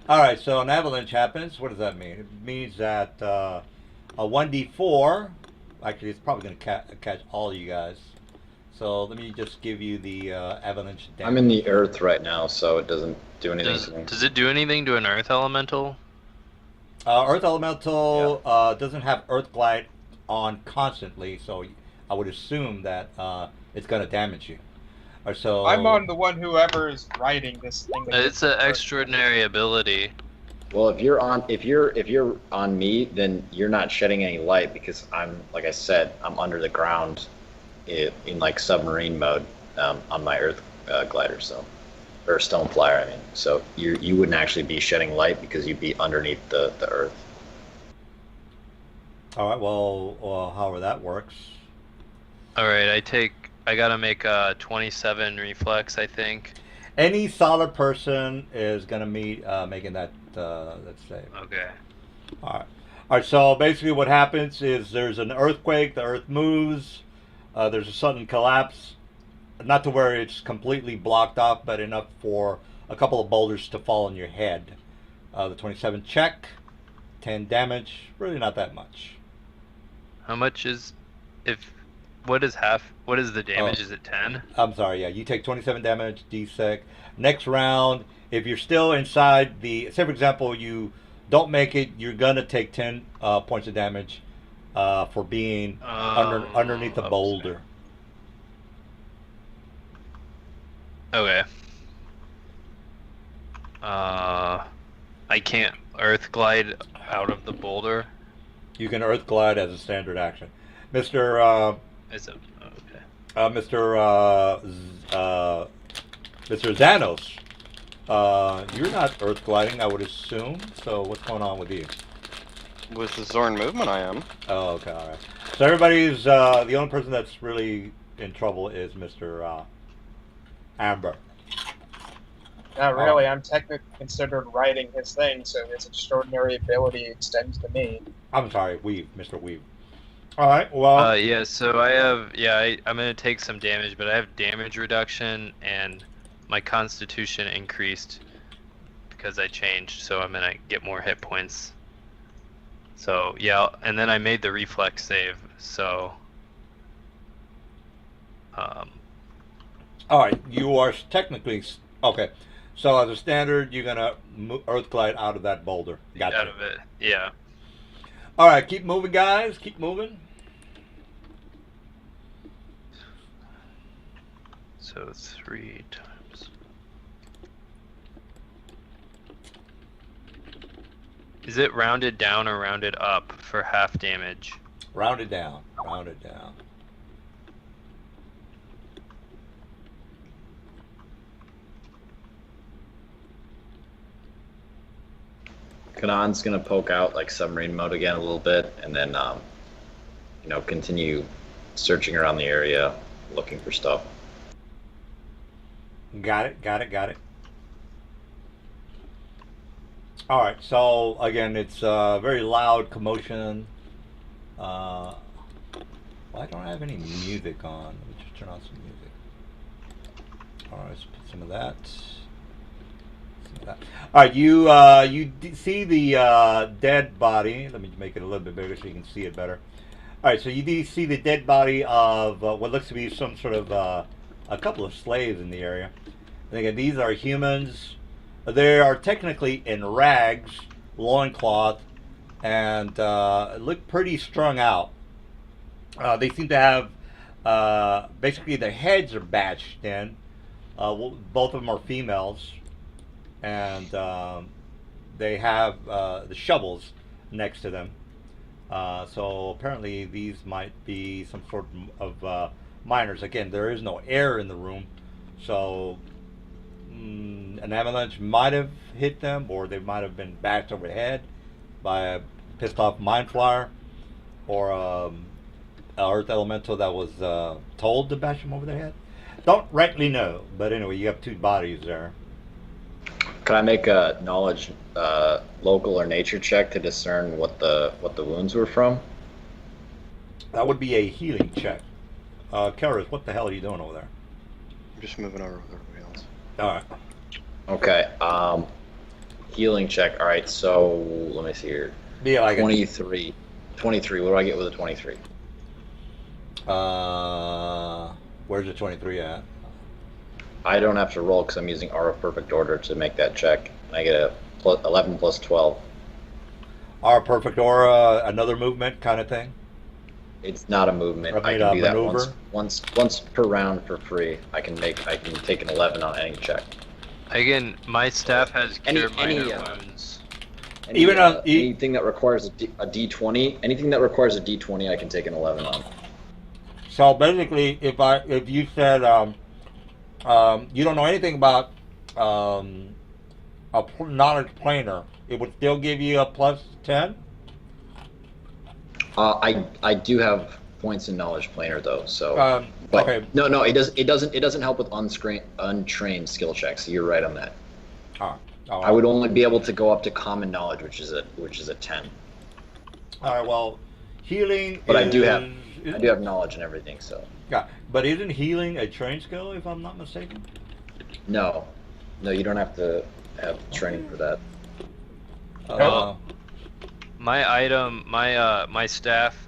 All right, so an avalanche happens. What does that mean? It means that a 1d4. Actually, it's probably going to catch all you guys. So let me just give you the avalanche damage. I'm in the earth right now, so it doesn't do anything Does to me. does it do anything to an earth elemental? Earth Elemental doesn't have Earth Glide on constantly, so I would assume that it's going to damage you. Or so. I'm on the one whoever is writing this thing. that It's gets an hurt. extraordinary ability. Well, if you're on me, then you're not shedding any light because I'm, like I said, I'm under the ground in like submarine mode on my Earth glider, so or stone flyer. I mean, so you wouldn't actually be shedding light because you'd be underneath the Earth. All right, well, however that works. All right, I gotta make a 27 reflex, I think. Any solid person is going to meet making that save. Okay. All right. All right, so basically what happens is there's an earthquake, the earth moves, there's a sudden collapse, not to where it's completely blocked off, but enough for a couple of boulders to fall on your head. The 27 check, 10 damage, really not that much. How much is if what is the damage? Oh. Is it 10? I'm sorry, yeah, you take 27 damage, D6. Next round, if you're still inside say for example, you don't make it, you're gonna take 10 points of damage for being underneath the Oh, boulder. Okay. I can't earth glide out of the boulder. You can earth glide as a standard action. Mr. Is it? Okay. Mr. Xanos, you're not earth gliding, I would assume. So what's going on with you? With the Zorn movement, I am. Oh, okay, all right. So everybody's the only person that's really in trouble is Mr. Amber. Not really. I'm technically considered writing his thing, so his extraordinary ability extends to me. I'm sorry, Mr. Weave. All right, well, Yeah, so I'm gonna take some damage, but I have damage reduction and my constitution increased because I changed, so I'm gonna get more hit points. So yeah, and then I made the reflex save, so all right, you are technically okay. So as a standard, you're gonna earth glide out of that boulder. Gotcha. out of it, yeah. All right, keep moving, guys. Keep moving. So 3 times. Is it rounded down or rounded up for half damage? Round it down. Round it down. Kanan's gonna poke out like submarine mode again a little bit, and then continue searching around the area, looking for stuff. Got it. Got it. Got it. All right. So again, it's very loud commotion. Well, I don't have any music on. Let me just turn on some music. All right. Let's put some of that. All right, you see the dead body. Let me make it a little bit bigger so you can see it better. All right, so you do see the dead body of what looks to be some sort of a couple of slaves in the area. And again, these are humans. They are technically in rags, loincloth, and look pretty strung out. They seem to have basically their heads are bashed in. Both of them are females, and they have the shovels next to them. So apparently these might be some sort of miners. Again, there is no air in the room, so an avalanche might have hit them, or they might have been bashed over the head by a pissed off mine flyer, or an earth elemental that was told to bash them over the head. Don't rightly know, but anyway, you have two bodies there. Can I make a knowledge, local or nature check to discern what the wounds were from? That would be a healing check. Karis, what the hell are you doing over there? I'm just moving over with everybody else. All right. Okay. Healing check. All right. So let me see here. Be like 23. 23. What do I get with a 23? Where's the 23 at? I don't have to roll because I'm using Aura of Perfect Order to make that check. I get a plus 11 plus 12. Our perfect aura, another movement kind of thing. It's not a movement. I can do that once per round for free. I can take an 11 on any check. Again, my staff has cure minor any, wounds. Anything that requires a D20, anything that requires a D20, I can take an 11 on. So basically, if you said you don't know anything about a knowledge planer, it would still give you a plus 10. I do have points in knowledge planer though, so. But okay. No, it doesn't help with untrained skill checks. You're right on that. I would only be able to go up to common knowledge, which is a 10. All right. Well, healing. But I do have knowledge and everything, so. Yeah, but isn't healing a trained skill, if I'm not mistaken? No, you don't have to have training for that. My staff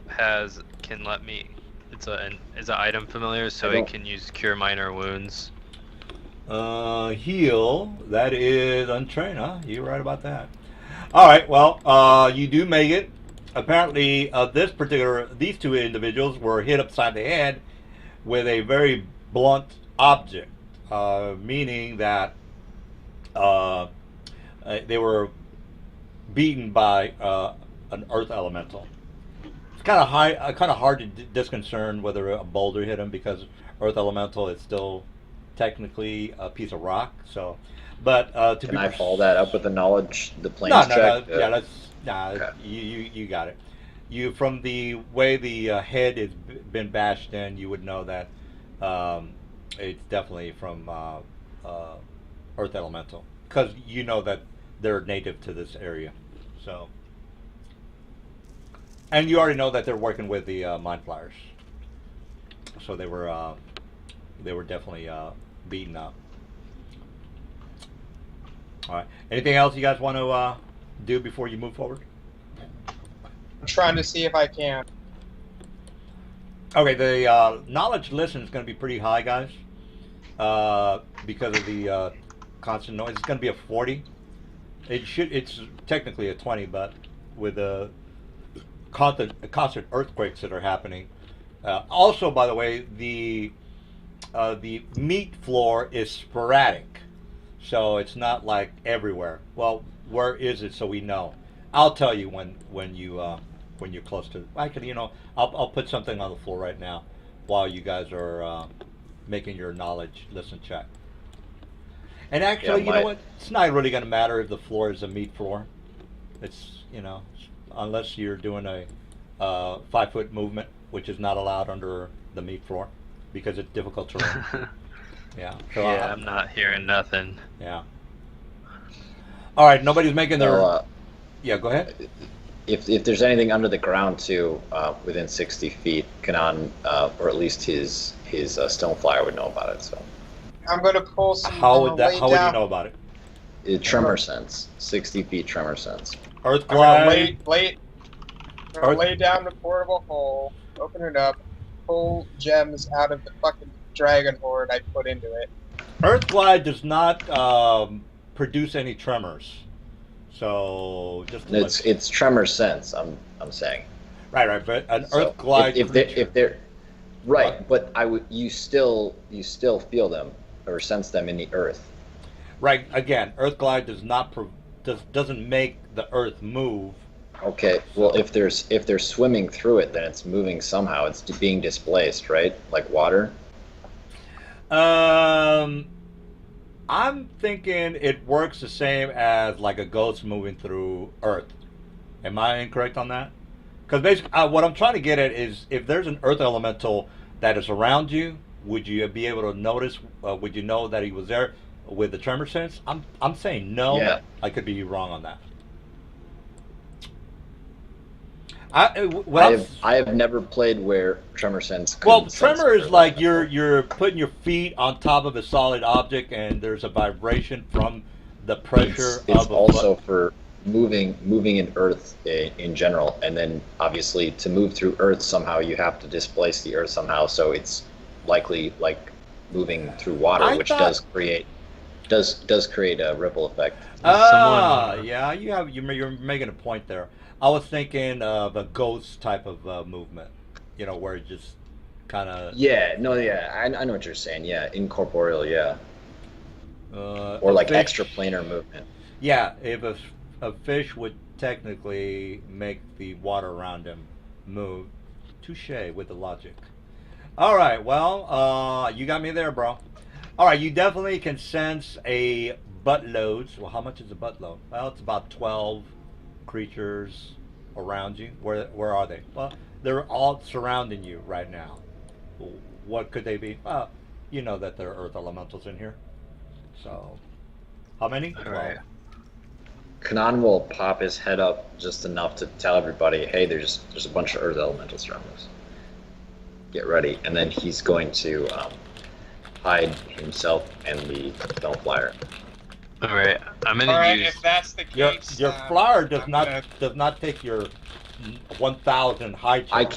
can let me. It's an item familiar, so it can use cure minor wounds. Heal. That is untrained, huh? You're right about that. All right. Well, you do make it. Apparently, these two individuals were hit upside the head with a very blunt object, meaning that they were beaten by an earth elemental. It's kind of hard to discern whether a boulder hit them, because earth elemental is still technically a piece of rock. So, but can I follow that up with the knowledge, the planes check? No. Yeah, okay. You got it. You, from the way the head has been bashed in, you would know that it's definitely from earth elemental, because you know that they're native to this area. So, and you already know that they're working with the mind flyers, so they were definitely beaten up. All right. Anything else you guys want to do before you move forward? I'm trying to see if I can. Okay, the knowledge listen is going to be pretty high, guys, because of the constant noise. It's going to be a 40. It's technically a 20, but with the constant earthquakes that are happening. Also, by the way, the meat floor is sporadic, so it's not like everywhere. Well, where is it, so we know? I'll tell you when you're close to. Actually, I'll put something on the floor right now while you guys are making your knowledge listen check. And actually, you know what? It's not really going to matter if the floor is a meat floor. It's unless you're doing a 5-foot movement, which is not allowed under the meat floor because it's difficult terrain. Yeah. So yeah, I'm not hearing nothing. Yeah. All right. Nobody's making their. Yeah. Go ahead. If there's anything under the ground too, within 60 feet, Kanan, or at least his stone flyer would know about it. So. I'm going to pull some. How would you know about it? Tremor sense. 60 feet tremor sense. Earth glide. I'm gonna lay down the portable hole, open it up, pull gems out of the fucking dragon horde I put into it, Earth Glide does not produce any tremors. So just to It's tremor sense. I'm saying. right, but an So Earth Glide if creature. they're What? right, but I would you still feel them or sense them in the earth. Right, again, Earth Glide doesn't make the Earth move. Okay, well So, if they're swimming through it, then it's moving somehow. It's being displaced, right? Like water. um, I'm thinking it works the same as like a ghost moving through Earth. Am I incorrect on that? Because basically, what I'm trying to get at is if there's an Earth elemental that is around you, would you be able to notice? Would you know that he was there with the tremor sense? I'm saying no. Yeah, I could be wrong on that. I I well, have I have never played where tremor sense well, couldn't sense tremor the is earth like elemental. you're putting your feet on top of a solid object, and there's a vibration from the It's pressure it's of a foot. also for moving in earth in general, and then obviously to move through earth somehow you have to displace the earth somehow. So it's likely like moving through water, I which thought. does create a ripple effect. Someone, Yeah, you're making a point there. I was thinking of a ghost type of movement, where it just kind of, Yeah, no, yeah. yeah, I know what you're saying. Yeah, incorporeal, yeah, or A like fish. extraplanar movement. Yeah, if a fish would technically make the water around him move. Touche with the logic. All right, well, you got me there, bro. All right, you definitely can sense a buttload. Well, how much is a buttload? Well, it's about 12 creatures around you. Where are they? Well, they're all surrounding you right now. What could they be? Well, you know that there are earth elementals in here. So, how many? all 12. right. Kanan will pop his head up just enough to tell everybody, "Hey, there's a bunch of earth elementals around us. Get ready." And then he's going to hide himself and the stone flyer. All right. I'm All gonna right, use. if that's the Your case, your flower I'm gonna. does not take your 1,000 high I check.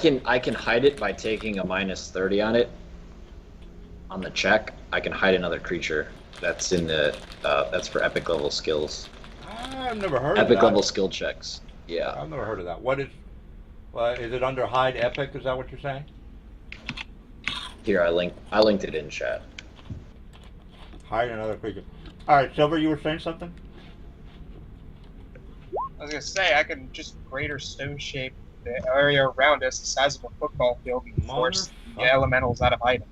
can I can hide it by taking a -30 on it on the check. I can hide another creature. That's in the that's for epic level skills. I've never heard of Epic that. level skill checks. Yeah. I've never heard of that. Is it under hide epic? Is that what you're saying? Here I linked it in chat. Hide another creature. All right, Silver, you were saying something? I was gonna say I can just greater stone shape the area around us the size of a football field and force the Motherfucker. elementals out of hiding.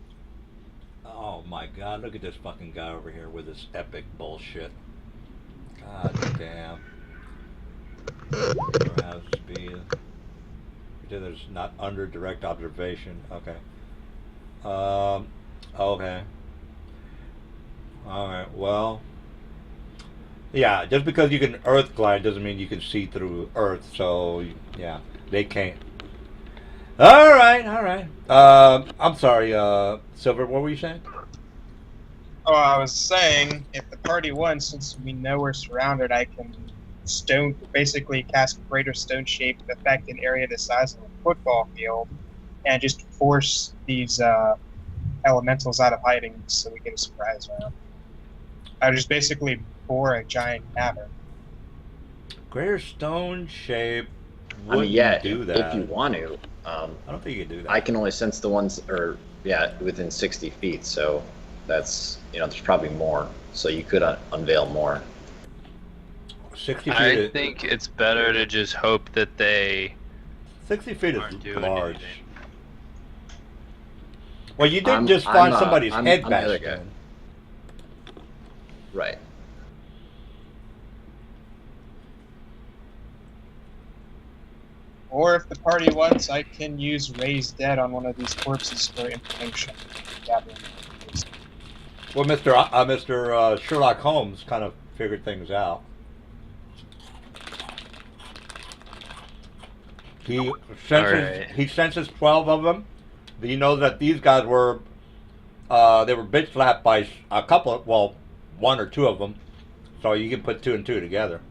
Oh my God! Look at this fucking guy over here with his epic bullshit. God damn. Have speed. There's not under direct observation. Okay. Um. Okay. All right. Well. Yeah. Just because you can Earth glide doesn't mean you can see through Earth. So yeah, they can't. All right. All right. I'm sorry. Silver. What were you saying? Oh, I was saying if the party won, since we know we're surrounded, I can basically cast greater stone shaped effect in area the size of a football field, and just force these elementals out of hiding so we get a surprise round. I just basically bore a giant cavern. Greater stone shape. I Wouldn't mean, yeah, do that. if you want to. I don't think you can do that. I can only sense the ones, or yeah, within 60 feet. So that's there's probably more. So you could unveil more. 60 feet. I think it's better to just hope that they 60 feet aren't is doing large. anything. Well, you did I'm- just I'm, find uh, somebody's I'm- head I'm the other bashed guy. in. Right. Or if the party wants, I can use Raise Dead on one of these corpses for information gathering. Well, Mr. Sherlock Holmes kind of figured things out. He Alright. he senses 12 of them. You know that these guys were they were bitch slapped by a couple. Well, one or two of them. So you can put two and two together.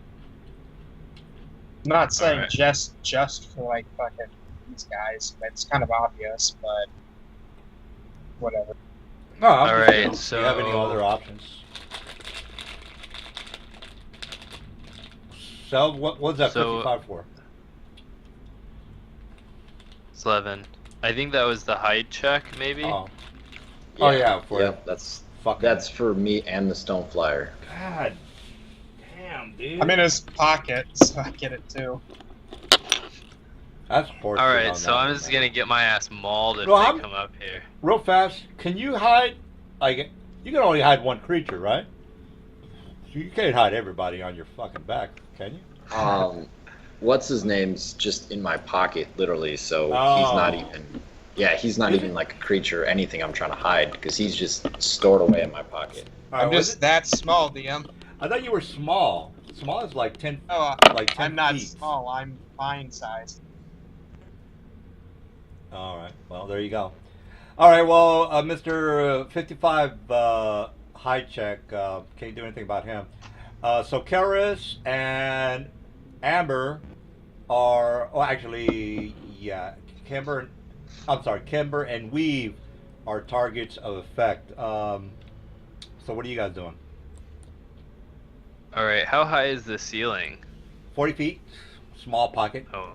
I'm not saying Alright. just for like fucking these guys, but it's kind of obvious, but whatever. No, I'm All just right, kidding. Do you have any so- other options? So what's that So 55 for? 11. I think that was the height check, maybe. Oh. Oh yeah, for Yep, that's fucking. for me and the stone flyer. God damn, dude. I'm in his pocket, so I get it too. That's horseshit. All right, on so that I'm one, just man. gonna get my ass mauled if Well, they I'm- come up here. Real fast, can you hide? Like, you can only hide one creature, right? You can't hide everybody on your fucking back, can you? What's his name's just in my pocket, literally. So Oh. he's not even. Yeah, he's not even like a creature or anything I'm trying to hide because he's just stored away in my pocket. All right, I'm was just it- that small, DM. I thought you were small. Small is like 10. Oh, Like 10 I'm not feet. small. I'm fine sized. All right. Well, there you go. All right. Well, Mr. 55 high check. Can't do anything about him. So Karis and Amber are. Oh, actually, yeah. Kimber and Weave are targets of effect. So what are you guys doing? All right, how high is the ceiling? 40 feet. Small pocket. Oh.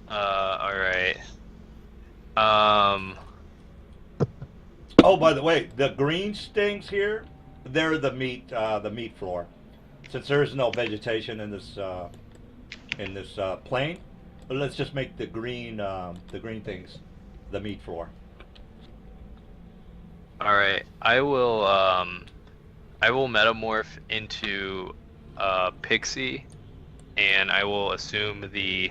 All right. Um. Oh, by the way, the green stings here, they're the meat floor. Since there is no vegetation in this plane, let's just make the green things the meat floor. All right, I will metamorph into pixie, and I will assume the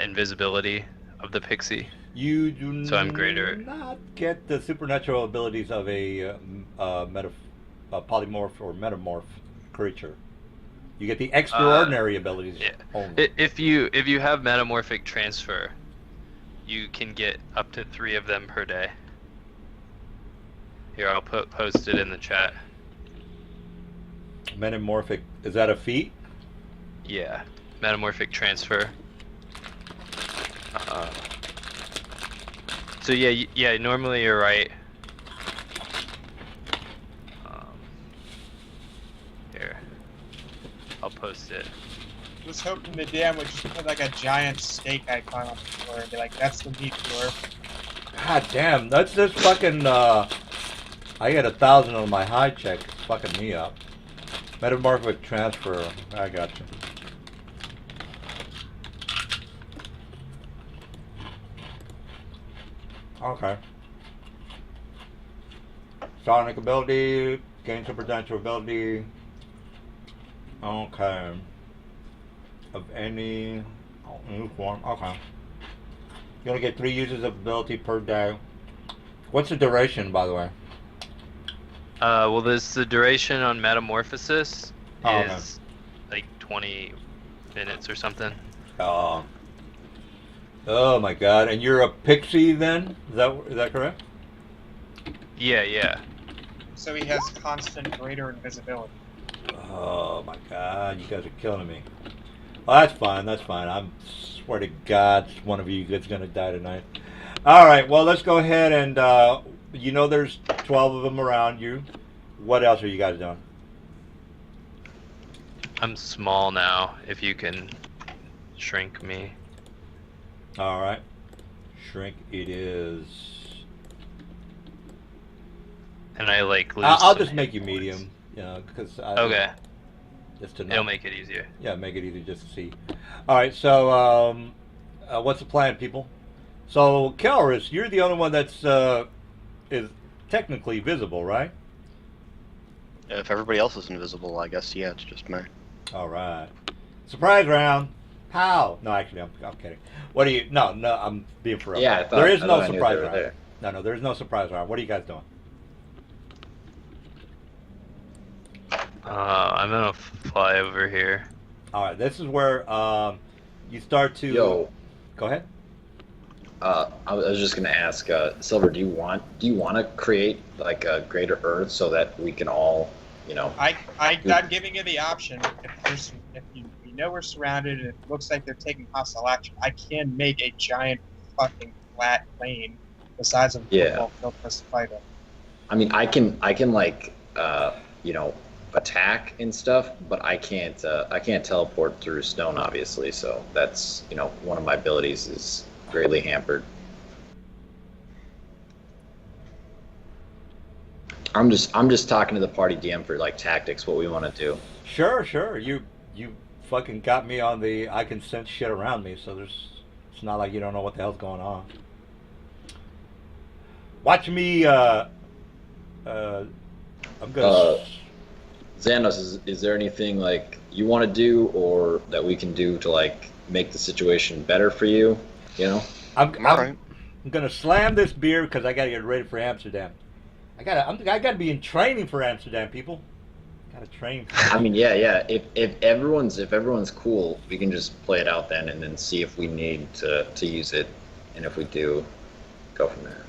invisibility of the pixie. You do So I'm greater. not get the supernatural abilities of a polymorph or metamorph creature. You get the extraordinary abilities Yeah. only. If you have metamorphic transfer, you can get up to 3 of them per day. Here, I'll post it in the chat. Metamorphic, is that a feat? Yeah, metamorphic transfer. So yeah, normally you're right. Here, I'll post it. I was hoping the DM would just put like a giant steak icon on the floor and be like, "That's the meat floor." God damn, that's just fucking. I get 1,000 on my high check. It's fucking me up. Metamorphic transfer. I got you. Okay. Sonic ability, gain supernatural ability. Okay. Of any new form. Okay. You're gonna get 3 uses of ability per day. What's the duration, by the way? Well, the duration on metamorphosis Oh, okay. is like 20 minutes or something. Oh my god! And you're a pixie then? Is that correct? Yeah. So he has constant greater invisibility. Oh my god! You guys are killing me. Well, that's fine. That's fine. I swear to God, one of you is gonna die tonight. All right. Well, let's go ahead and there's 12 of them around you. What else are you guys doing? I'm small now. If you can shrink me. All right. Shrink it is. And I like lose I'll some just hit make you points. medium. Because Okay. just to know. It'll make it easier. Yeah, make it easy just to see. All right, so what's the plan, people? So, Kelris, you're the only one that's is technically visible, right? If everybody else is invisible, I guess, yeah, it's just me. All right. Surprise round. How? No, actually, I'm kidding. What are you? No, I'm being for real. Yeah, I thought, there is I no thought I knew surprise they were round. there. No, there's no surprise round. What are you guys doing? I'm gonna fly over here. All right, this is where you start to. Yo, Go ahead. I was just gonna ask, Silver, do you want to create like a greater Earth so that we can all, I'm giving you the option. If you know we're surrounded and it looks like they're taking hostile action, I can make a giant fucking flat plane the size of a Yeah. football field for us to fight in. I mean, I can like you know, attack and stuff, but I can't teleport through stone, obviously. So that's, you know, one of my abilities is greatly hampered. I'm just talking to the party DM for like tactics, what we want to do. Sure. You fucking got me on the I can sense shit around me, so it's not like you don't know what the hell's going on. Watch me. I'm gonna. Xanos, is there anything like you want to do or that we can do to like make the situation better for you? You know? I'm Alright. gonna slam this beer because I gotta get ready for Amsterdam. I gotta be in training for Amsterdam, people. Gotta train. I mean, yeah. If everyone's cool, we can just play it out then, and then see if we need to use it, and if we do, go from there.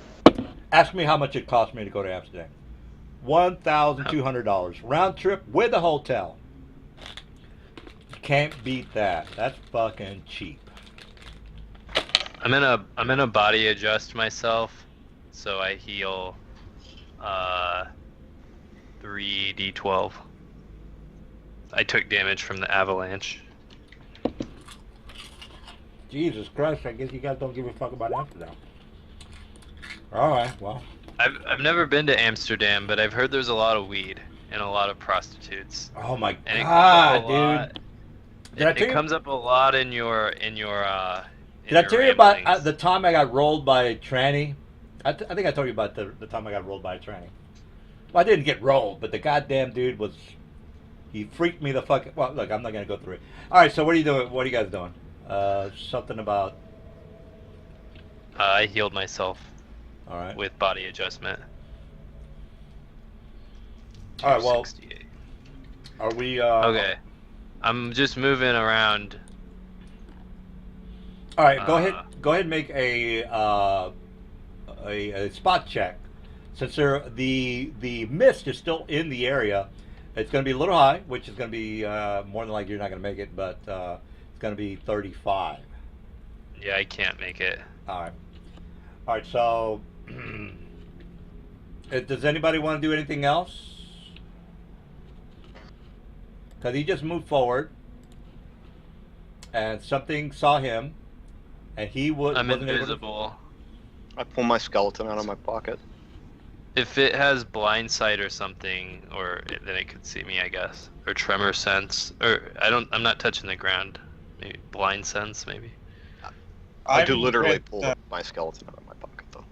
Ask me how much it cost me to go to Amsterdam. $1,200 round trip with a hotel. You can't beat that. That's fucking cheap. I'm gonna body adjust myself, so I heal 3d12. I took damage from the avalanche. Jesus Christ! I guess you guys don't give a fuck about Amsterdam. All right, well. I've never been to Amsterdam, but I've heard there's a lot of weed and a lot of prostitutes. Oh my And God, dude! Did I tell It you? comes up a lot in your Did I your tell you about ramblings. the time I got rolled by a tranny? I think I told you about the time I got rolled by a tranny. Well, I didn't get rolled, but the goddamn dude was. He freaked me the fuck. Well, look, I'm not gonna go through it. All right, so what are you doing? What are you guys doing? Something about. I healed myself All right. with body adjustment. All right. Well, 268. are we? Okay. I'm just moving around. All right. Go ahead. Uh, Go ahead and make a spot check. Since the mist is still in the area, it's going to be a little high, which is going to be more than likely you're not going to make it, but it's going to be 35. Yeah, I can't make it. All right. All right. So, does anybody want to do anything else? Because he just moved forward, and something saw him, and he I'm wasn't able to. invisible. I pull my skeleton out of my pocket. If it has blind sight or something, then it could see me, I guess, or tremor sense, or I'm not touching the ground. Maybe blind sense, maybe. I do I'm literally with, pull my skeleton out of my pocket, though.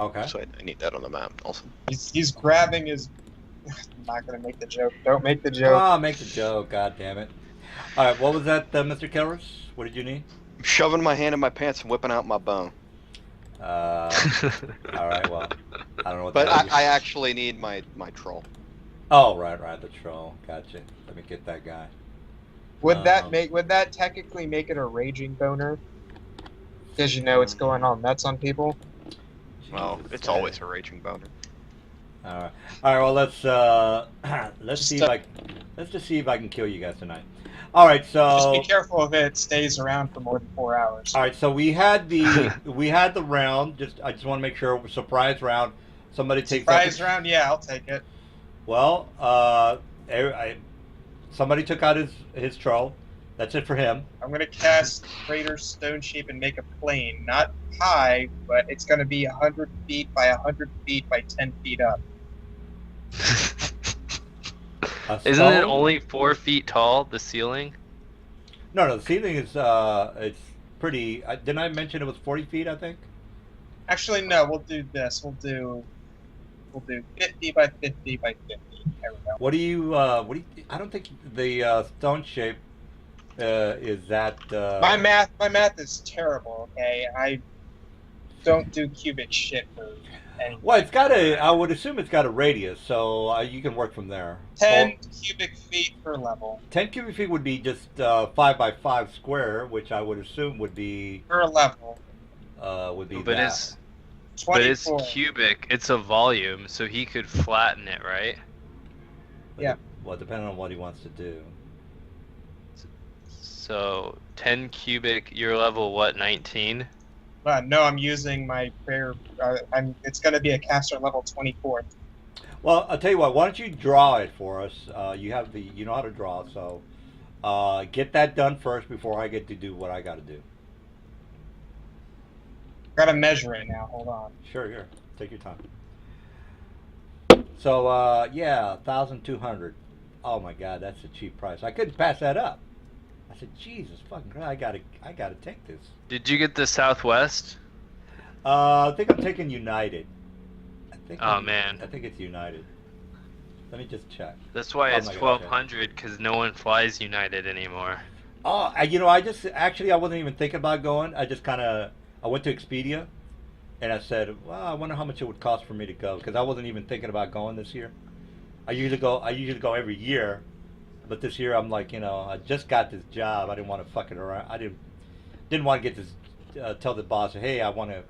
Okay. So I need that on the map also. he's grabbing his. I'm not gonna make the joke. Don't make the joke. Ah, make the joke. God damn it. All right. What was that, Mr. Killers? What did you need? I'm shoving my hand in my pants and whipping out my bone. All right. Well, I don't know what. But that is. I actually need my troll. Oh, right. The troll. Gotcha. Let me get that guy. Would that technically make it a raging boner? Because you know it's going all nuts on people. Well, Jesus, it's man. always a raging boner. All right. All right. Well, let's Just, see if let's just see if I can kill you guys tonight. All right. Just So. be careful if it stays around for more than 4 hours. All right, so we had the round. I just want to make sure surprise round. Somebody takes out Surprise round, yeah, I'll take it. Well, somebody took out his troll. That's it for him. I'm gonna cast Greater Stone Shape and make a plane. Not high, but it's gonna be 100 feet by 100 feet by 10 feet up. A Isn't it stone? only 4 feet tall, the ceiling? No, the ceiling is it's pretty. Didn't I mention it was 40 feet? I think. Actually, no. We'll do this. We'll do 50 by 50 by 50. There we go. What do you? I don't think the stone shape is that. My math is terrible. Okay, I don't do cubic shit for anything. Well, it's got a. I would assume it's got a radius, so you can work from there. 10 cubic feet per level 10 cubic feet would be just 5 by 5 square, which I would assume would be per level. would be But that. it's 24. cubic. It's a volume, so he could flatten it, right? Yeah. Well, depending on what he wants to do. So 10 cubic. You're level what? 19. No, I'm using my prayer. It's going to be a caster level 24. Well, I'll tell you what. Why don't you draw it for us? You know how to draw, so get that done first before I get to do what I got to do. Got to measure it now. Hold on. Sure, here. Take your time. So yeah, 1,200. Oh my God, that's a cheap price. I couldn't pass that up. I said, Jesus fucking Christ, I gotta take this. Did you get the Southwest? I think I'm taking United. Oh man, I think it's United. Let me just check. that's why I'm it's not gonna check. 1,200 because no one flies United anymore. Oh, I just actually I wasn't even thinking about going. I went to Expedia, and I said, well, I wonder how much it would cost for me to go because I wasn't even thinking about going this year. I usually go every year, but this year I'm like, I just got this job. I didn't want to fuck it around. I didn't want to get this. Tell the boss, hey, I want to,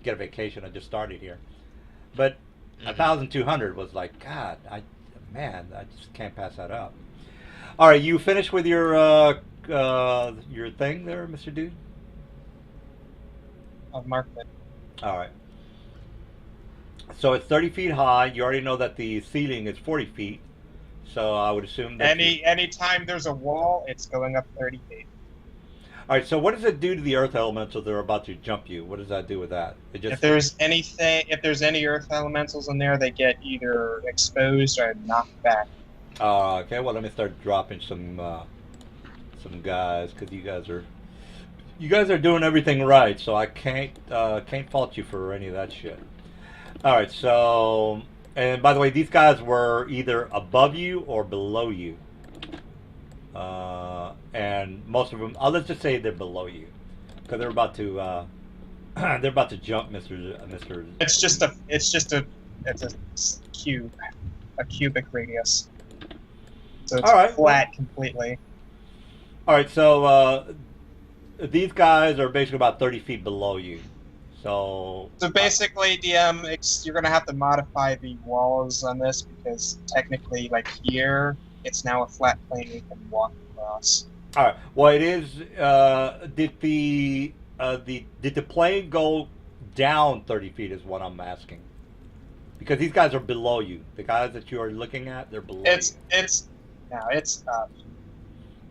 get a vacation. I just started here, but 1,200 was like, God, I just can't pass that up. All right, you finished with your thing there, Mr. Dude? I've marked it. All right. So it's 30 feet high. You already know that the ceiling is 40 feet. So I would assume that Anytime there's a wall, it's going up 30 feet. All right. So what does it do to the earth elementals that are about to jump you? What does that do with that? It just If there's any earth elementals in there, they get either exposed or knocked back. Okay. Well, let me start dropping some guys because you guys are doing everything right. So I can't fault you for any of that shit. All right. So, and by the way, these guys were either above you or below you. And most of them, let's just say they're below you, because they're about to jump, Mister. It's a cube, a cubic radius. So it's All right. flat completely. All right, so these guys are basically about 30 feet below you. So Basically, DM, you're gonna have to modify the walls on this because technically, like here, it's now a flat plane you can walk across. all right. Well, it is. Did the plane go down 30 feet? Is what I'm asking. Because these guys are below you. The guys that you are looking at, they're below you. It's up.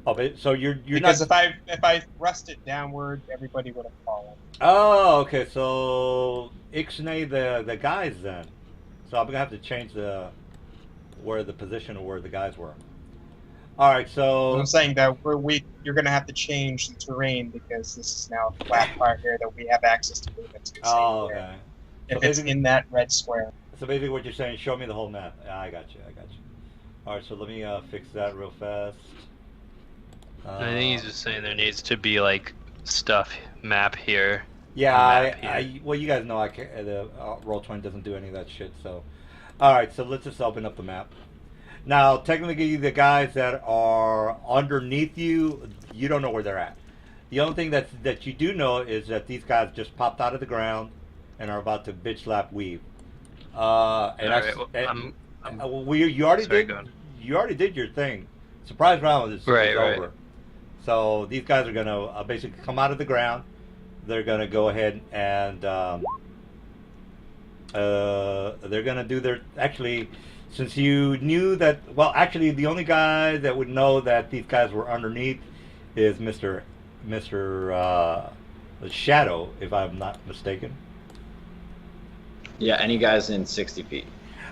Oh, but so you're Because not. if I thrust it downward, everybody would have fallen. Oh, okay. So ixnay the guys then. So I'm gonna have to change where the position of where the guys were. All right. So I'm saying that you're gonna have to change the terrain because this is now a flat part here that we have access to move into. oh, okay. If So it's in that red square. So basically, what you're saying, show me the whole map. I got you. All right. So let me fix that real fast. I think he's just saying there needs to be like map here. Yeah, map here. well, you guys know I can't, the Roll20 doesn't do any of that shit. So, all right, so let's just open up the map. Now, technically, the guys that are underneath you, you don't know where they're at. The only thing that you do know is that these guys just popped out of the ground and are about to bitch slap weave. And All that's, right, well, you already sorry, did. go on. You already did your thing. Surprise round is Right. over. So these guys are gonna basically come out of the ground. They're gonna go ahead and they're gonna do their actually. Since you knew that, well, actually, the only guy that would know that these guys were underneath is Mister Shadow, if I'm not mistaken. Yeah, any guys in 60 feet.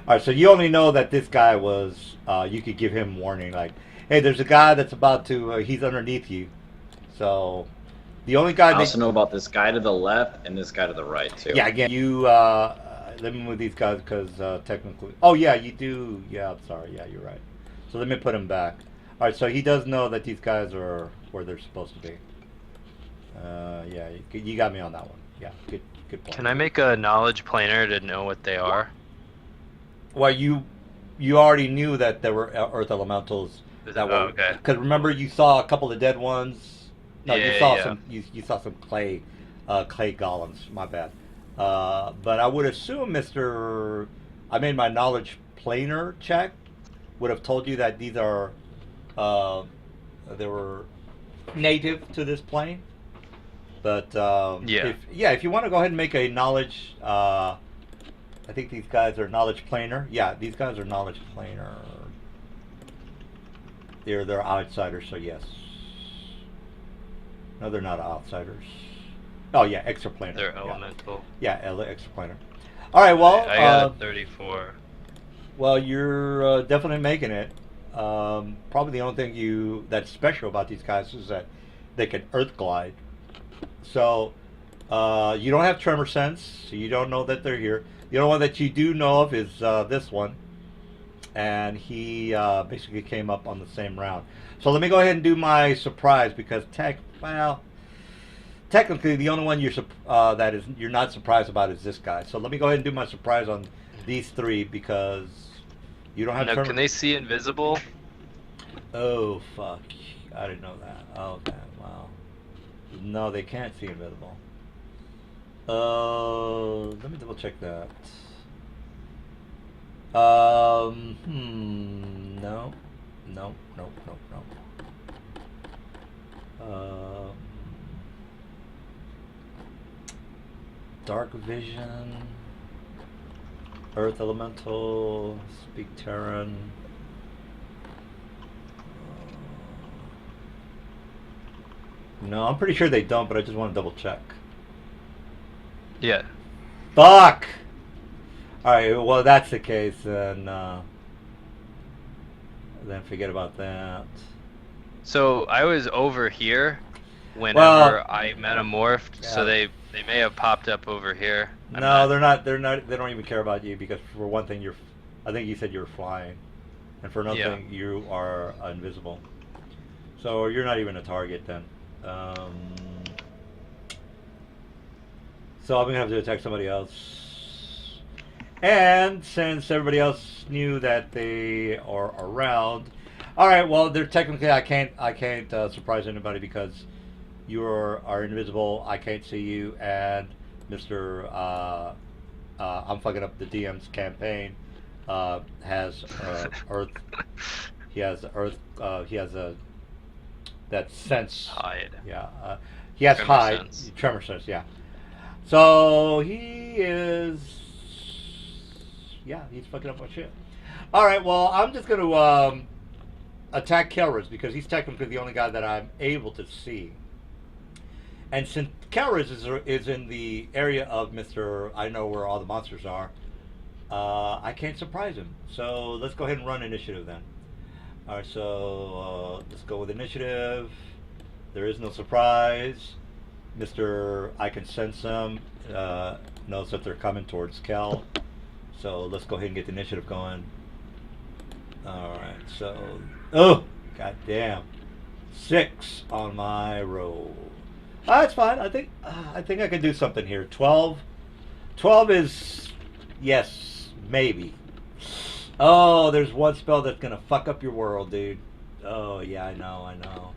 All right, so you only know that this guy was. You could give him warning, like, hey, there's a guy that's about to. He's underneath you. So, the only guy. I also know about this guy to the left and this guy to the right too. Yeah, again, you. Let me move these guys because technically. Oh yeah, you do. Yeah, I'm sorry. Yeah, you're right. So let me put him back. All right, so he does know that these guys are where they're supposed to be. Yeah, you got me on that one. Yeah, good point. Can I make a knowledge planer to know what they are? Well, you already knew that there were earth elementals that were. okay. Because remember, you saw a couple of dead ones. No, you Yeah, saw yeah. some. You saw some clay golems. My bad. But I would assume, I made my knowledge planer check. Would have told you that these are. They were native to this plane. But Yeah. if you want to go ahead and make a knowledge, I think these guys are knowledge planar. Yeah, these guys are knowledge planar. They're outsiders, so yes. No, they're not outsiders. Oh yeah, extraplanar. They're Yeah, elemental. yeah, extraplanar. All right, well, I got a 34. well, you're definitely making it. Probably the only thing that's special about these guys is that they can earth glide. So you don't have tremor sense, so you don't know that they're here. The only one that you do know of is this one, and he basically came up on the same round. So let me go ahead and do my surprise because technically the only one you're not surprised about is this guy. So let me go ahead and do my surprise on these three because you don't have Now, tremor. can they see invisible? Oh fuck! I didn't know that. Oh man, wow. No, they can't see invisible. Let me double check that. No, no, no, no, no. Dark vision, earth elemental, speak Terran. No, I'm pretty sure they don't, but I just want to double check. Yeah. Fuck! Alright, well, that's the case, then forget about that. So I was over here whenever Well, I metamorphed, so yeah. they may have popped up over here. I'm No, not- they're not, they don't even care about you because, for one thing, I think you said you were flying. And for another Yeah. thing, you are invisible. So you're not even a target then. So I'm going to have to attack somebody else. And since everybody else knew that they are around, all right. Well, they're technically I can't surprise anybody because you are invisible. I can't see you, and Mister I'm fucking up the DM's campaign. Has Earth. He has Earth. He has that sense. Hide. Yeah. He has Tremor hide. sense. Tremor sense. Yeah. So he is. Yeah, he's fucking up my shit. All right. Well, I'm just gonna attack Kelris because he's technically the only guy that I'm able to see. And since Kelris is in the area of Mr. I know where all the monsters are, I can't surprise him. So let's go ahead and run initiative then. All right, so let's go with initiative. There is no surprise. Mr. I can sense them. Knows that they're coming towards Kel. So let's go ahead and get the initiative going. All right, so goddamn, 6 on my roll. That's fine. I think I can do something here. 12 is yes, maybe. Oh, there's one spell that's gonna fuck up your world, dude. Oh yeah, I know.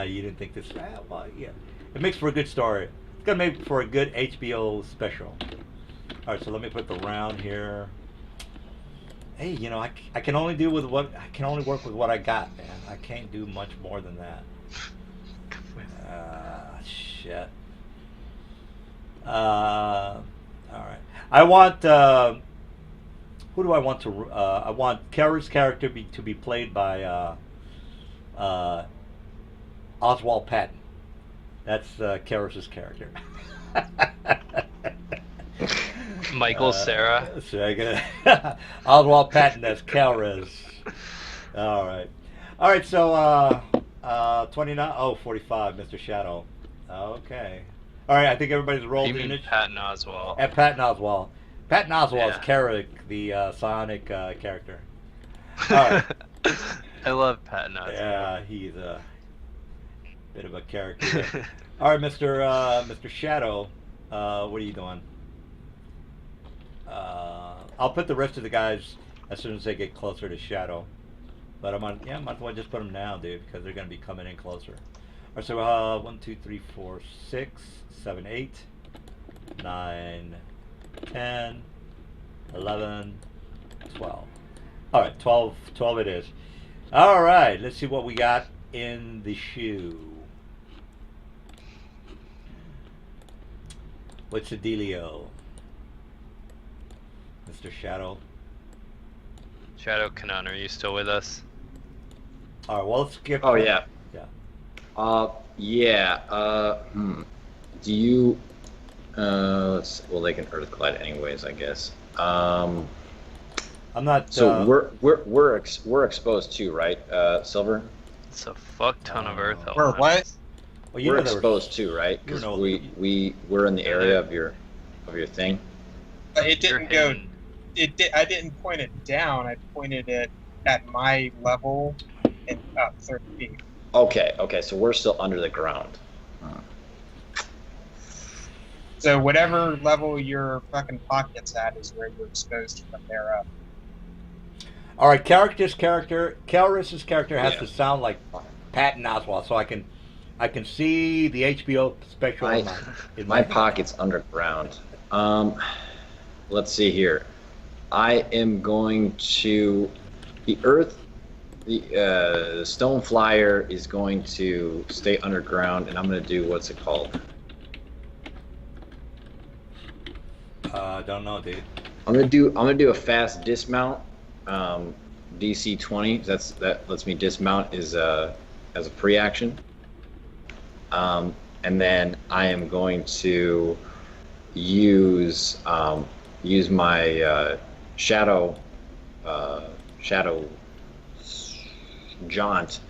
You didn't think this? Well, yeah. It makes for a good story. It's gonna make for a good HBO special. All right, so let me put the round here. Hey, I can only do with what I can only work with what I got, man. I can't do much more than that. Shit. All right. I want. Who do I want to? I want Kara's character to be played by Oswald Patton. That's Kara's character. Michael Sarah. So Oswald Patton as Calrez. All right. So 29. Oh, 45, Mr. Shadow. Okay. All right. I think everybody's rolled You mean initiative. Patton Oswalt? And Patton Oswald. Patton Oswald is Yeah. Carrick, the Sonic character. All right. I love Patton Oswalt. Yeah, he's a bit of a character. All right, Mr. Shadow. What are you doing? I'll put the rest of the guys as soon as they get closer to Shadow. But I might as well just put them now, dude, because they're going to be coming in closer. All right, so 1, 2, 3, 4, 6, 7, 8, 9, 10, 11, 12. All right, 12 it is. All right, let's see what we got in the shoe. What's the dealio? Mr. Shadow. Shadow Kanan, are you still with us? All right, well, let's skip. Oh yeah. Yeah. Yeah. Do you? Well, they can Earth Glide anyways, I guess. I'm not. So we're exposed too, right? Silver. It's a fuck ton of Earth We're elements. what? Well, you We're know there exposed was, too, right? you Because know- we're in the area of your thing. But it You're didn't go. hidden. I didn't point it down. I pointed it at my level and up 30 feet. Okay. So we're still under the ground. So whatever level your fucking pocket's at is where you're exposed from there up. All right, Calris's character has Yeah. to sound like Patton Oswalt, so I can see the HBO special in My pocket's underground. Let's see here. I am going to the Earth. The Stone Flyer is going to stay underground, and I'm going to do what's it called? Don't know, dude. I'm gonna do a fast dismount. DC 20. That lets me dismount as a pre-action. And then I am going to use my shadow jaunt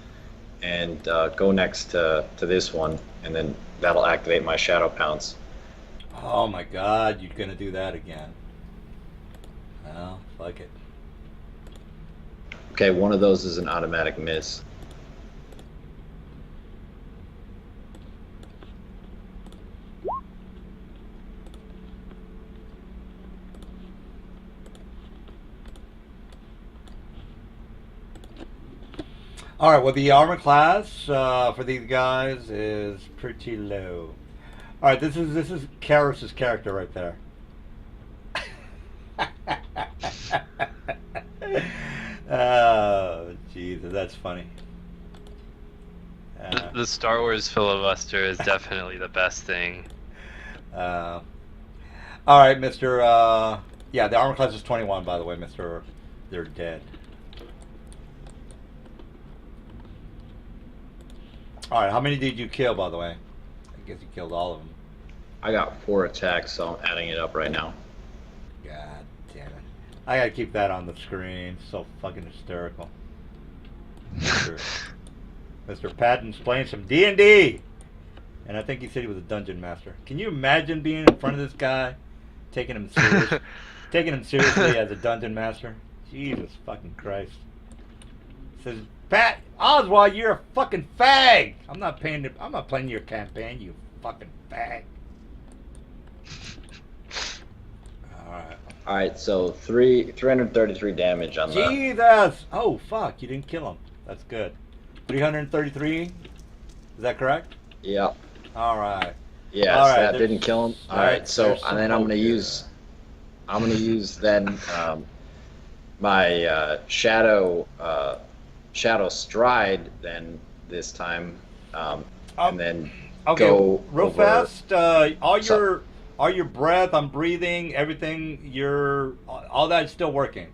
and go next to this one, and then that'll activate my shadow pounce. Oh my God, you're gonna do that again? Well, fuck it. Okay, one of those is an automatic miss. All right, well, the armor class for these guys is pretty low. All right, this is Karis's character right there. Oh, Jesus, that's funny. The Star Wars filibuster is definitely the best thing. All right, Mr. Yeah, the armor class is 21, by the way, Mr. They're dead. All right, how many did you kill, by the way? I guess you killed all of them. I got 4 attacks, so I'm adding it up right now. God damn it. I gotta keep that on the screen. So fucking hysterical. Mr. Patton's playing some D&D! And I think he said he was a dungeon master. Can you imagine being in front of this guy? Taking him seriously as a dungeon master? Jesus fucking Christ. Says, Pat Oswald, you're a fucking fag! I'm not playing your campaign, you fucking fag. Alright, so 333 damage on the... Jesus! Oh, fuck, you didn't kill him. That's good. 333? Is that correct? Yeah. Alright. Yeah, All so right, that there's- didn't kill him. all right, Alright, so there's and then some I'm gonna hope here. use then my shadow stride then this time, and then Okay, go real over- fast. All your breath, I'm breathing, everything, all that's still working.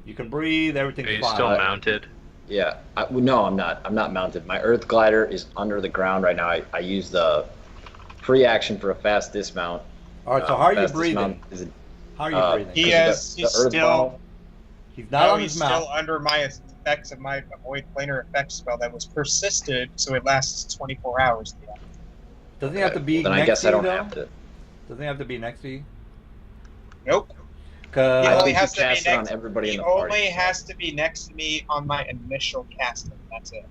You can breathe, Are everything's you fine. still mounted? Yeah, no, I'm not. I'm not mounted. My Earth Glider is under the ground right now. I use the pre-action for a fast dismount. All right, so how are you Fast breathing? dismount is How are you breathing? He Because is. the Earth He's still. bottle- He's not No, on he's his mount. still under my effects of my avoid planar effect spell that was persisted, so it lasts 24 hours. Doesn't he have to be then next I guess to I you, don't though? have to. Doesn't he have to be next to you? Nope. He 'Cause- I only think has you to be cast it on next. everybody He in the party, only so- has to be next to me on my initial casting. That's it.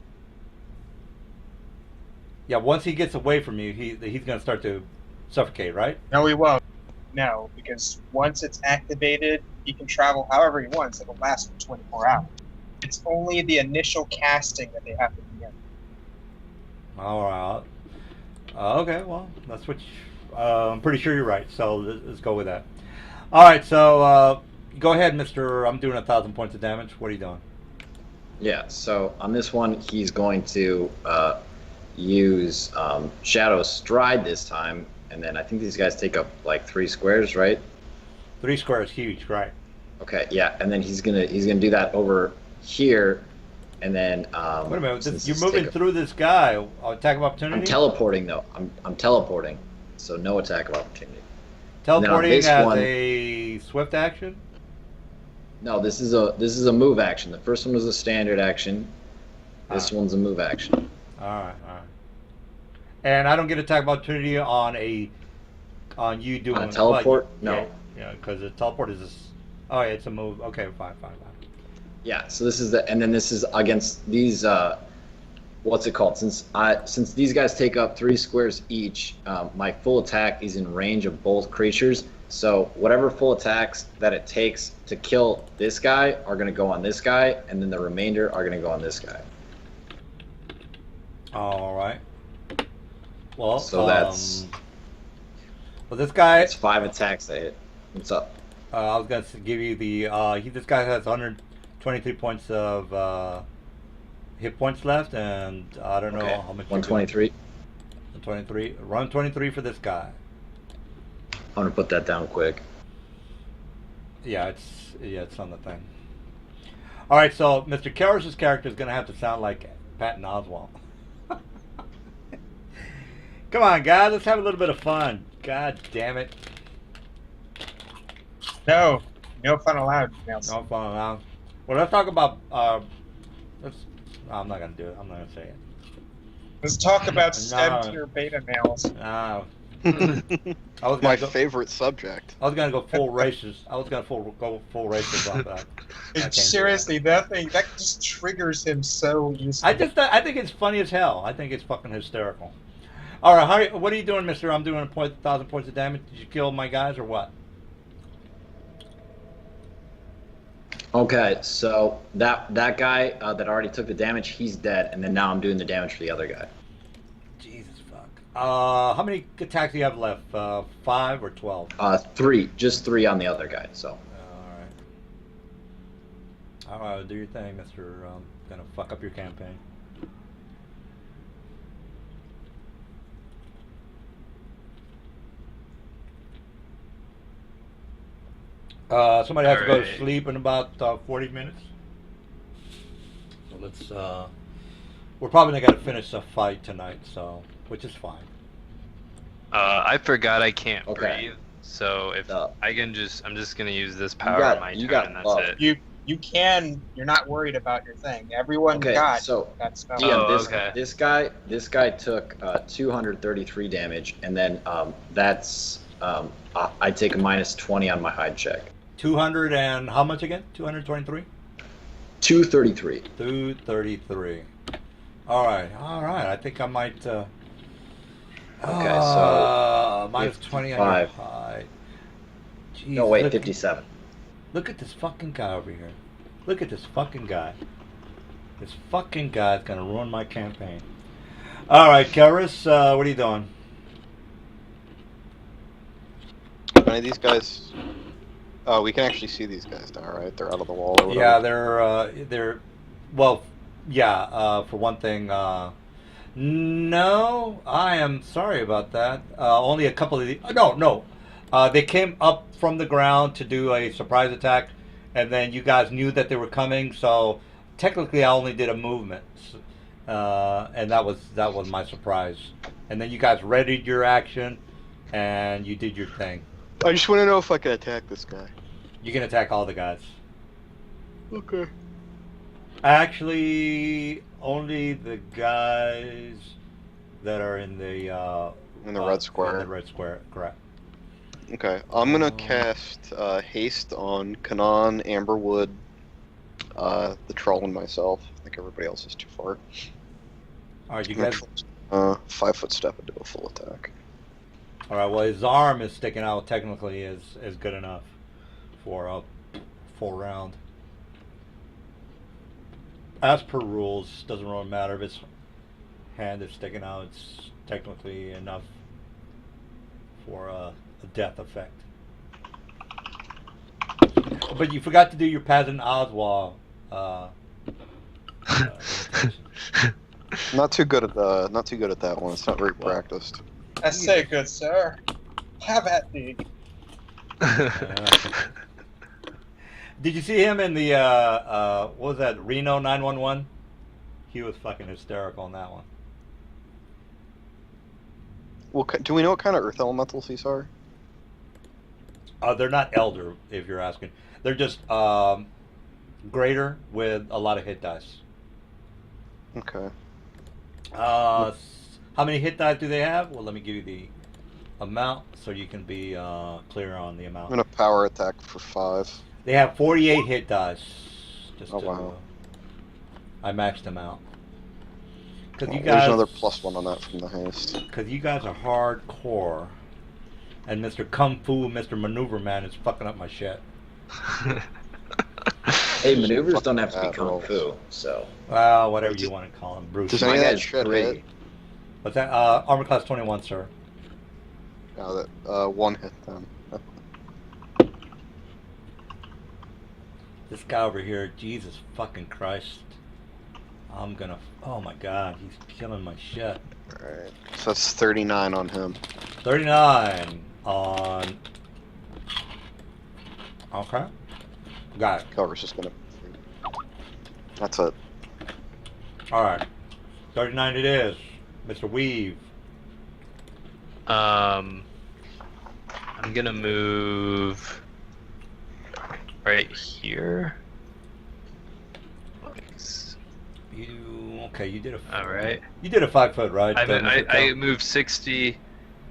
yeah, once he gets away from you, he's going to start to suffocate, right? No, he won't. No, because once it's activated, he can travel however he wants. It'll last for 24 hours. It's only the initial casting that they have to be in. All right. Okay, well, that's what I'm pretty sure you're right, so let's go with that. All right, so go ahead, Mr. I'm doing 1,000 points of damage. What are you doing? Yeah, so on this one, he's going to use Shadow Stride this time, and then I think these guys take up like 3 squares, right? 3 squares, huge, right? Okay, yeah, and then he's gonna do that over here, and then Wait a minute, since you're this moving take a- through this guy. Attack of opportunity? I'm teleporting though. I'm teleporting, so no attack of opportunity. Teleporting this as one- a swift action? No, this is a move action. The first one was a standard action. This one's a move action. Alright. And I don't get attack of opportunity on you doing On a teleport? No. Yeah, because the teleport is oh yeah, it's a move. Okay, fine. Yeah, so this is and then this is against these what's it called? Since these guys take up 3 squares each, my full attack is in range of both creatures. So whatever full attacks that it takes to kill this guy are going to go on this guy, and then the remainder are going to go on this guy. All right. Well, So that's well, this guy. it's 5 attacks that hit. What's up? I was gonna give you the. This guy has 123 points of hit points left, and I don't know how much. 123. 123. Run 23 for this guy. I'm gonna put that down quick. Yeah, it's on the thing. All right, so Mr. Karras's character is gonna have to sound like Patton Oswalt. Come on, guys, let's have a little bit of fun. God damn it. No fun allowed, Nelson. No fun allowed. Well, let's talk about. I'm not gonna do it. I'm not gonna say it. Let's talk about No. stem tier beta males. No. I was My gonna go, favorite subject. I was gonna go full racist. I was gonna go full racist on that. I can't do Seriously, that just triggers him so easily. I think it's funny as hell. I think it's fucking hysterical. All right, what are you doing, Mister? I'm doing 1,000 points of damage. Did you kill my guys or what? Okay, so that guy that already took the damage, he's dead, and then now I'm doing the damage for the other guy. Jesus fuck. How many attacks do you have left? 5 or 12? 3, just 3 on the other guy. So All right, do your thing, Mister. Gonna fuck up your campaign. Somebody has to go to Alright. sleep in about 40 minutes. So let's. We're probably not gonna finish the fight tonight, so which is fine. I forgot I can't Okay. breathe, so if I can I'm just gonna use this power got- on my you turn, got and that's love. it. You can. You're not worried about your thing. Everyone okay, got so that spell. DM, Oh, okay. this guy took 233 damage, and then that's I take a minus 20 on my hide check. 200 and how much again? 223. 233. 233. All right. I think I might. Okay, so minus 20 on your 55. hide. Jeez, No, wait, look, 57. Look at this fucking guy over here. Look at this fucking guy. This fucking guy's gonna ruin my campaign. All right, Karras, what are you doing? Any of these guys? Oh, we can actually see these guys now, right? They're out of the wall. Or Yeah, whatever. they're well, yeah. For one thing, no, I am sorry about that. Only a couple of the no. They came up from the ground to do a surprise attack, and then you guys knew that they were coming. So technically, I only did a movement, and that was my surprise. And then you guys readied your action, and you did your thing. I just want to know if I can attack this guy. You can attack all the guys. Okay. Actually, only the guys that are in the red square. In the red square, correct. Okay, I'm gonna cast haste on Kanan, Amberwood, the troll, and myself. I think everybody else is too far. All right, you I'm guys. gonna 5-foot step into a full attack. All right. Well, his arm is sticking out. Technically, is good enough for a full round. As per rules, doesn't really matter if his hand is sticking out. It's technically enough for a death effect. But you forgot to do your Patton Oswalt. Not too good at that one. It's not very practiced. I say, good sir, have at thee. Did you see him in the what was that, Reno 911? He was fucking hysterical in that one. Well, do we know what kind of earth elementals these are? They're not elder, if you're asking. They're just greater with a lot of hit dice. Okay. How many hit dice do they have? Well, let me give you the amount so you can be clear on the I'm amount. gonna power attack for 5. They have 48 hit dice. Just Oh, wow. I maxed them out. Because Well, you there's guys, another +1 on that from the haste. because you guys are hardcore, and Mr. Kung Fu, Mr. Maneuver Man is fucking up my shit. Hey, maneuvers don't have to be Bad kung rolls. fu, so. Well, whatever you want to call him, Bruce. Does My any of that guy's shit great. hit? What's that? Armor class 21, sir. No, that 1 hit then. This guy over here, Jesus fucking Christ. I'm gonna. Oh my God, he's killing my shit. Alright. So that's 39 on him. 39 on. Okay. Got it. Cover's just gonna. That's it. Alright. 39 it is. Mr. Weave. I'm gonna move right here. Okay, you did a. All right. You did a 5 foot, right? I Mr. move 60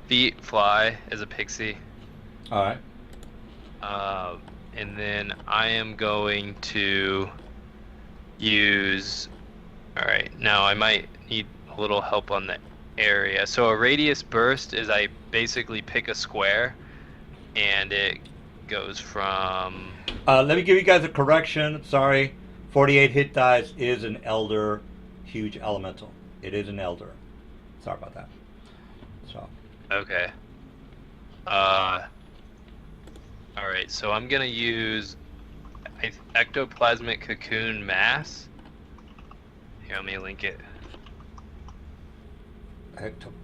feet, fly as a pixie. Alright. And then I am going to use. All right. Now I might need a little help on the area. So a radius burst is I basically pick a square, and it goes from. Let me give you guys a correction. Sorry. 48 hit dice is an elder huge elemental. It is an elder. Sorry about that. So. Okay. All right. So I'm gonna use ectoplasmic cocoon mass. Here, let me link it.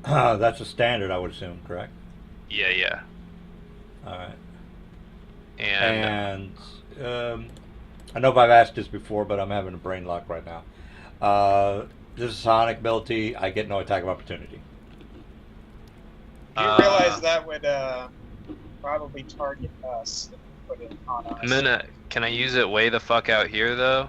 That's a standard, I would assume, correct? Yeah, yeah. Alright. And I know if I've asked this before, but I'm having a brain lock right now. This is sonic ability. I get no attack of opportunity. You realize that would probably target us if we put it on us. Can I use it way the fuck out here though?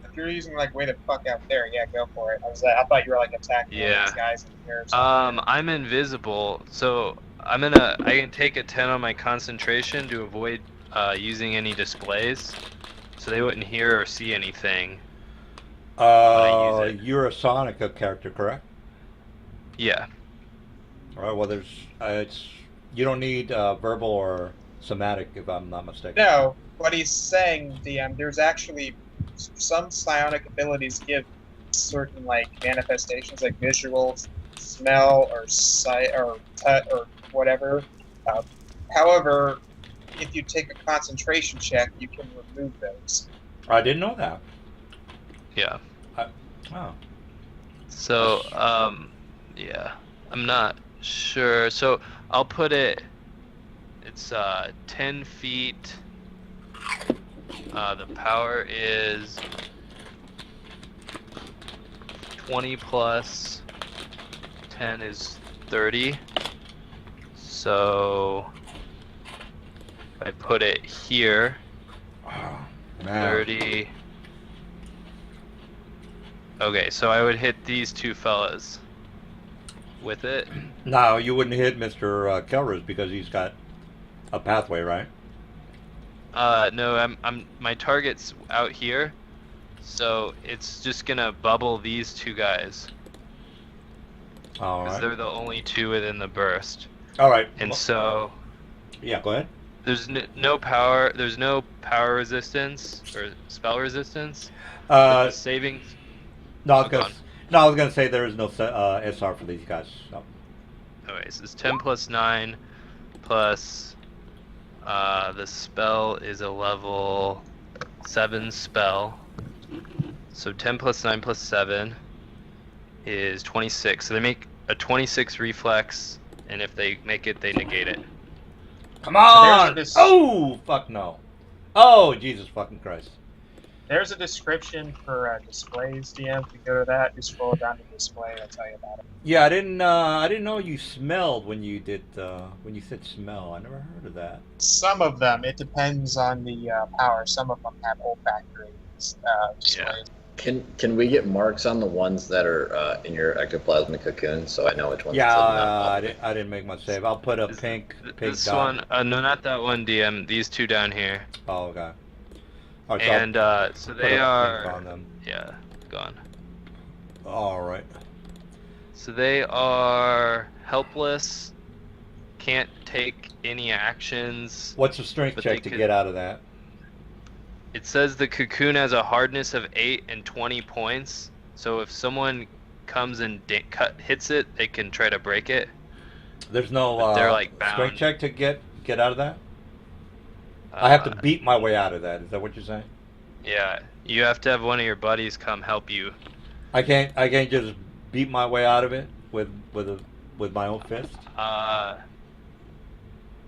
If you're using like way the fuck out there, yeah, go for it. I thought you were like attacking Yeah. these guys in here or something. I'm invisible, so I can take a 10 on my concentration to avoid using any displays, so they wouldn't hear or see anything. I use it. You're a Sonic character, correct? Yeah. All right. Well, you don't need verbal or somatic, if I'm not mistaken. No, what he's saying, DM, there's actually some psionic abilities give certain like manifestations, like visual, smell, or sight, or touch, or whatever. However, if you take a concentration check, you can remove those. I didn't know that. Yeah. Oh. So, yeah, I'm not sure. So I'll put it. It's 10 feet. The power is 20 plus 10 is 30. So if I put it here, Oh, man. 30. Okay, so I would hit these two fellas with it. No, you wouldn't hit Mr. Kelrus because he's got a pathway, right? No, my target's out here, so it's just gonna bubble these two guys All because right. they're the only two within the burst. All right. And so Yeah, go ahead. there's no power. There's no power resistance or spell resistance. Uh, The saving. no, I was Oh, gonna, gone. no, I was gonna say there is no SR for these guys. So. Okay, so it's 10 plus 9 plus the spell is a level 7 spell. So 10 plus 9 plus 7 is 26. So they make a 26 reflex, and if they make it, they negate it. Come there's on! this- Oh, fuck no. Oh, Jesus fucking Christ. There's a description for displays, DM. If you go to that, you scroll down to display, it'll tell you about it. Yeah, I didn't know you smelled when you did, when you said smell. I never heard of that. Some of them, it depends on the power. Some of them have olfactory displays. Yeah. Can we get marks on the ones that are in your ectoplasmic cocoon so I know which ones? Yeah, to I didn't make my save. I'll put a This- pink This dot. one, no, not that one, DM. These two down here. Oh, okay. All right, And so put they a pink are, on them. yeah, gone. All right. So they are helpless, can't take any actions. What's the strength But check they to could- get out of that? It says the cocoon has a hardness of 8 and 20 points. So if someone comes and hits it, they can try to break it. There's no But they're, like, strength bound. check to get out of that. I have to Uh, beat my way out of that. Is that what you're saying? Yeah, you have to have one of your buddies come help you. I can't just beat my way out of it with my own fist.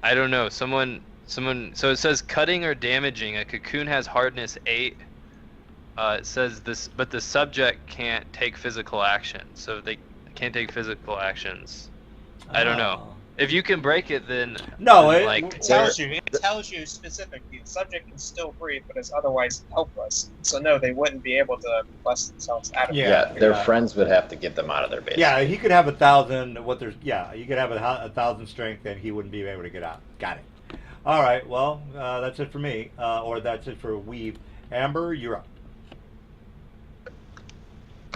I don't know. Someone. So it says cutting or damaging. A cocoon has hardness 8. It says this, but the subject can't take physical action. So they can't take physical actions. I don't know. Oh. If you can break it, then No, then, it- like It tells you specifically the subject can still breathe, but is otherwise helpless. So no, they wouldn't be able to bust themselves out of Yeah. it. Yeah, their yeah. friends would have to get them out of their base. Yeah, he could have 1,000. You could have 1,000 strength, and he wouldn't be able to get out. Got it. All right. Well, that's it for me, or that's it for Weave. Amber, you're up.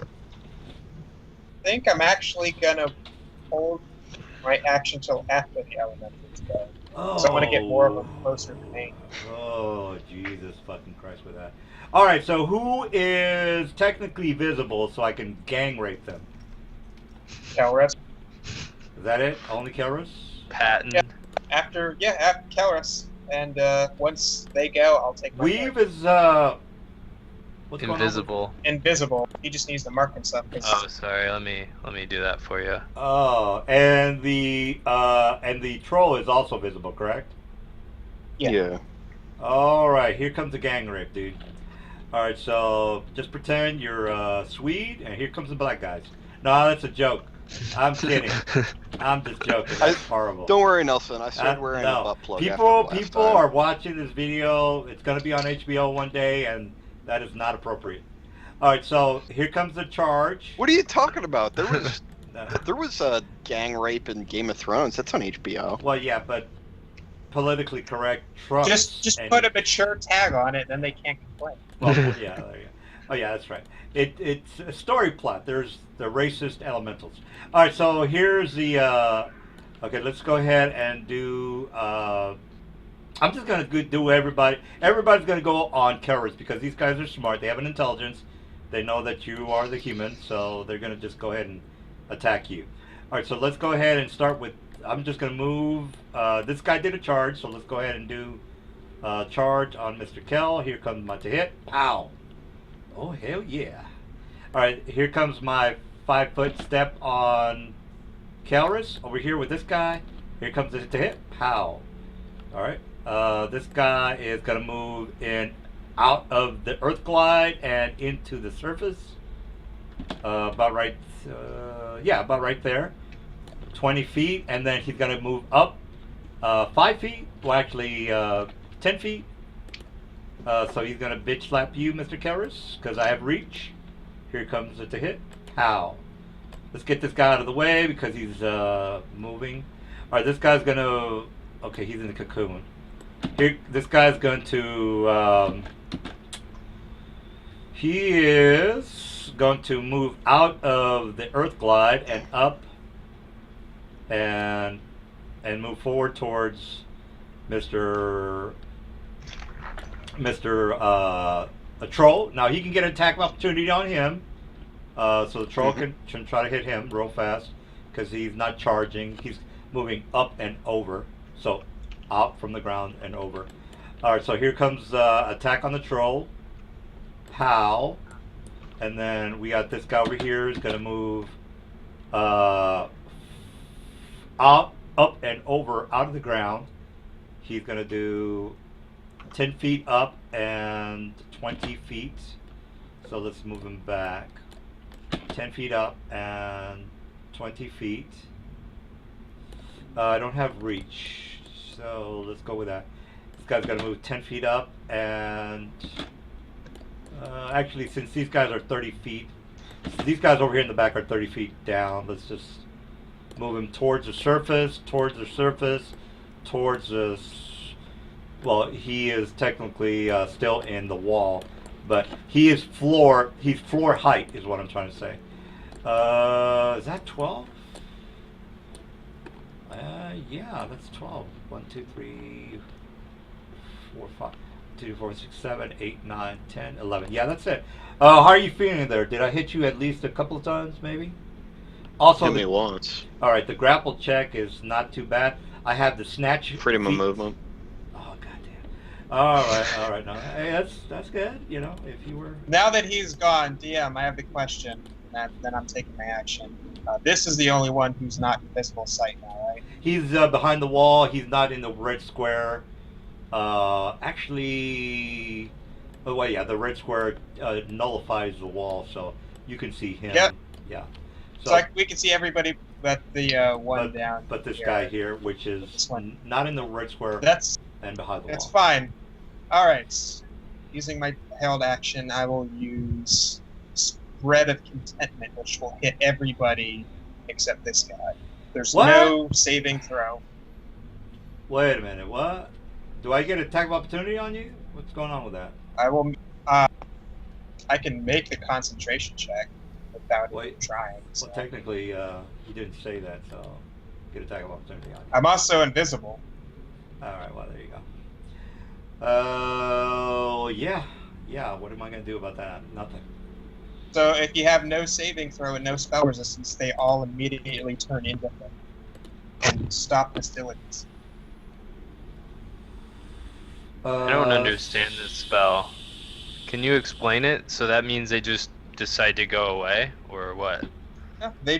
I think I'm actually gonna hold my action till after the elementals go. Oh. So I'm gonna get more of them closer to me. Oh, Jesus fucking Christ with that. All right. So who is technically visible so I can gang rape them? Kelrus. Is that it? Only Kelrus? Patton. Yeah. After Kelrus. And once they go, I'll take my Weave turn. is what's going on with- Invisible. Invisible. He just needs to mark himself. 'Cause Oh, sorry. Let me do that for you. Oh, and the troll is also visible, correct? Yeah. All right, here comes the gang rape, dude. All right, so just pretend you're Swede, and here comes the black guys. No, that's a joke. I'm kidding. I'm just joking. That's horrible. Don't worry, Nelson. I started wearing a No. butt plug. People after the last time. are watching this video. It's going to be on HBO one day, and that is not appropriate. All right, so here comes the charge. What are you talking about? There was Uh, there was a gang rape in Game of Thrones. That's on HBO. well, yeah, but politically correct trumps. just and- put a mature tag on it, then they can't complain. Well, yeah, there you go. Oh yeah, that's right. It's a story plot. There's the racist elementals. All right, so here's the. Okay, let's go ahead and do. I'm just gonna do everybody. Everybody's gonna go on Kelrus because these guys are smart. They have an intelligence. They know that you are the human, so they're gonna just go ahead and attack you. All right, so let's go ahead and start with. I'm just gonna move. This guy did a charge, so let's go ahead and do charge on Mr. Kell. Here comes my to hit. Pow! Oh hell yeah! All right, here comes my 5-foot step on Kelrus. Over here with this guy. Here comes the to hit. Pow! All right. This guy is gonna move in out of the earth glide and into the surface. About right. Yeah, about right there. 20 feet, and then he's gonna move up 5 feet. Well, actually, 10 feet. So he's gonna bitch slap you, Mr. Kelrus, because I have reach. Here comes it to hit. Pow. Let's get this guy out of the way because he's moving. All right, this guy's gonna. Okay, he's in the cocoon. Here, this guy's going to. He is going to move out of the earth glide and up, and move forward towards Mr. A troll. Now he can get an attack of opportunity on him. So the troll can try to hit him real fast because he's not charging. He's moving up and over. So out from the ground and over. All right. So here comes attack on the troll. Pow. And then we got this guy over here is going to move Uh, up and over out of the ground. He's gonna do 10 feet up and 20 feet. So let's move him back. 10 feet up and 20 feet. I don't have reach, so let's go with that. This guy's got to move 10 feet up, and actually, since these guys are 30 feet, these guys over here in the back are 30 feet down. Let's just move him towards the surface, towards the. Well, he is technically still in the wall, but he's floor height, is what I'm trying to say. Is that 12? Yeah, that's 12. 1, 2, 3, 4, 5, 2, 4, 6, 7, 8, 9, 10, 11. Yeah, that's it. How are you feeling there? Did I hit you at least a couple of times, maybe? Also, Hit me once. all right, the grapple check is not too bad. I have the snatch. Freedom of movement. Oh, goddamn. All right. No, hey, that's good. You know, if you were. Now that he's gone, DM, I have the question. Then I'm taking my action. This is the only one who's not in visible sight now, right? He's behind the wall. He's not in the red square. Actually, oh well, yeah, the red square nullifies the wall, so you can see him. Yep. Yeah. So we can see everybody but the one down. But this here. guy here, which is This one. not in the red square That's and behind the it's wall. fine. All right. Using my held action, I will use Spread of Contentment, which will hit everybody except this guy. There's What? no saving throw. Wait a minute. What? Do I get attack of opportunity on you? What's going on with that? I will. I can make the concentration check without even trying. So. Well, technically, you didn't say that, so get attack of opportunity on you. I'm also invisible. All right. Well, there you go. Yeah. What am I gonna do about that? Nothing. So if you have no saving throw and no spell resistance, they all immediately turn indifferent and stop hostilities. I don't understand this spell. Can you explain it? So that means they just decide to go away, or what? Yeah, they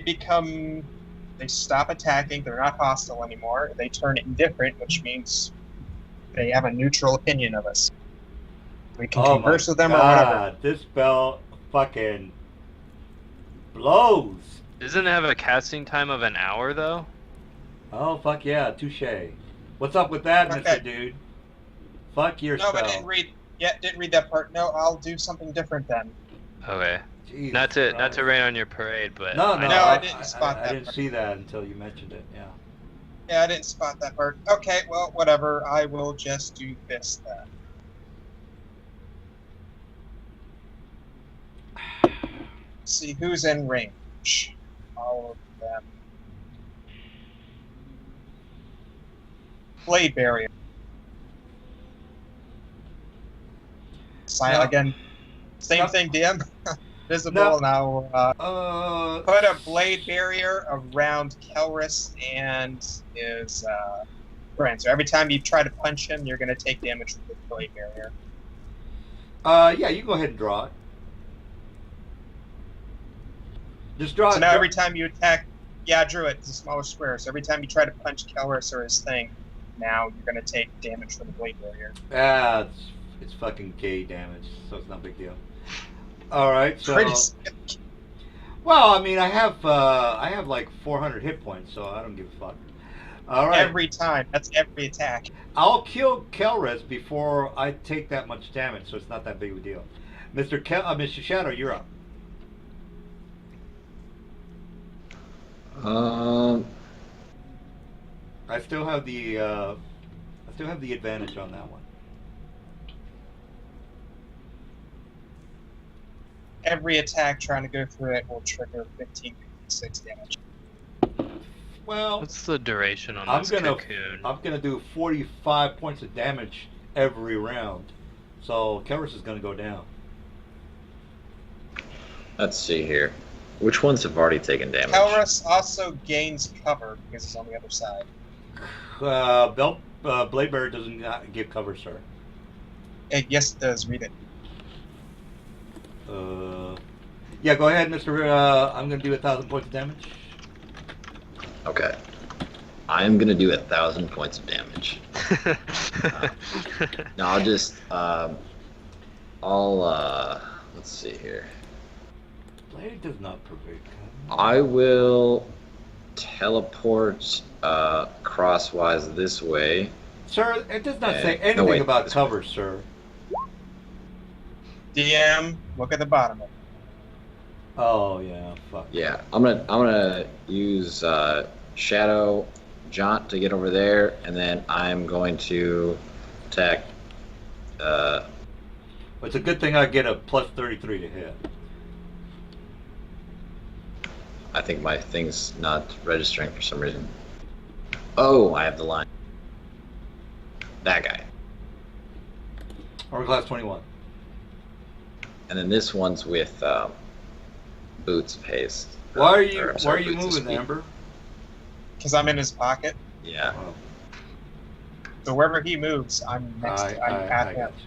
stop attacking, they're not hostile anymore, they turn indifferent, which means they have a neutral opinion of us. We can converse with them or whatever. This spell fucking blows. Doesn't it have a casting time of an hour, though? Oh, fuck yeah, touche. What's up with that, Okay. Mr. Dude? Fuck your No, spell. but didn't read that part. No, I'll do something different then. Okay. Jesus Not to Christ. rain on your parade, but No, I didn't spot I that didn't part. see that until you mentioned it, yeah. Yeah, I didn't spot that part. Okay, well, whatever. I will just do this then. See who's in range. All of them. Blade barrier. No. Again, same No. thing, DM. Visible. No. Now put a blade barrier around Kelris and his friend. So every time you try to punch him, you're going to take damage from the blade barrier. Yeah, you go ahead and draw it. Just draw So it. now every time you attack, yeah, I drew it. It's a smaller square. So every time you try to punch Kelris or his thing, now you're going to take damage from the blade barrier. It's fucking gay damage, so it's not a big deal. All right, so Pretty. well, I mean, I have like 400 hit points, so I don't give a fuck. All right, Every time. That's every attack. I'll kill Kelris before I take that much damage, so it's not that big of a deal. Mr. Shadow, you're up. I still have the advantage on that one. Every attack trying to go through it will trigger 1556 damage. Well, what's the duration on I'm this gonna cocoon? I'm gonna do 45 points of damage every round, so Kelris is gonna go down. Let's see here. Which ones have already taken damage? Kelris also gains cover because he's on the other side. Bladebear doesn't give cover, sir. Yes, it does. Read it. Yeah, go ahead, Mr. I'm gonna do 1,000 points of damage. Okay. I'm gonna do 1,000 points of damage. No, I'll just let's see here. Blade does not pervade. I will teleport crosswise this way. Sir, it does not say No, anything wait, about this cover, sir. DM, look at the bottom of it. Oh yeah, fuck. Yeah, I'm gonna use Shadow Jaunt to get over there, and then I'm going to attack. It's a good thing I get a plus 33 to hit. I think my thing's not registering for some reason. Oh, I have the line. That guy. Armor class 21. And then this one's with boots of haste. Why are Or, you I'm sorry, Why are you boots of moving, speed. Amber? Because I'm in his pocket. Yeah. Oh, So wherever he moves, I'm next. I'm at I him. got you.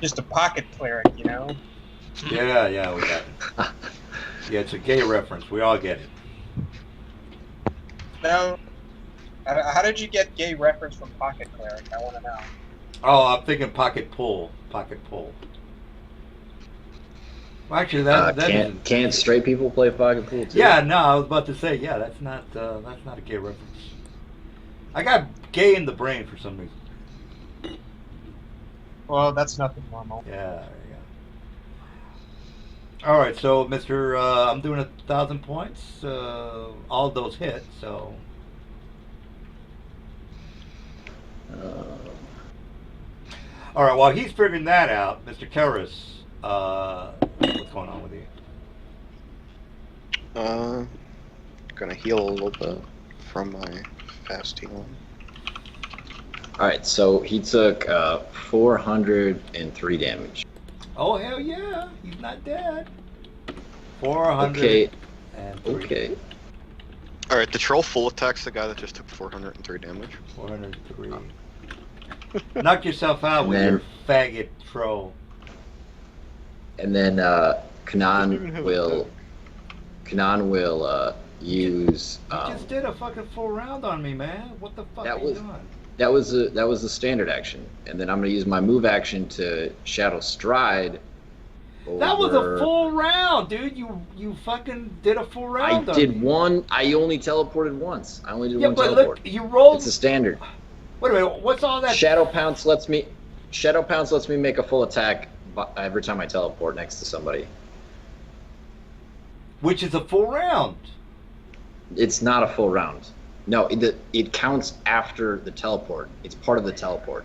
Just a pocket cleric, you know. Yeah, we got it. Yeah, it's a gay reference. We all get it. No. How did you get gay reference from pocket cleric? I want to know. Oh, I'm thinking pocket pull. Pocket pull. Well, actually, that isn't- Can't straight people play pocket pool too? Yeah, no, I was about to say, yeah, that's not a gay reference. I got gay in the brain for some reason. Well, that's nothing normal. Yeah, there you go. All right, so Mister, I'm doing 1,000 points. All those hit, so. All right, while he's figuring that out, Mr. Karras, what's going on with you? Gonna heal a little bit from my fast healing. Alright, so he took 403 damage. Oh hell yeah, he's not dead. 400. Okay. And Okay. All right, the troll full attack's the guy that just took 403 damage. 403. Knock yourself out with then- your faggot troll. And then Doesn't even have a Kanan will use You just did a fucking full round on me, man. What the fuck That are you was- doing? that was the standard action. And then I'm gonna use my move action to Shadow Stride. That was a over- full round, dude. You fucking did a full round. I on did me. one. I only teleported once. I only did Yeah, one but teleport. look, you rolled. It's a standard. Wait a minute. What's all that? Shadow Pounce lets me make a full attack every time I teleport next to somebody. Which is a full round. It's not a full round. No, it counts after the teleport. It's part of the teleport.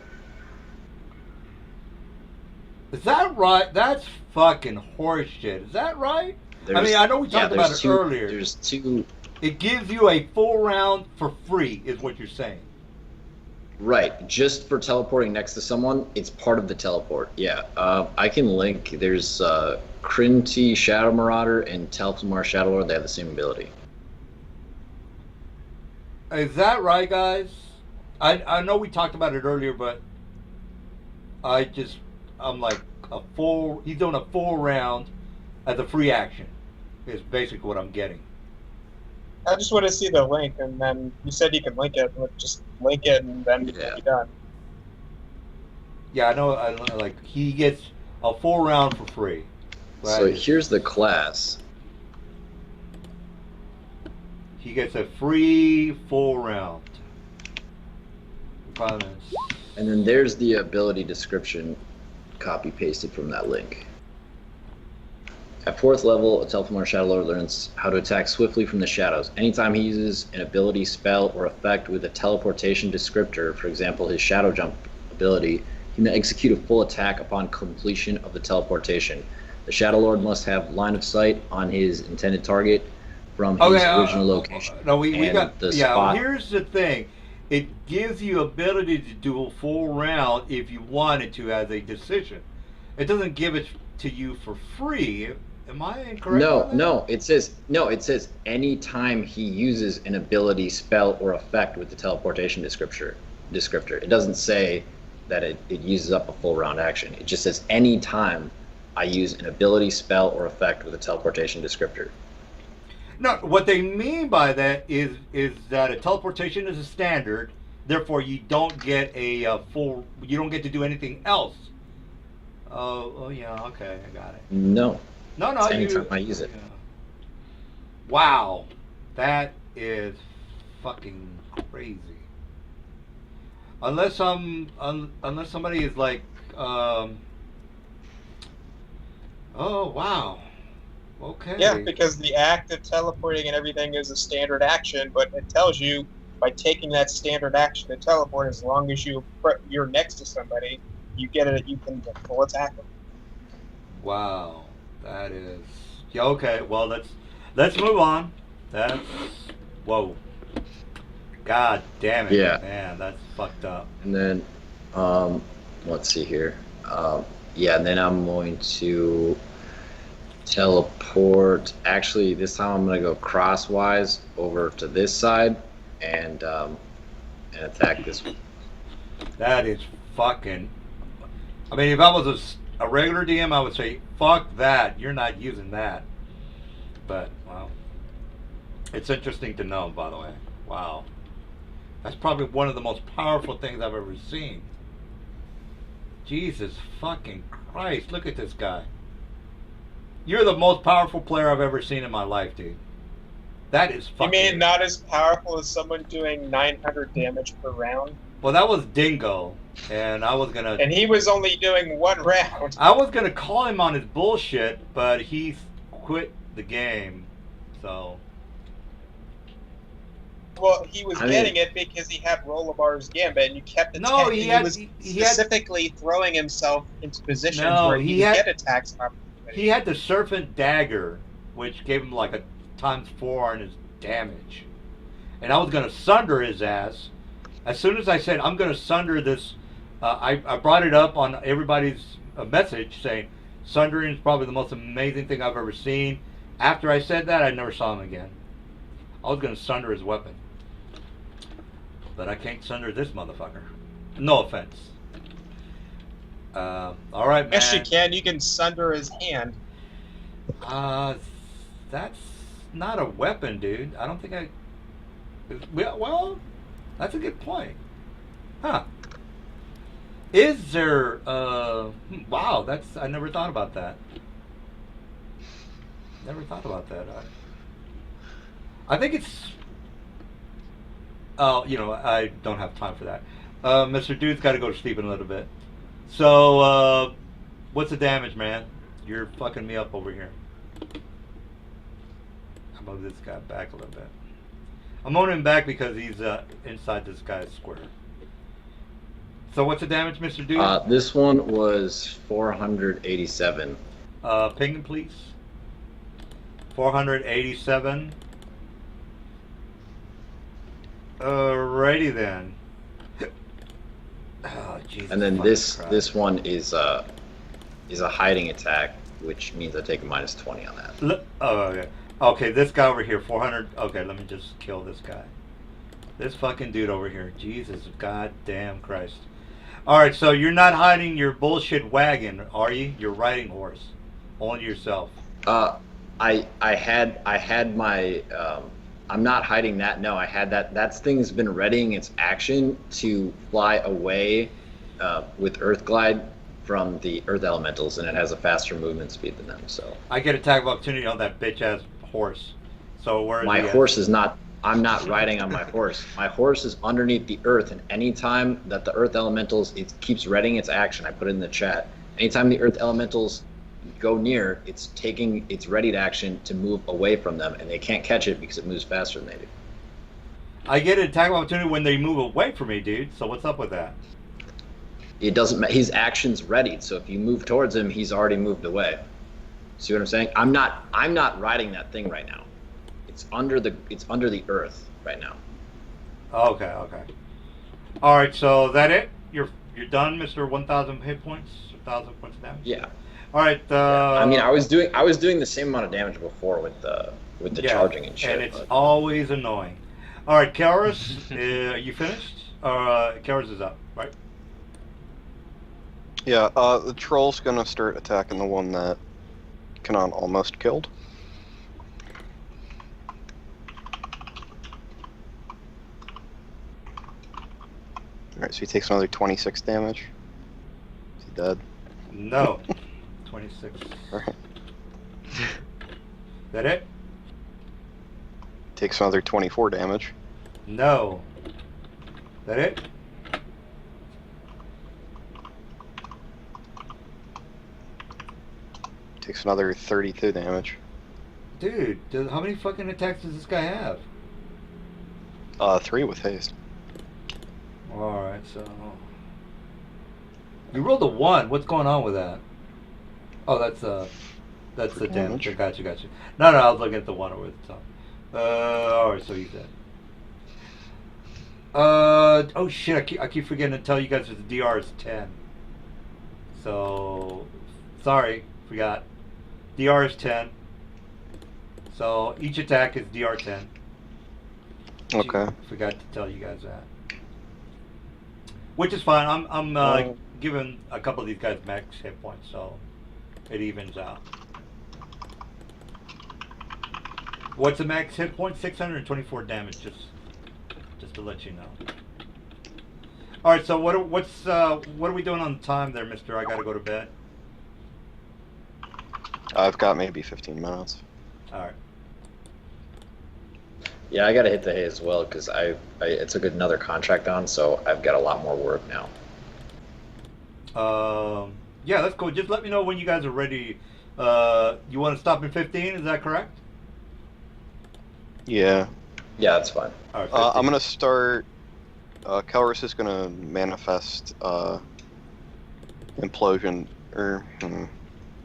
Is that right? That's fucking horseshit. Is that right? I mean, I know we talked about it earlier. There's two. It gives you a full round for free, is what you're saying. Right, just for teleporting next to someone, it's part of the teleport. Yeah, I can link. There's Crinty Shadow Marauder and Telfmar Shadow Lord. They have the same ability. Is that right, guys? I know we talked about it earlier, but I'm like he's doing a full round as a free action is basically what I'm getting. I just want to see the link, and then you said you can link it. Just link it, and then Yeah. be done. Yeah, I know. Like he gets a full round for free. So Right? here's the class. He gets a free full round. Promise. And then there's the ability description copy pasted from that link. At 4th level, a Telfmar Shadow Lord learns how to attack swiftly from the shadows. Anytime he uses an ability, spell, or effect with a teleportation descriptor, for example his Shadow Jump ability, he may execute a full attack upon completion of the teleportation. The Shadow Lord must have line of sight on his intended target from his original location. No, we and got the yeah. spot. Here's the thing: it gives you ability to do a full round if you wanted to as a decision. It doesn't give it to you for free. Am I incorrect? No. It says anytime he uses an ability, spell, or effect with the teleportation descriptor. descriptor. It doesn't say that it uses up a full round action. It just says any time I use an ability, spell, or effect with a teleportation descriptor. No, what they mean by that is that a teleportation is a standard. Therefore, you don't get a full. You don't get to do anything else. Oh yeah, okay, I got it. No, No, it's anytime I use it. Yeah. Wow, that is fucking crazy. Unless unless somebody is like, oh wow, okay. Yeah, because the act of teleporting and everything is a standard action, but it tells you by taking that standard action to teleport, as long as you're next to somebody, you get it. You can full attack them. Wow, that is yeah. Okay, well let's move on. That's whoa. God damn it, Yeah. man, that's fucked up. And then, let's see here. Yeah, and then I'm going to teleport. Actually, this time I'm going to go crosswise over to this side and attack this one. That is fucking. I mean, if I was a regular DM, I would say, fuck that. You're not using that. But, wow. It's interesting to know, by the way. Wow. That's probably one of the most powerful things I've ever seen. Jesus fucking Christ. Look at this guy. You're the most powerful player I've ever seen in my life, dude. That is fucking. You mean not as powerful as someone doing 900 damage per round? Well, that was Dingo. And I was gonna. And he was only doing one round. I was gonna call him on his bullshit, but he quit the game. So. Well, he was getting it because he had Rollibar's Gambit, and you kept attacking. No, he was specifically throwing himself into positions where he could get attacks. He had the Serpent Dagger, which gave him like a ×4 on his damage. And I was going to sunder his ass. As soon as I said, I'm going to sunder this, I brought it up on everybody's message saying, sundering is probably the most amazing thing I've ever seen. After I said that, I never saw him again. I was going to sunder his weapon. But I can't sunder this motherfucker. No offense. All right, man. Yes, you can. You can sunder his hand. That's not a weapon, dude. I don't think I... Well, that's a good point. Huh. Is there... Wow, that's... I never thought about that. Never thought about that. I think it's... Oh, you know, I don't have time for that. Mr. Dude's got to go to sleep in a little bit. So, what's the damage, man? You're fucking me up over here. I'll move this guy back a little bit. I'm moving him back because he's inside this guy's square. So what's the damage, Mr. Dude? This one was 487. Ping him, please. 487. Alrighty then. Oh, Jesus. And then this one is a hiding attack, which means I take a -20 on that. Oh, okay. Okay, this guy over here, 400. Okay, let me just kill this guy. This fucking dude over here. Jesus, goddamn Christ. Alright, so you're not hiding your bullshit wagon, are you? You're riding horse. Only yourself. I had my I'm not hiding that. No, I had that. That thing's been readying its action to fly away with Earth Glide from the Earth Elementals, and it has a faster movement speed than them. So I get attack of opportunity on that bitch ass horse. So where? My horse is not. I'm not riding on my horse. My horse is underneath the Earth, and anytime that the Earth Elementals, it keeps readying its action. I put it in the chat. Anytime the Earth Elementals go near, it's taking its readied action to move away from them, and they can't catch it because it moves faster than they do. I get an attack of opportunity when they move away from me, dude. So what's up with that? It doesn't matter. His action's readied, so if you move towards him, he's already moved away. See what I'm saying? I'm not riding that thing right now. It's under the Earth right now. Okay. All right. So that it? You're done, Mr. 1,000 hit points, 1,000 points of damage. Yeah. All right. I mean, I was doing the same amount of damage before with the charging and shit. And it's always annoying. All right, Karis, you finished? Kara's is up, right? Yeah, the troll's gonna start attacking the one that Kanan almost killed. Alright, so he takes another 26 damage. Is he dead? No. 26. Alright. That it? Takes another 24 damage. No. That it? Takes another 32 damage. Dude, how many fucking attacks does this guy have? 3 with haste. Alright, so... You rolled a 1. What's going on with that? Oh, that's the damage. Gotcha. No, I was looking at the 1 over the top. Alright, so he's dead. Oh shit, I keep forgetting to tell you guys that the DR is 10. So, sorry, forgot. DR is 10. So, each attack is DR 10. Okay. Forgot to tell you guys that. Which is fine. I'm giving a couple of these guys max hit points, so it evens out. What's the max hit point? 624 damage, just to let you know. All right, so what are we doing on the time there, Mister? I gotta go to bed. I've got maybe 15 minutes. All right. Yeah, I gotta hit the hay as well because I took another contract on, so I've got a lot more work now. Yeah, that's cool. Just let me know when you guys are ready. You want to stop in 15? Is that correct? Yeah. Yeah, that's fine. All right, I'm gonna start. Calrus is gonna manifest implosion.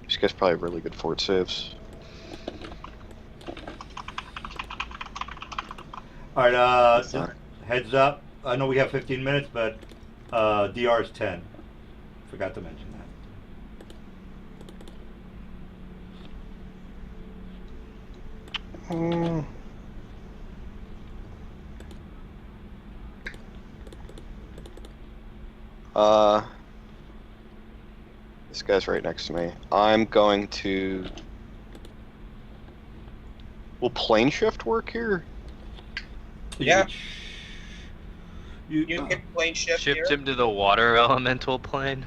These guys probably have really good fort saves. All right. Just heads up. I know we have 15 minutes, but DR is 10. Forgot to mention that. This guy's right next to me. I'm going to. Will plane shift work here? Yeah. You can plane shift Shift here. him to the water elemental plane.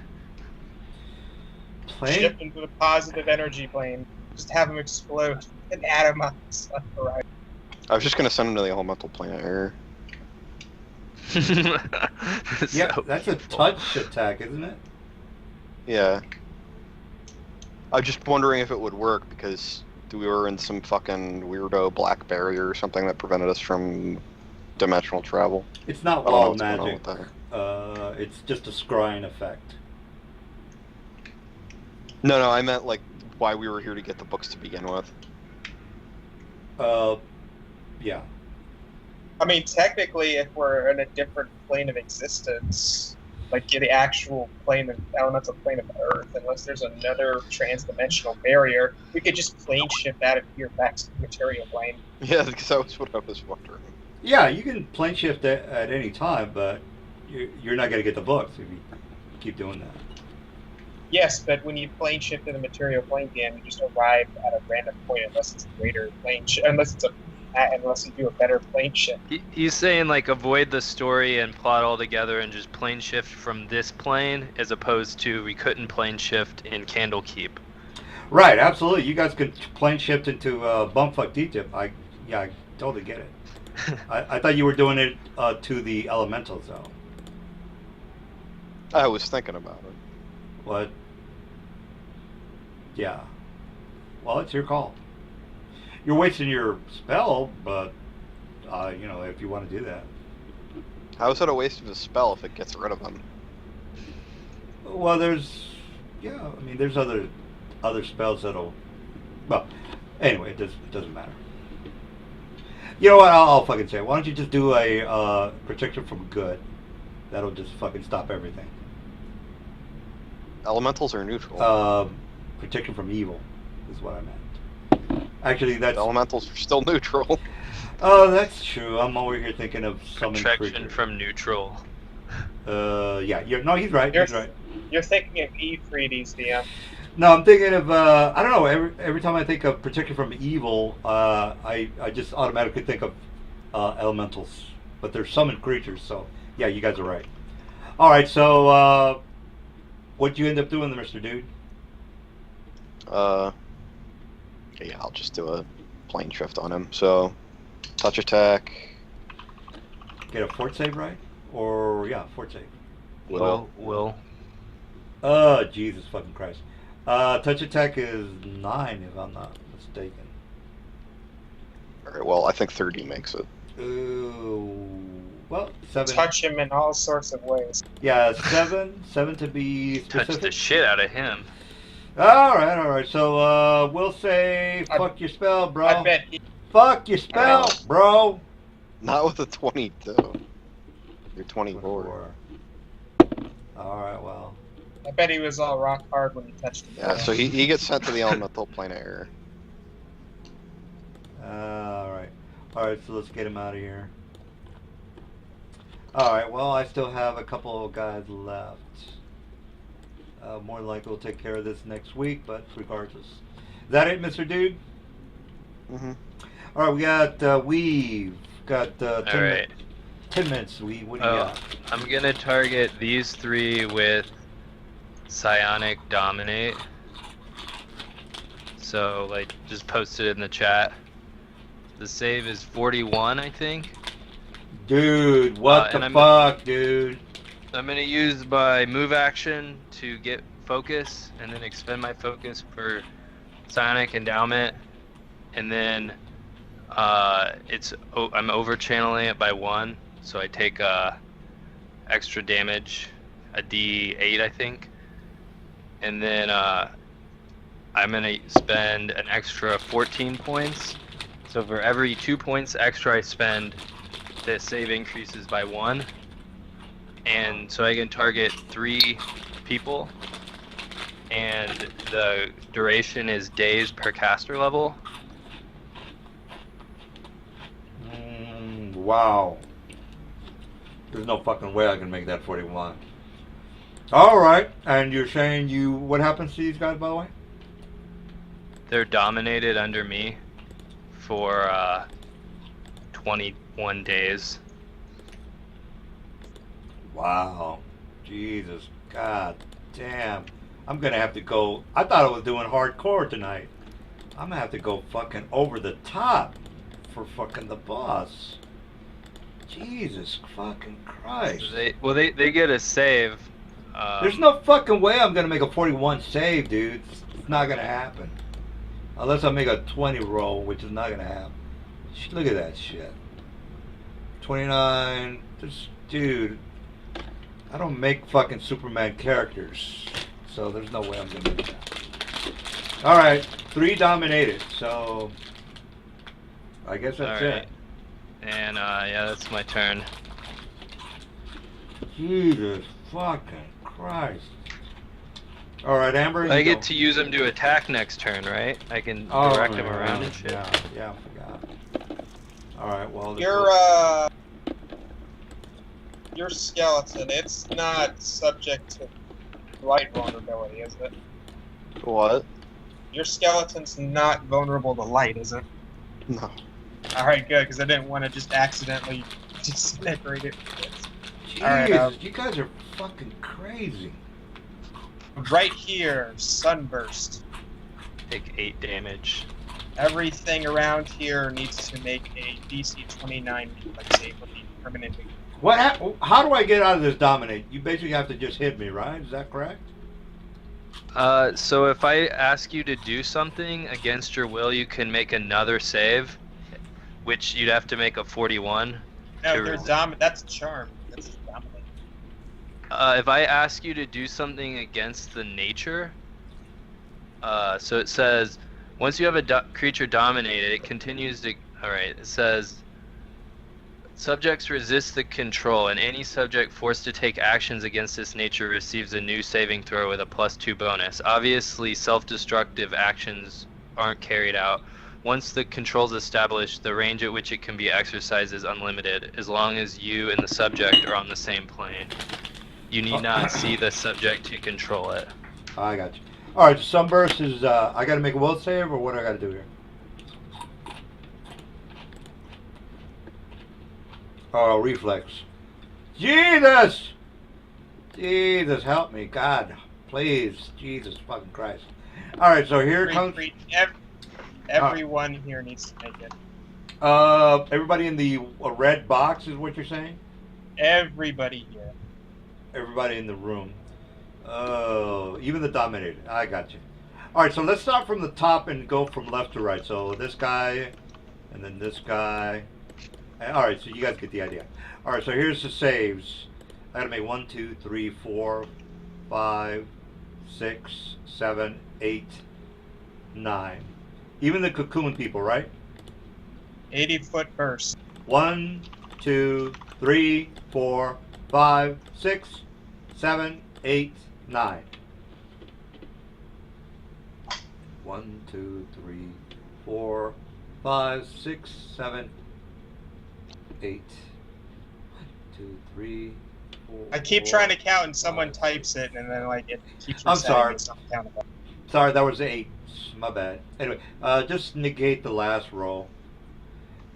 plane? Shift into the positive energy plane. Just have him explode and atomize on the horizon. I was just gonna send him to the elemental plane of air. Yeah, So that's a evil. touch attack, isn't it? Yeah. I'm just wondering if it would work because we were in some fucking weirdo black barrier or something that prevented us from dimensional travel. It's not I don't know wild what's going on magic. with that. It's just a scrying effect. No, I meant like why we were here to get the books to begin with. Yeah. I mean, technically, if we're in a different plane of existence, like the actual plane of elemental plane of Earth, unless there's another trans-dimensional barrier, we could just plane shift out of here back to the material plane. Yeah, because that was what I was wondering. Yeah, you can plane shift at any time, but you're not going to get the books if you keep doing that. Yes, but when you plane shift in the material plane game, you just arrive at a random point unless it's a greater plane unless you do a better plane shift. He's saying like avoid the story and plot altogether and just plane shift from this plane as opposed to we couldn't plane shift in Candlekeep. Right, absolutely. You guys could plane shift into Bumfuck D-Tip. I totally get it. I thought you were doing it to the elemental zone. I was thinking about it. What? Yeah. Well, it's your call. You're wasting your spell, but if you want to do that. How is it a waste of a spell if it gets rid of them? Well, there's other spells that'll. Well, anyway, it doesn't matter. You know what? I'll fucking say it. Why don't you just do a protection from good? That'll just fucking stop everything. Elementals are neutral. Protection from evil is what I meant. Actually, that's. Elementals are still neutral. Oh, that's true. I'm over here thinking of summoning Protection creatures. from neutral. Yeah. He's right. You're He's right. you're thinking of E3Ds, DM. No, I'm thinking of I don't know. Every time I think of particularly from evil, I just automatically think of elementals, but they're summoned creatures. So yeah, you guys are right. All right. So what'd you end up doing, Mr. Dude? Yeah, I'll just do a plane shift on him. So, touch attack. Get a fort save, right? Or yeah, fort save. Will. Oh, Jesus fucking Christ. Touch attack is 9, if I'm not mistaken. Alright, well, I think 30 makes it. Ooh, well, 7. Touch him in all sorts of ways. Yeah, 7. 7 to be Touch specific. the shit out of him. Alright. So, we'll say, fuck your spell, bro. I bet he, Fuck your spell, bro. Not with a 22. You're 24. Alright, well. I bet he was all rock hard when he touched him. Yeah, so he gets sent to the elemental plane of error. Alright, so let's get him out of here. Alright, well, I still have a couple of guys left. More than likely we'll take care of this next week, but regardless. Is that it, Mr. Dude? Mm-hmm. Alright, we got, we've got 10 minutes. What do you got? I'm gonna target these 3 with Psionic Dominate. So, like, just post it in the chat. The save is 41, I think. Dude, what the fuck, dude? I'm gonna use my move action to get focus, and then expend my focus for Psionic Endowment, and then I'm over channeling it by 1, so I take extra damage, a D8 I think, and then I'm gonna spend an extra 14 points. So for every 2 points extra I spend, the save increases by 1. And so I can target 3 people. And the duration is days per caster level. Wow. There's no fucking way I can make that 41. Alright, and you're saying what happens to these guys, by the way? They're dominated under me for 21 days. Wow. Jesus. God damn. I'm gonna have to go. I thought I was doing hardcore tonight. I'm gonna have to go fucking over the top for fucking the boss. Jesus fucking Christ. They get a save. There's no fucking way I'm gonna make a 41 save, dude. It's not gonna happen. Unless I make a 20 roll, which is not gonna happen. Look at that shit. 29. Dude. I don't make fucking Superman characters. So there's no way I'm gonna do that. Alright. 3 dominated. So I guess that's it. And yeah, that's my turn. Jesus fucking Christ. Alright, Amber. I get to use them to attack next turn, right? I can direct them around and shit. Yeah, I forgot. Alright, well. Your skeleton, it's not subject to light vulnerability, is it? What? Your skeleton's not vulnerable to light, is it? No. Alright, good, because I didn't want to just accidentally disintegrate it. Jeez, Alright, you guys are fucking crazy. right here, sunburst. Take 8 damage. Everything around here needs to make a DC 29 reflex save or be permanently. How do I get out of this dominate? You basically have to just hit me, right? Is that correct? So if I ask you to do something against your will, you can make another save, which you'd have to make a 41. No, that's charm. That's dominate. If I ask you to do something against the nature, so it says, once you have a creature dominated, it continues to. Alright, it says, subjects resist the control, and any subject forced to take actions against this nature receives a new saving throw with a +2 bonus. Obviously, self-destructive actions aren't carried out. Once the control's established, the range at which it can be exercised is unlimited, as long as you and the subject are on the same plane. You need not see the subject to control it. I got you. All right, sunburst is. I got to make a will save, or what do I got to do here? Oh, reflex. Jesus! Jesus, help me, God, please, Jesus fucking Christ! All right, so here comes. Everyone here needs to make it. Everybody in the red box is what you're saying? Everybody here. Everybody in the room. Oh, even the dominator. I got you. All right, so let's start from the top and go from left to right. So this guy, and then this guy. All right, so you guys get the idea. All right, so here's the saves. I gotta make 1, 2, 3, 4, 5, 6, 7, 8, 9. Even the cocoon people, right? 80-foot burst. 1, 2, 3, 4, 5, 6, 7, 8, 9. 1, 2, 3, 4, 5, 6, 7, 8. 1, 2, 3, 4. I keep trying to count and someone types it and then like it keeps I'm resetting. sorry. It's not countable. Sorry, that was 8. My bad. Anyway, just negate the last roll.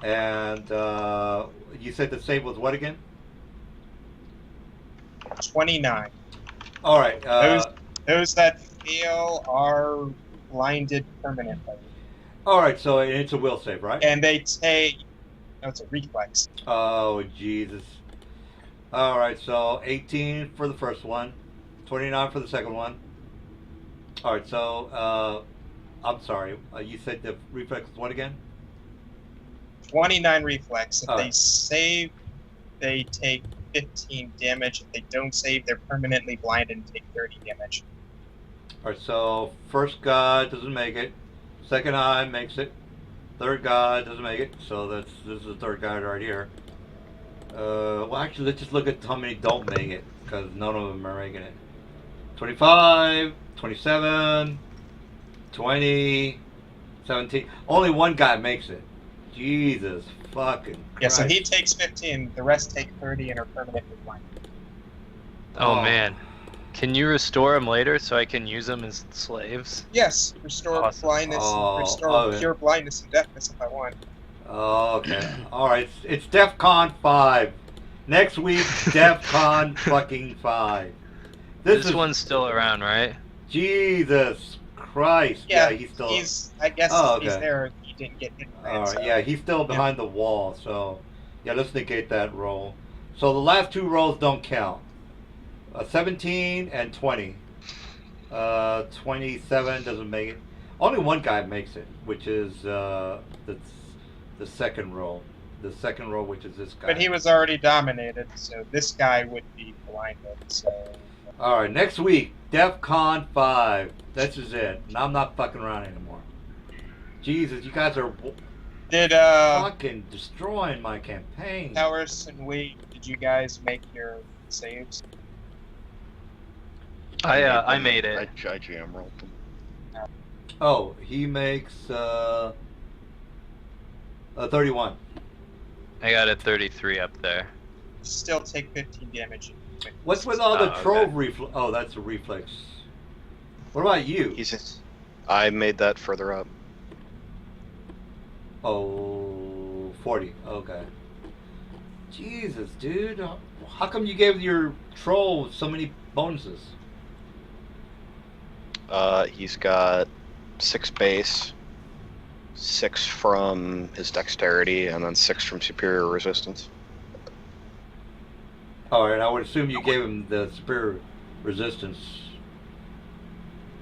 And you said the save was what again? 29. All right. Those that fail are blinded permanently. All right. So it's a will save, right? And they take. No, it's a reflex. Oh Jesus! All right. So 18 for the first one, 29 for the second one. All right. So I'm sorry. You said the reflex was what again? 29 reflex. If All they right. save, they take 15 damage. If they don't save, they're permanently blinded and take 30 damage. All right. So first guy doesn't make it. Second eye makes it. Third guy doesn't make it. So this is the third guy right here. Well, actually, let's just look at how many don't make it because none of them are making it. 25, 27, 20, 17. Only one guy makes it. Jesus fucking Christ. Yeah, so he takes 15. The rest take 30 and are permanently blinded. Oh man, can you restore them later so I can use them as slaves? Yes, restore Awesome. blindness, restore pure blindness and deafness if I want. Okay. All right. It's DEF CON 5. Next week, DEF CON fucking 5. This one's still around, right? Jesus Christ. Yeah, he's still. I guess Oh, he's okay. there. He didn't get hit. All right. Yeah, he's still behind the wall. So, yeah, let's negate that roll. So the last two rolls don't count. 17 and 20. 27 doesn't make it. Only one guy makes it, which is the second roll. The second roll, which is this guy. But he was already dominated, so this guy would be blinded. So. All right, next week, DEF CON 5. This is it. I'm not fucking around anymore. Jesus, you guys are fucking destroying my campaign. Towers and Wade, did you guys make your saves? I made it. I jam rolled them. Oh, he makes 31. I got a 33 up there. Still take 15 damage. What's with all the Oh, trove okay. reflex? Oh, that's a reflex. What about you? I made that further up. Oh, 40. Okay. Jesus, dude. How come you gave your troll so many bonuses? He's got 6 base, 6 from his dexterity, and then 6 from superior resistance. All right, I would assume you gave him the superior resistance.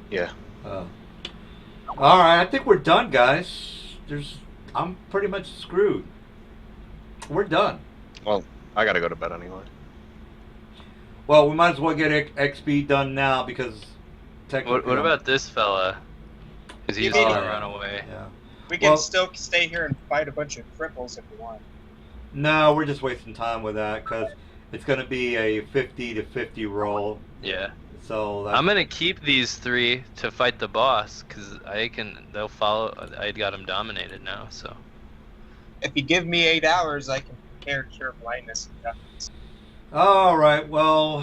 Yeah. All right, I think we're done, guys. I'm pretty much screwed. We're done. Well, I gotta go to bed anyway. Well, we might as well get XP done now because technically. What about this fella? Because he's You gonna mean- run away. Yeah. We can Well- still stay here and fight a bunch of cripples if we want. No, we're just wasting time with that because it's going to be a 50 to 50 roll. Yeah. So that's, I'm gonna keep these 3 to fight the boss, cause they'll follow. I got him dominated now, so. If you give me 8 hours, I can prepare cure blindness and deafness. All right. Well,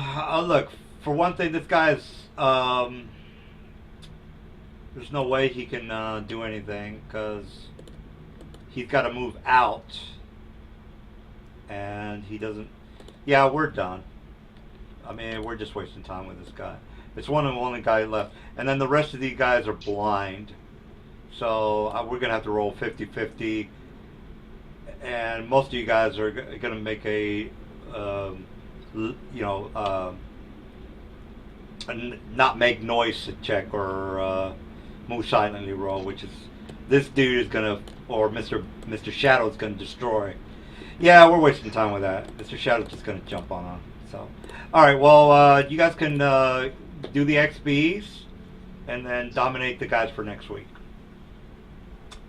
look. For one thing, this guy's. There's no way he can do anything because he's got to move out, and he doesn't. Yeah, we're done. I mean, we're just wasting time with this guy. It's one and only guy left, and then the rest of these guys are blind. So we're gonna have to roll 50-50, and most of you guys are gonna make a, you know, not make noise check or move silently roll, which is this dude is gonna, or Mr. Shadow is gonna destroy. Yeah, we're wasting time with that. Mr. Shadow's just gonna jump on him. So, all right, well, you guys can do the XBs and then dominate the guys for next week.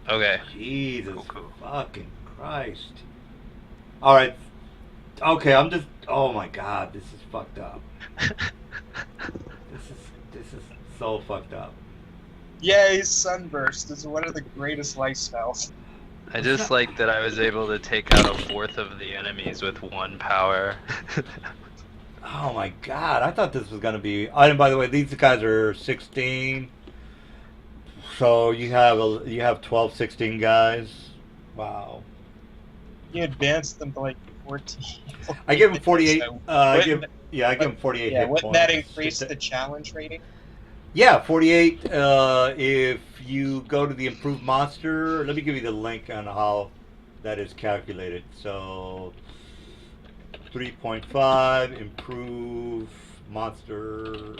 Okay. Jesus Cool. fucking Christ. All right. Okay, I'm just. Oh my God, this is fucked up. This is so fucked up. Yay, Sunburst is one of the greatest life spells. I just like that I was able to take out a fourth of the enemies with 1 power. Oh my God, I thought this was gonna be. And by the way, these guys are 16. So you have 12, 16 guys. Wow. You advanced them to like 14. I give him 48. So, I give him 48 yeah, hit wouldn't points. that increase the challenge rating? Yeah, 48. If you go to the improved monster, let me give you the link on how that is calculated. So 3.5 improve monsters.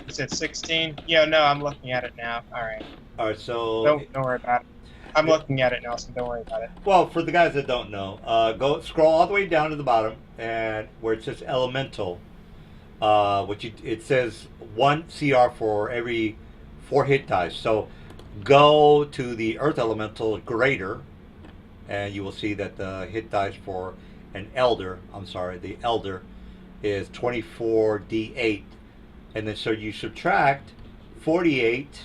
Is it 16? Yeah, no, I'm looking at it now. All right. All right, so Don't worry about it. I'm looking at it now, so don't worry about it. well, for the guys that don't know, go scroll all the way down to the bottom, and where it says elemental, it says 1 CR for every 4 hit dice. So go to the earth elemental greater, and you will see that the hit dice for the elder is 24d8, and then so you subtract 48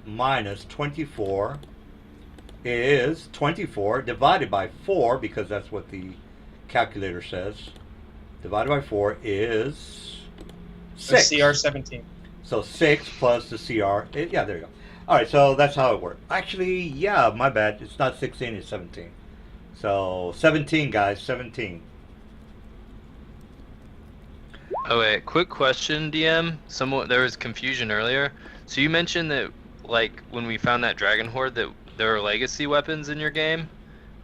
minus 24 is 24 divided by 4, because that's what the calculator says. Divided by 4 is 6. The CR 17. So 6 plus the CR. Yeah, there you go. All right, so that's how it works. Actually, yeah, my bad. It's not 16, it's 17. So 17, guys, 17. Oh wait, quick question, DM. There was confusion earlier. So you mentioned that, like, when we found that dragon horde, that there are legacy weapons in your game,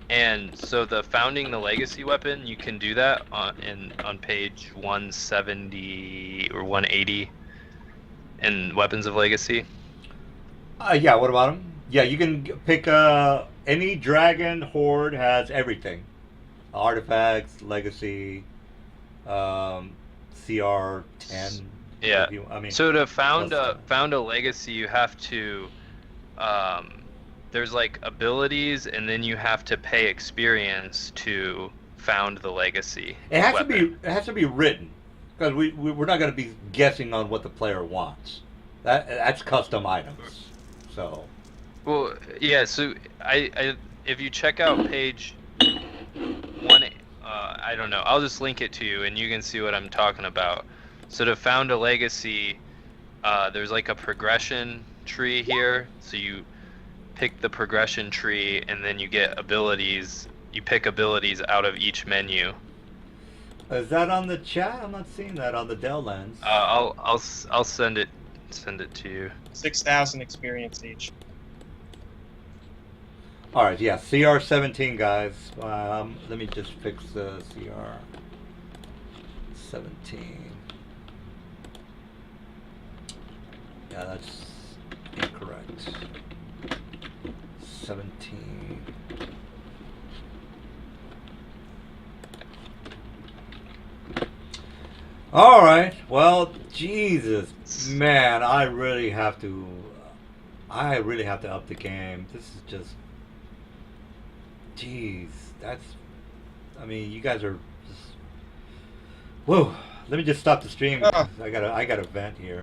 and so the founding the legacy weapon, you can do that on page 170 or 180 in Weapons of Legacy. Yeah, what about them? Yeah, you can pick any dragon horde has everything. Artifacts, legacy, CR 10. Yeah. I mean, So to found a legacy, you have to there's like abilities, and then you have to pay experience to found the legacy. it has weapon. to be written, because we're not going to be guessing on what the player wants. That's custom items. So Well, yeah. So I if you check out page 1, I don't know. I'll just link it to you, and you can see what I'm talking about. So to found a legacy, there's like a progression tree here. So you pick the progression tree, and then you get abilities. You pick abilities out of each menu. is that on the chat? I'm not seeing that on the Dalelands. I'll send it to you. 6,000 experience each. All right, yeah, CR 17, guys. Let me just fix the CR 17. Yeah, that's incorrect. 17. All right. Well, Jesus, man, I really have to up the game. This is just, jeez, I mean, you guys are just, whoa. Let me just stop the stream. I got a vent here.